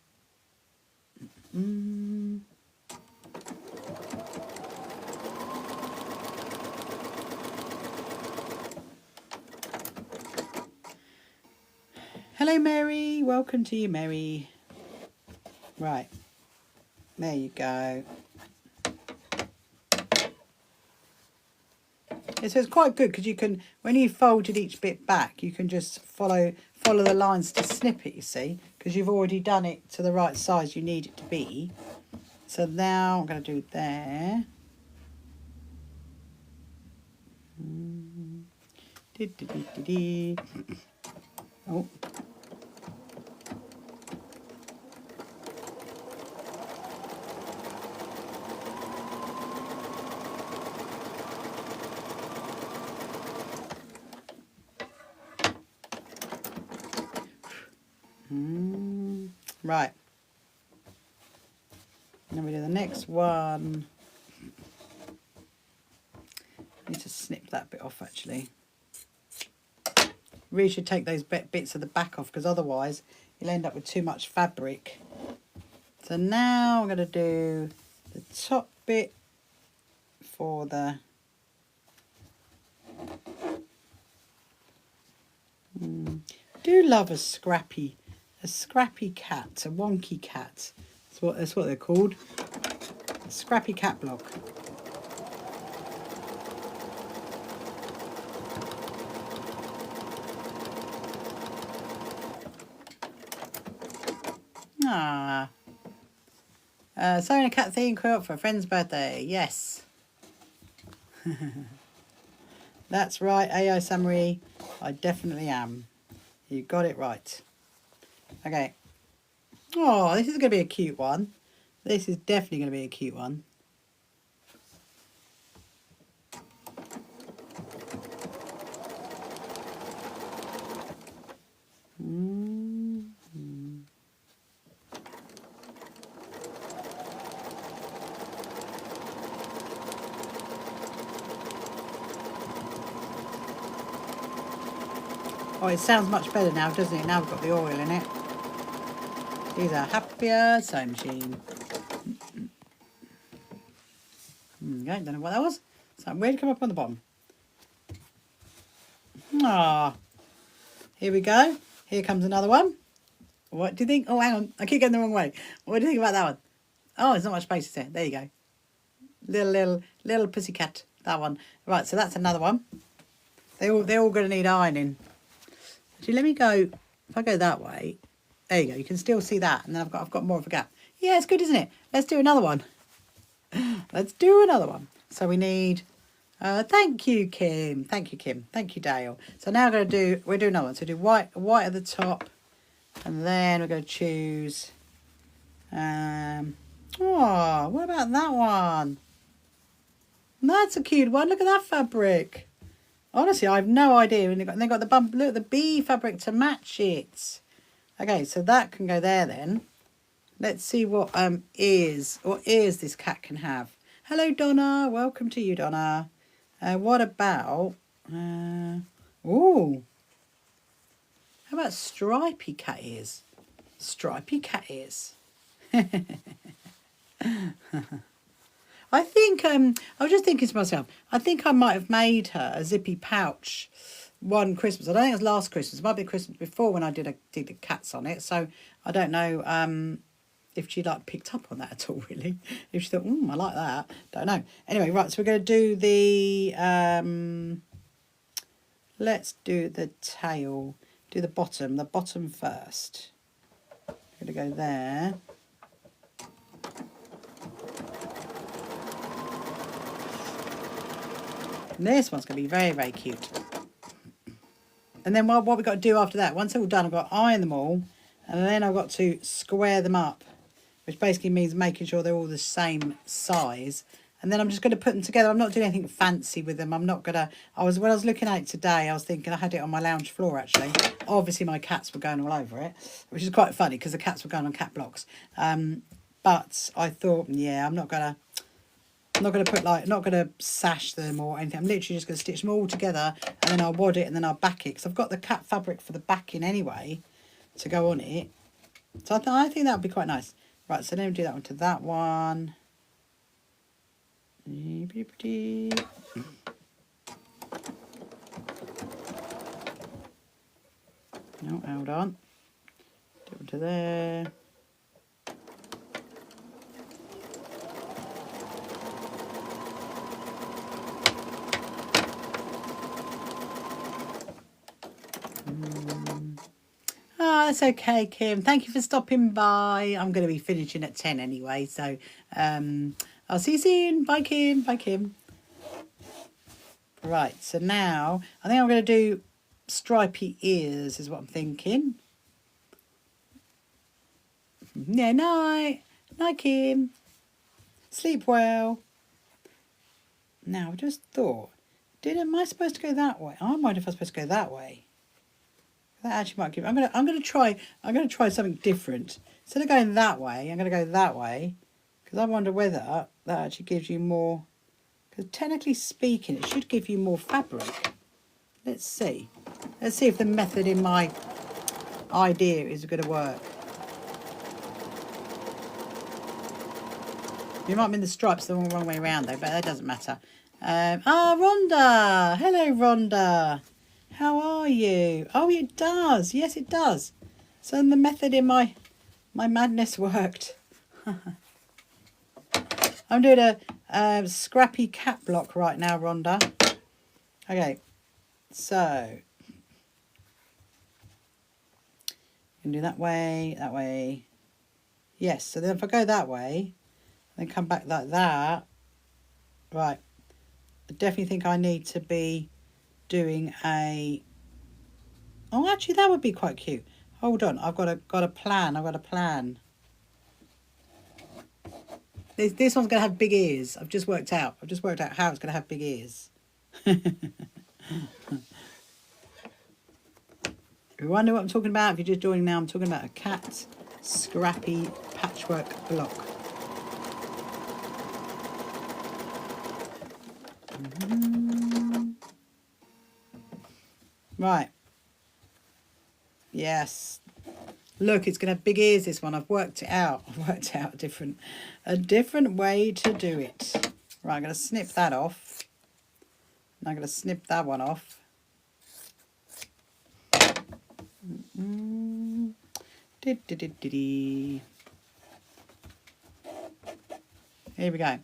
S1: Hello, Mary. Welcome to you, Mary. Right, there you go. So it's quite good because you can, when you folded each bit back, you can just follow the lines to snip it, you see, because you've already done it to the right size you need it to be. So now I'm going to do there. Oh. Right. Then we do the next one. I need to snip that bit off actually. Really should take those bits of the back off because otherwise you'll end up with too much fabric. So now I'm going to do the top bit for the do love a scrappy cat, a wonky cat. That's what they're called. A scrappy cat block. Sewing a cat theme quilt for a friend's birthday. Yes. That's right, AO Summary. I definitely am. You got it right. Okay. Oh, this is going to be a cute one. This is definitely going to be a cute one. Oh, it sounds much better now, doesn't it? Now we've got the oil in it. These are happier sewing machine. Okay, don't know what that was. So where to come up on the bottom? Ah, here we go. Here comes another one. What do you think? Oh, hang on. I keep going the wrong way. What do you think about that one? Oh, there's not much space there. There you go. Little pussycat. That one. Right, so that's another one. They're all going to need ironing. Actually, let me go. If I go that way, there you go. You can still see that, and then I've got more of a gap. Yeah, it's good, isn't it? Let's do another one. Let's do another one. So we need. Thank you, Kim. Thank you, Kim. Thank you, Dale. So now we're doing another one. So do white at the top, and then we're going to choose. Oh, what about that one? That's a cute one. Look at that fabric. Honestly, I have no idea. And they've got the bump. Look, the bee fabric to match it. Okay, so that can go there then. Let's see what ears this cat can have. Hello, Donna. Welcome to you, Donna. What about? Ooh. How about stripy cat ears? Stripy cat ears. I think I was just thinking to myself, I think I might have made her a zippy pouch one Christmas. I don't think it was last Christmas. It might be Christmas before when I did the cats on it. So I don't know if she picked up on that at all, really. If she thought, I like that. Don't know. Anyway, right, so we're going to do the let's do the tail. Do the bottom first. I'm going to go there. And this one's going to be very, very cute. And then what we've got to do after that, once they're all done, I've got to iron them all. And then I've got to square them up, which basically means making sure they're all the same size. And then I'm just going to put them together. I'm not doing anything fancy with them. I'm not going to... When I was looking at it today, I was thinking I had it on my lounge floor, actually. Obviously, my cats were going all over it, which is quite funny because the cats were going on cat blocks. But I thought, yeah, I'm not going to... I'm not going to put not going to sash them or anything. I'm literally just going to stitch them all together, and then I'll wad it and then I'll back it, because I've got the cat fabric for the backing anyway to go on it. So I think that would be quite nice. Right, so then we do that one to that one. No, hold on. Do it to there. Oh, that's okay, Kim. Thank you for stopping by. I'm going to be finishing at 10 anyway, so I'll see you soon. Bye, Kim. Bye, Kim. Right, so now I think I'm going to do stripy ears is what I'm thinking. Yeah, night. Night, Kim. Sleep well. Now, I just thought, am I supposed to go that way? I wonder if I'm supposed to go that way. That actually might give. I'm gonna try something different. Instead of going that way, I'm gonna go that way, because I wonder whether that actually gives you more. Because technically speaking, it should give you more fabric. Let's see. Let's see if the method in my idea is going to work. You might mean the stripes the wrong way around though, but that doesn't matter. Rhonda! Hello, Rhonda. How are you? Oh, it does. Yes, it does. So the method in my madness worked. I'm doing a scrappy cat block right now, Rhonda. Okay, so you can do that way. Yes, so then if I go that way, then come back like that. Right, I definitely think I need to be doing a. Oh, actually, that would be quite cute. Hold on, I've got a plan. I've got a plan. This one's going to have big ears. I've just worked out how it's going to have big ears. You wonder what I'm talking about? If you're just joining now, I'm talking about a cat scrappy patchwork block. Right. Yes. Look, it's going to have big ears, this one. I've worked it out. I've worked out a different way to do it. Right, I'm going to snip that off. And I'm going to snip that one off. Here we go.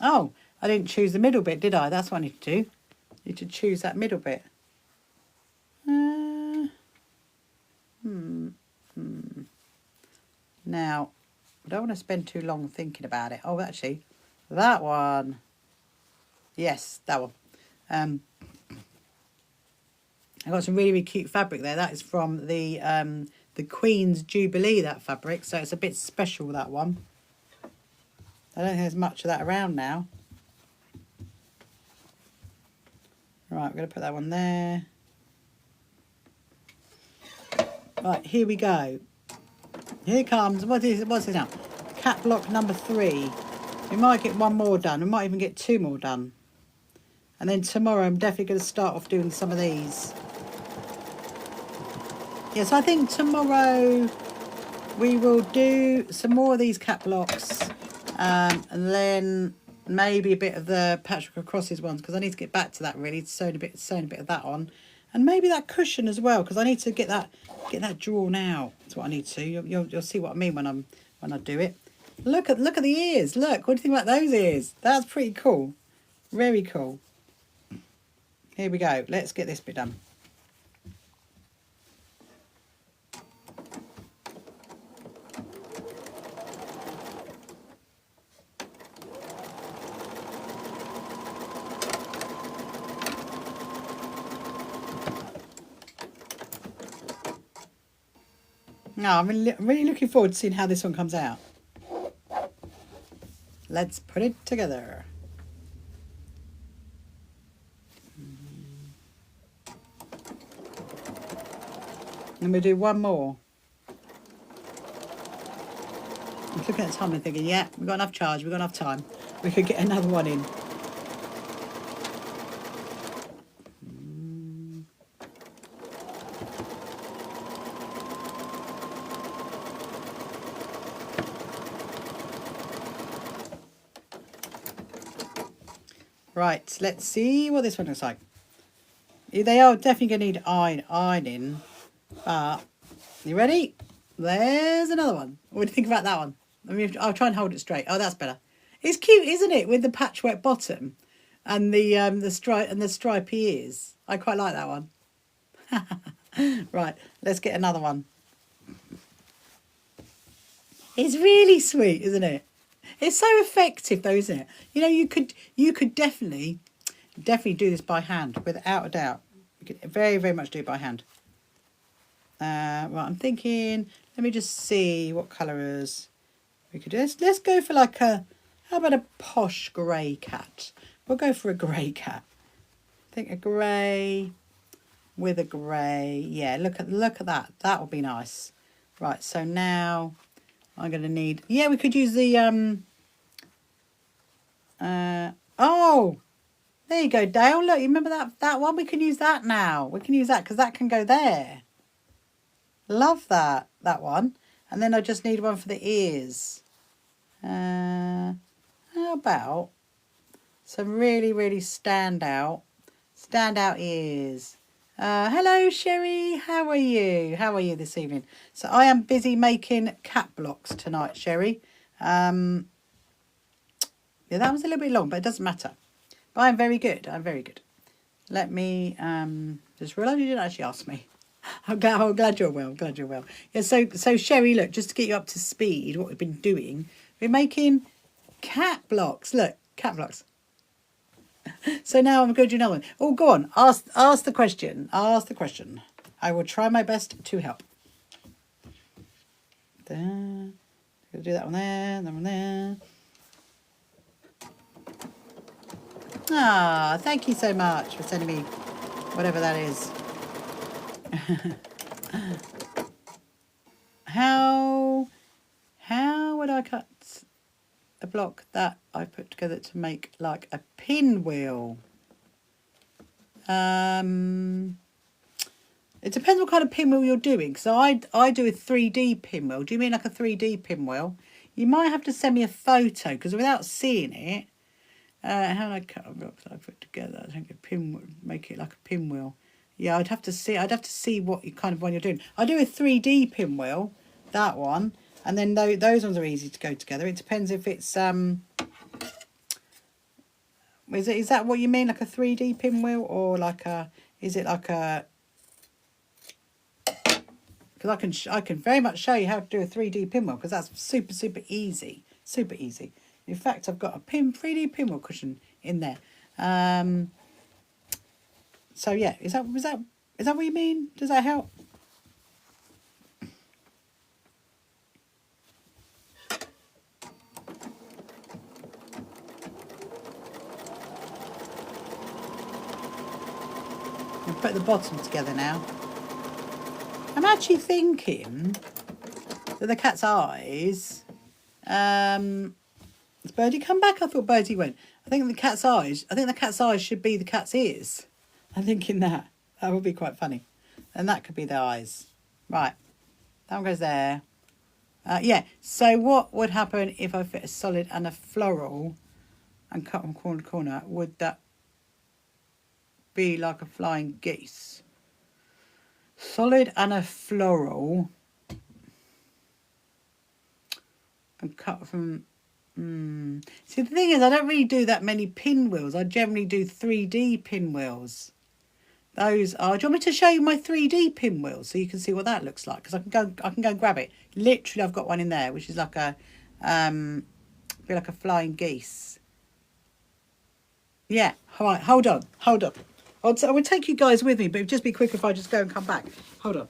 S1: Oh, I didn't choose the middle bit, did I? That's what I need to do. I need to choose that middle bit. Now, I don't want to spend too long thinking about it. Oh, actually, that one. Yes, that one. I got some really, really cute fabric there. That is from the Queen's Jubilee, that fabric. So it's a bit special, that one. I don't think there's much of that around now. Right, we're going to put that one there. Right, here we go. Here comes, what's this now? Cat block number 3. We might get one more done. We might even get 2 more done. And then tomorrow I'm definitely going to start off doing some of these. Yes, I think tomorrow we will do some more of these cat blocks. And then maybe a bit of the Patchwork Crosses ones, because I need to get back to that really. Sewn a bit of that on. And maybe that cushion as well, because I need to get that drawn out. That's what I need to. You'll see what I mean when I do it. Look at the ears. Look, what do you think about those ears? That's pretty cool. Very cool. Here we go. Let's get this bit done. No, I'm really looking forward to seeing how this one comes out. Let's put it together. And we'll do one more. I'm looking at the time and thinking, yeah, we've got enough charge, we've got enough time. We could get another one in. Right, let's see what this one looks like. They are definitely going to need ironing, but you ready? There's another one. What do you think about that one? I mean, I'll try and hold it straight. Oh, that's better. It's cute, isn't it, with the patchwork bottom and the stripy ears. I quite like that one. Right, let's get another one. It's really sweet, isn't it? It's so effective, though, isn't it? You know, you could definitely do this by hand, without a doubt. You could very, very much do it by hand. Right, I'm thinking. Let me just see what colours we could do. Let's go for like a. How about a posh grey cat? We'll go for a grey cat. I think a grey with a grey. Yeah, look at that. That would be nice. Right, so now I'm going to need. Yeah, we could use the oh, there you go, Dale. Look, you remember that one? We can use that now. We can use that because that can go there. Love that one. And then I just need one for the ears. How about some really, really standout ears? Hello, Sherry. How are you? How are you this evening? So I am busy making cat blocks tonight, Sherry. Yeah, that was a little bit long, but it doesn't matter. But I'm very good. I'm very good. Let me just realise you didn't actually ask me. I'm glad you're well. Glad you're well. Yeah. So Sherry, look, just to get you up to speed, what we've been doing, we're making cat blocks. Look, cat blocks. So now I'm going to do another one. Oh, go on. Ask the question. Ask the question. I will try my best to help. There. Gonna do that one there. That one there. Ah, thank you so much for sending me whatever that is. How would I cut a block that I put together to make like a pinwheel? It depends what kind of pinwheel you're doing. So I do a 3D pinwheel. Do you mean like a 3D pinwheel? You might have to send me a photo because without seeing it, how do I cut a block that I put together? I think a pinwheel, make it like a pinwheel. Yeah, I'd have to see what kind of one you're doing. I do a 3D pinwheel, that one, and then those ones are easy to go together. It depends if it's is that what you mean, like a 3D pinwheel, or like a, is it like a? Because I can very much show you how to do a 3D pinwheel because that's super easy, super easy. In fact, I've got a 3D pinwheel cushion in there. So yeah, is that what you mean? Does that help? I'll put the bottom together now. I'm actually thinking that the cat's eyes. Has Birdie come back? I thought Birdie went. I think the cat's eyes should be the cat's ears. I'm thinking that would be quite funny, and that could be the eyes. Right, that one goes there. Yeah. So what would happen if I fit a solid and a floral, and cut from corner to corner? Would that be like a flying geese? Solid and a floral, and cut from. See, the thing is, I don't really do that many pinwheels. I generally do 3D pinwheels. Those are. Do you want me to show you my 3D pinwheel so you can see what that looks like? Because I can go and grab it. Literally, I've got one in there, which is like a, be like a flying geese. Yeah. All right. Hold on. I would take you guys with me, but it'd just be quick if I just go and come back. Hold on.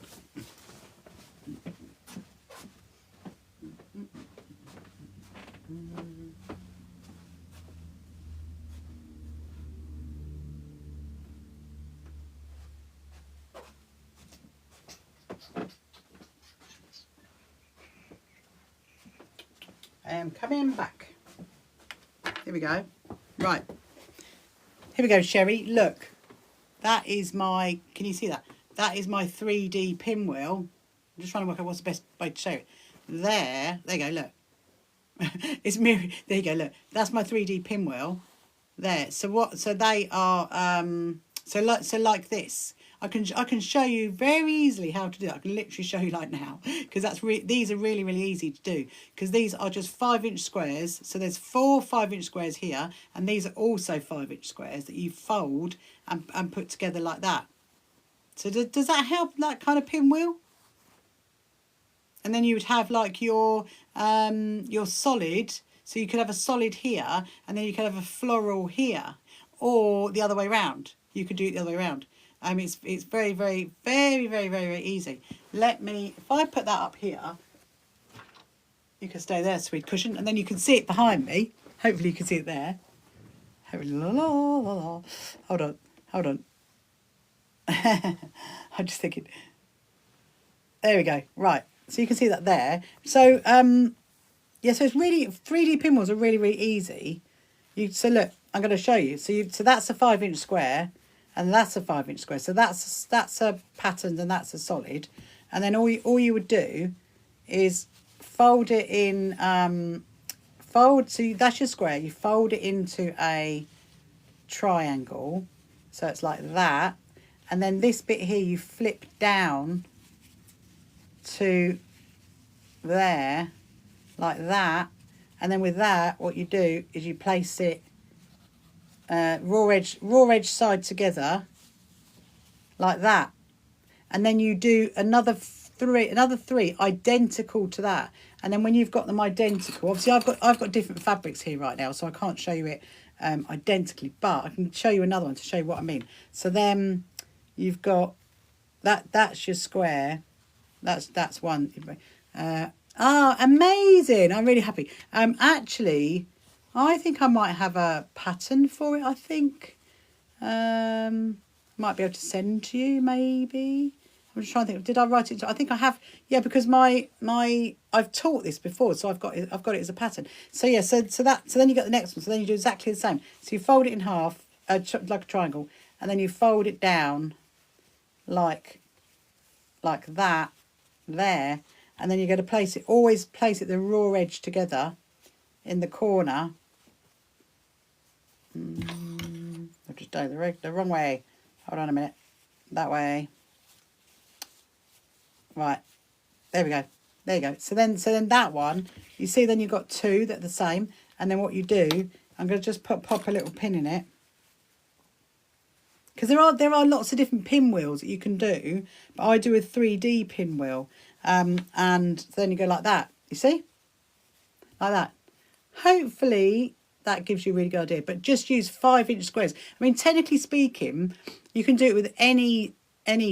S1: am coming back. Here we go. Right. Here we go, Sherry. Look. That is my, can you see that? That is my 3D pinwheel. I'm just trying to work out what's the best way to show it. There you go, look. It's mirror. There you go, look. That's my 3D pinwheel. There. So what? So they are. So like this. I can show you very easily how to do it. I can literally show you like now, because these are really easy to do, because these are just 5-inch squares. So there's 4 5-inch squares here, and these are also 5-inch squares that you fold and put together like that. So does that help, that kind of pinwheel? And then you would have like your solid. So you could have a solid here, and then you could have a floral here, or the other way around. You could do it the other way around. It's very easy. If I put that up here, you can stay there, sweet cushion, and then you can see it behind me. Hopefully you can see it there. Hold on. I'm just thinking. There we go. Right. So you can see that there. So yeah. So it's really 3D pinwheels are really easy. So look, I'm going to show you. So that's a 5-inch square, and that's a 5-inch square. So that's a pattern, and that's a solid. And then all you would do is fold it in. So that's your square. You fold it into a triangle. So it's like that. And then this bit here, you flip down to there, like that. And then with that, what you do is you place it raw edge side together, like that. And then you do another three identical to that. And then when you've got them identical, obviously I've got different fabrics here right now, so I can't show you it identically, but I can show you another one to show you what I mean. So then you've got that's your square. That's one. Amazing. I'm really happy. Actually, I think I might have a pattern for it. I think might be able to send to you, maybe. I'm just trying to think. Did I write it? I think I have. Yeah, because I've taught this before, so I've got it as a pattern. So yeah, so then you get the next one. So then you do exactly the same. So you fold it in half, like a triangle, and then you fold it down, like that, there, and then you're going to place it. Always place it the raw edge together, in the corner. I've just done it the wrong way. Hold on a minute. That way. Right, there we go. There you go. So then that one, you see, then you've got 2 that are the same, and then what you do, I'm going to just pop a little pin in it, because there are lots of different pinwheels that you can do, but I do a 3D pinwheel, and then you go like that. You see, like that. Hopefully that gives you a really good idea. But just use 5-inch squares. I mean, technically speaking, you can do it with any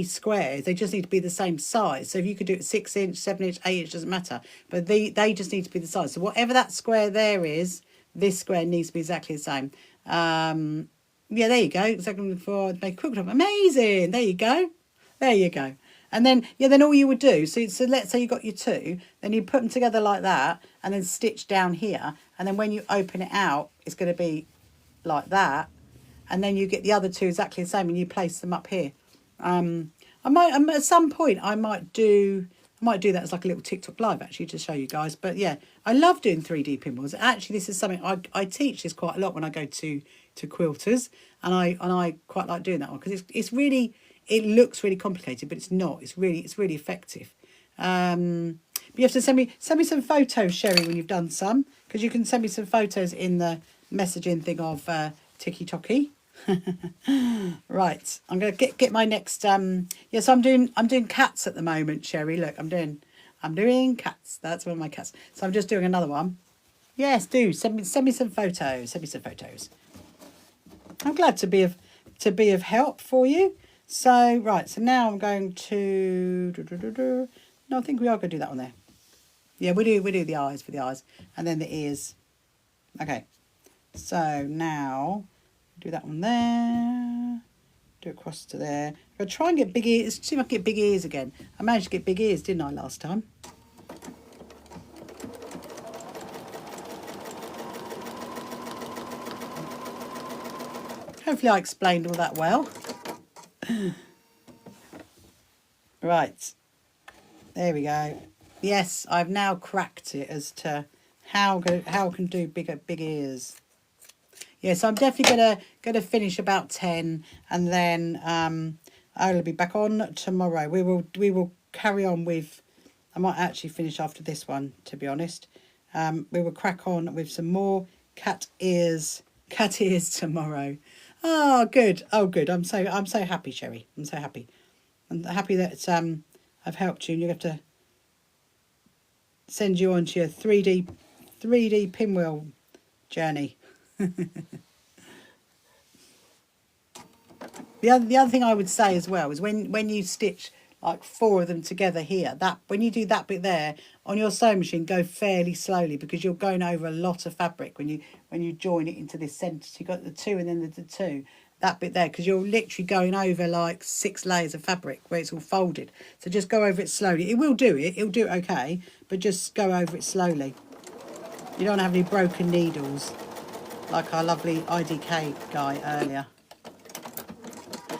S1: squares. They just need to be the same size. So if you could do it 6-inch, 7-inch, 8-inch, doesn't matter. But they just need to be the size. So whatever that square there is, this square needs to be exactly the same. Yeah, there you go. Exactly before make a quick top. Amazing. There you go. There you go. And then, yeah, then all you would do, so let's say you got your 2, then you put them together like that, and then stitch down here. And then when you open it out, it's going to be like that. And then you get the other 2 exactly the same, and you place them up here. At some point I might do that as like a little TikTok live, actually, to show you guys. But yeah, I love doing 3D pinwheels. Actually, this is something I teach this quite a lot when I go to quilters, and I quite like doing that one, because it's really, it looks really complicated, but it's not. It's really effective. But you have to send me some photos, Sherry, when you've done some, because you can send me some photos in the messaging thing of TikTok. Right, I'm gonna get my next yeah, so I'm doing cats at the moment, Sherry. Look, I'm doing cats. That's one of my cats. So I'm just doing another one. Yes, do send me some photos. Send me some photos. I'm glad to be of help for you. So right, so now I'm going to no, I think we are going to do that one there. Yeah, we do the eyes for the eyes, and then the ears. Okay, so now do that one there. Do across to there. I'm going to try and get big ears. See if I can get big ears again. I managed to get big ears, didn't I, last time? Hopefully I explained all that well. Right, there we go. Yes, I've now cracked it as to how I can do big ears. Yeah, so I'm definitely gonna finish about 10, and then I'll be back on tomorrow. We will carry on with. I might actually finish after this one, to be honest. We will crack on with some more cat ears tomorrow. Oh, good. Oh, good. I'm so happy, Sherry. I'm so happy. I'm happy that I've helped you. And you have to send you on to your 3D pinwheel journey. The other thing I would say as well is when you stitch like 4 of them together here, that when you do that bit there on your sewing machine, go fairly slowly, because you're going over a lot of fabric when you join it into this centre. So you've got the 2 and then the 2, that bit there, because you're literally going over like 6 layers of fabric where it's all folded. So just go over it slowly. It will do it. It'll do it okay, but just go over it slowly. You don't have any broken needles like our lovely IDK guy earlier.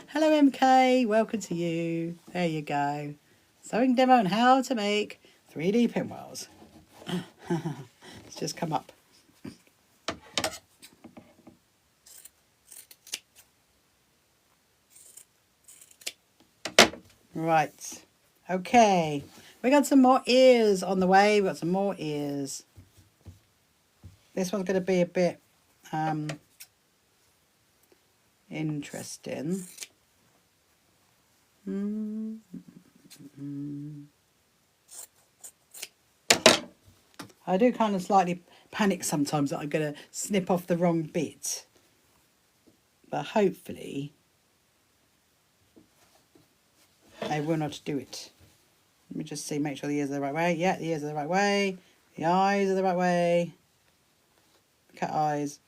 S1: Hello MK, welcome to you. There you go. Sewing demo on how to make 3D pinwheels. It's just come up. Right. Okay. We got some more ears on the way. We've got some more ears. This one's going to be a bit interesting. I do kind of slightly panic sometimes that I'm going to snip off the wrong bit, but hopefully I will not do it. Let me just see, make sure the ears are the right way. Yeah, the ears are the right way. The eyes are the right way. Cat eyes.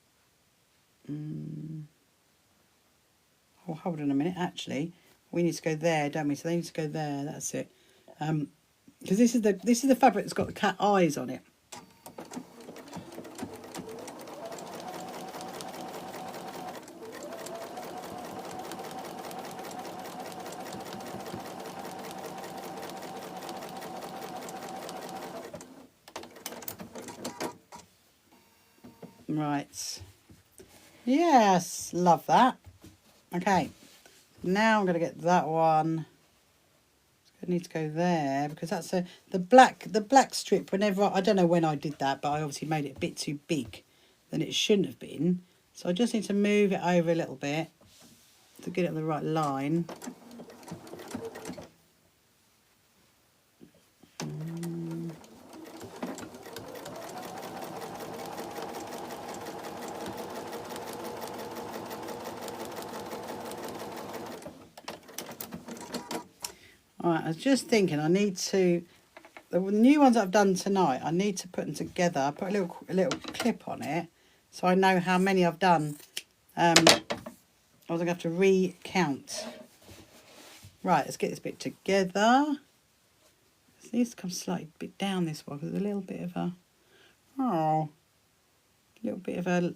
S1: Oh, hold on a minute. Actually, we need to go there, don't we? So they need to go there. That's it. Because this is the fabric that's got the cat eyes on it. Right. Yes, love that. Okay. Now I'm going to get that one. I need to go there because that's the black strip. Whenever I don't know when I did that, but I obviously made it a bit too big than it shouldn't have been. So I just need to move it over a little bit to get it on the right line. Alright, I was just thinking I need to, the new ones I've done tonight, I need to put them together. I put a little clip on it so I know how many I've done. I was going to have to recount. Right, let's get this bit together. It needs to come slightly bit down this one because there's a little bit of a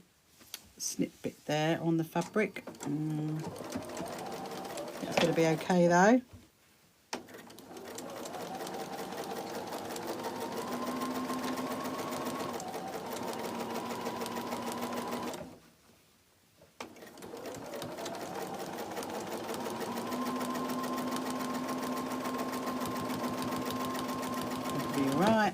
S1: snip bit there on the fabric. It's going to be okay though. Right,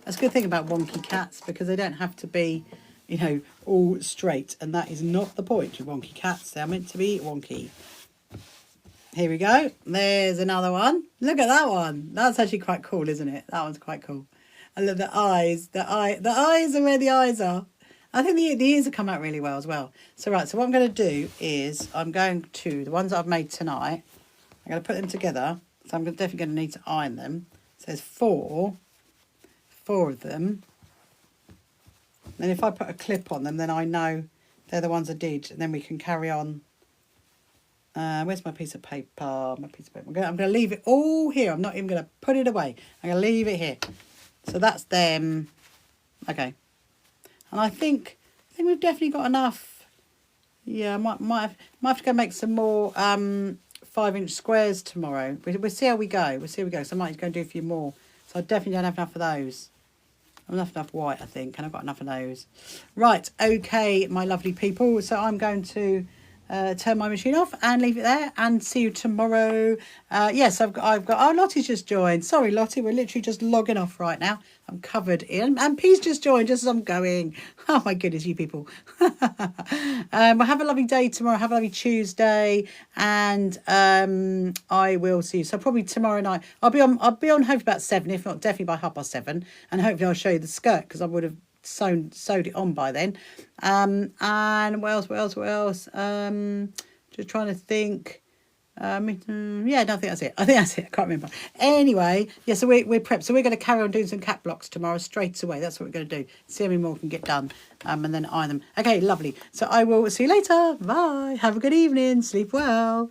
S1: that's a good thing about wonky cats, because they don't have to be, you know, all straight, and that is not the point with wonky cats. They're meant to be wonky. Here we go. There's another one. Look at that one. That's actually quite cool, isn't it? That one's quite cool. I love the eyes. The eyes are where the eyes are. I think the ears have come out really well as well. So right, so what I'm going to do is I'm going to the ones that I've made tonight. I'm going to put them together. So I'm definitely going to need to iron them. So there's four of them. And if I put a clip on them, then I know they're the ones I did, and then we can carry on. Where's my piece of paper? My piece of paper. I'm going to leave it all here. I'm not even going to put it away. I'm going to leave it here. So that's them. Okay. And I think we've definitely got enough Yeah, I might have to go make some more 5-inch squares tomorrow. We'll see how we go. We'll see how we go. So I might go and do a few more. So I definitely don't have enough of those. I've enough white, I think, and I've got enough of those. Right, okay, my lovely people. So I'm going to turn my machine off and leave it there, and see you tomorrow. Yes, I've got. Oh, Lottie's just joined. Sorry, Lottie, we're literally just logging off right now. I'm covered in, and P's just joined just as I'm going. Oh my goodness, you people. Well, have a lovely day tomorrow. Have a lovely Tuesday, and I will see you. So probably tomorrow night. I'll be on hopefully about 7, if not definitely by 7:30, and hopefully I'll show you the skirt because I would have sewed it on by then. And what else? Just trying to think. Yeah, no, I think that's it. I can't remember. Anyway, yeah, so we're prepped. So we're going to carry on doing some cat blocks tomorrow straight away. That's what we're going to do. See how many more we can get done, and then iron them. Okay, lovely. So I will see you later. Bye. Have a good evening. Sleep well.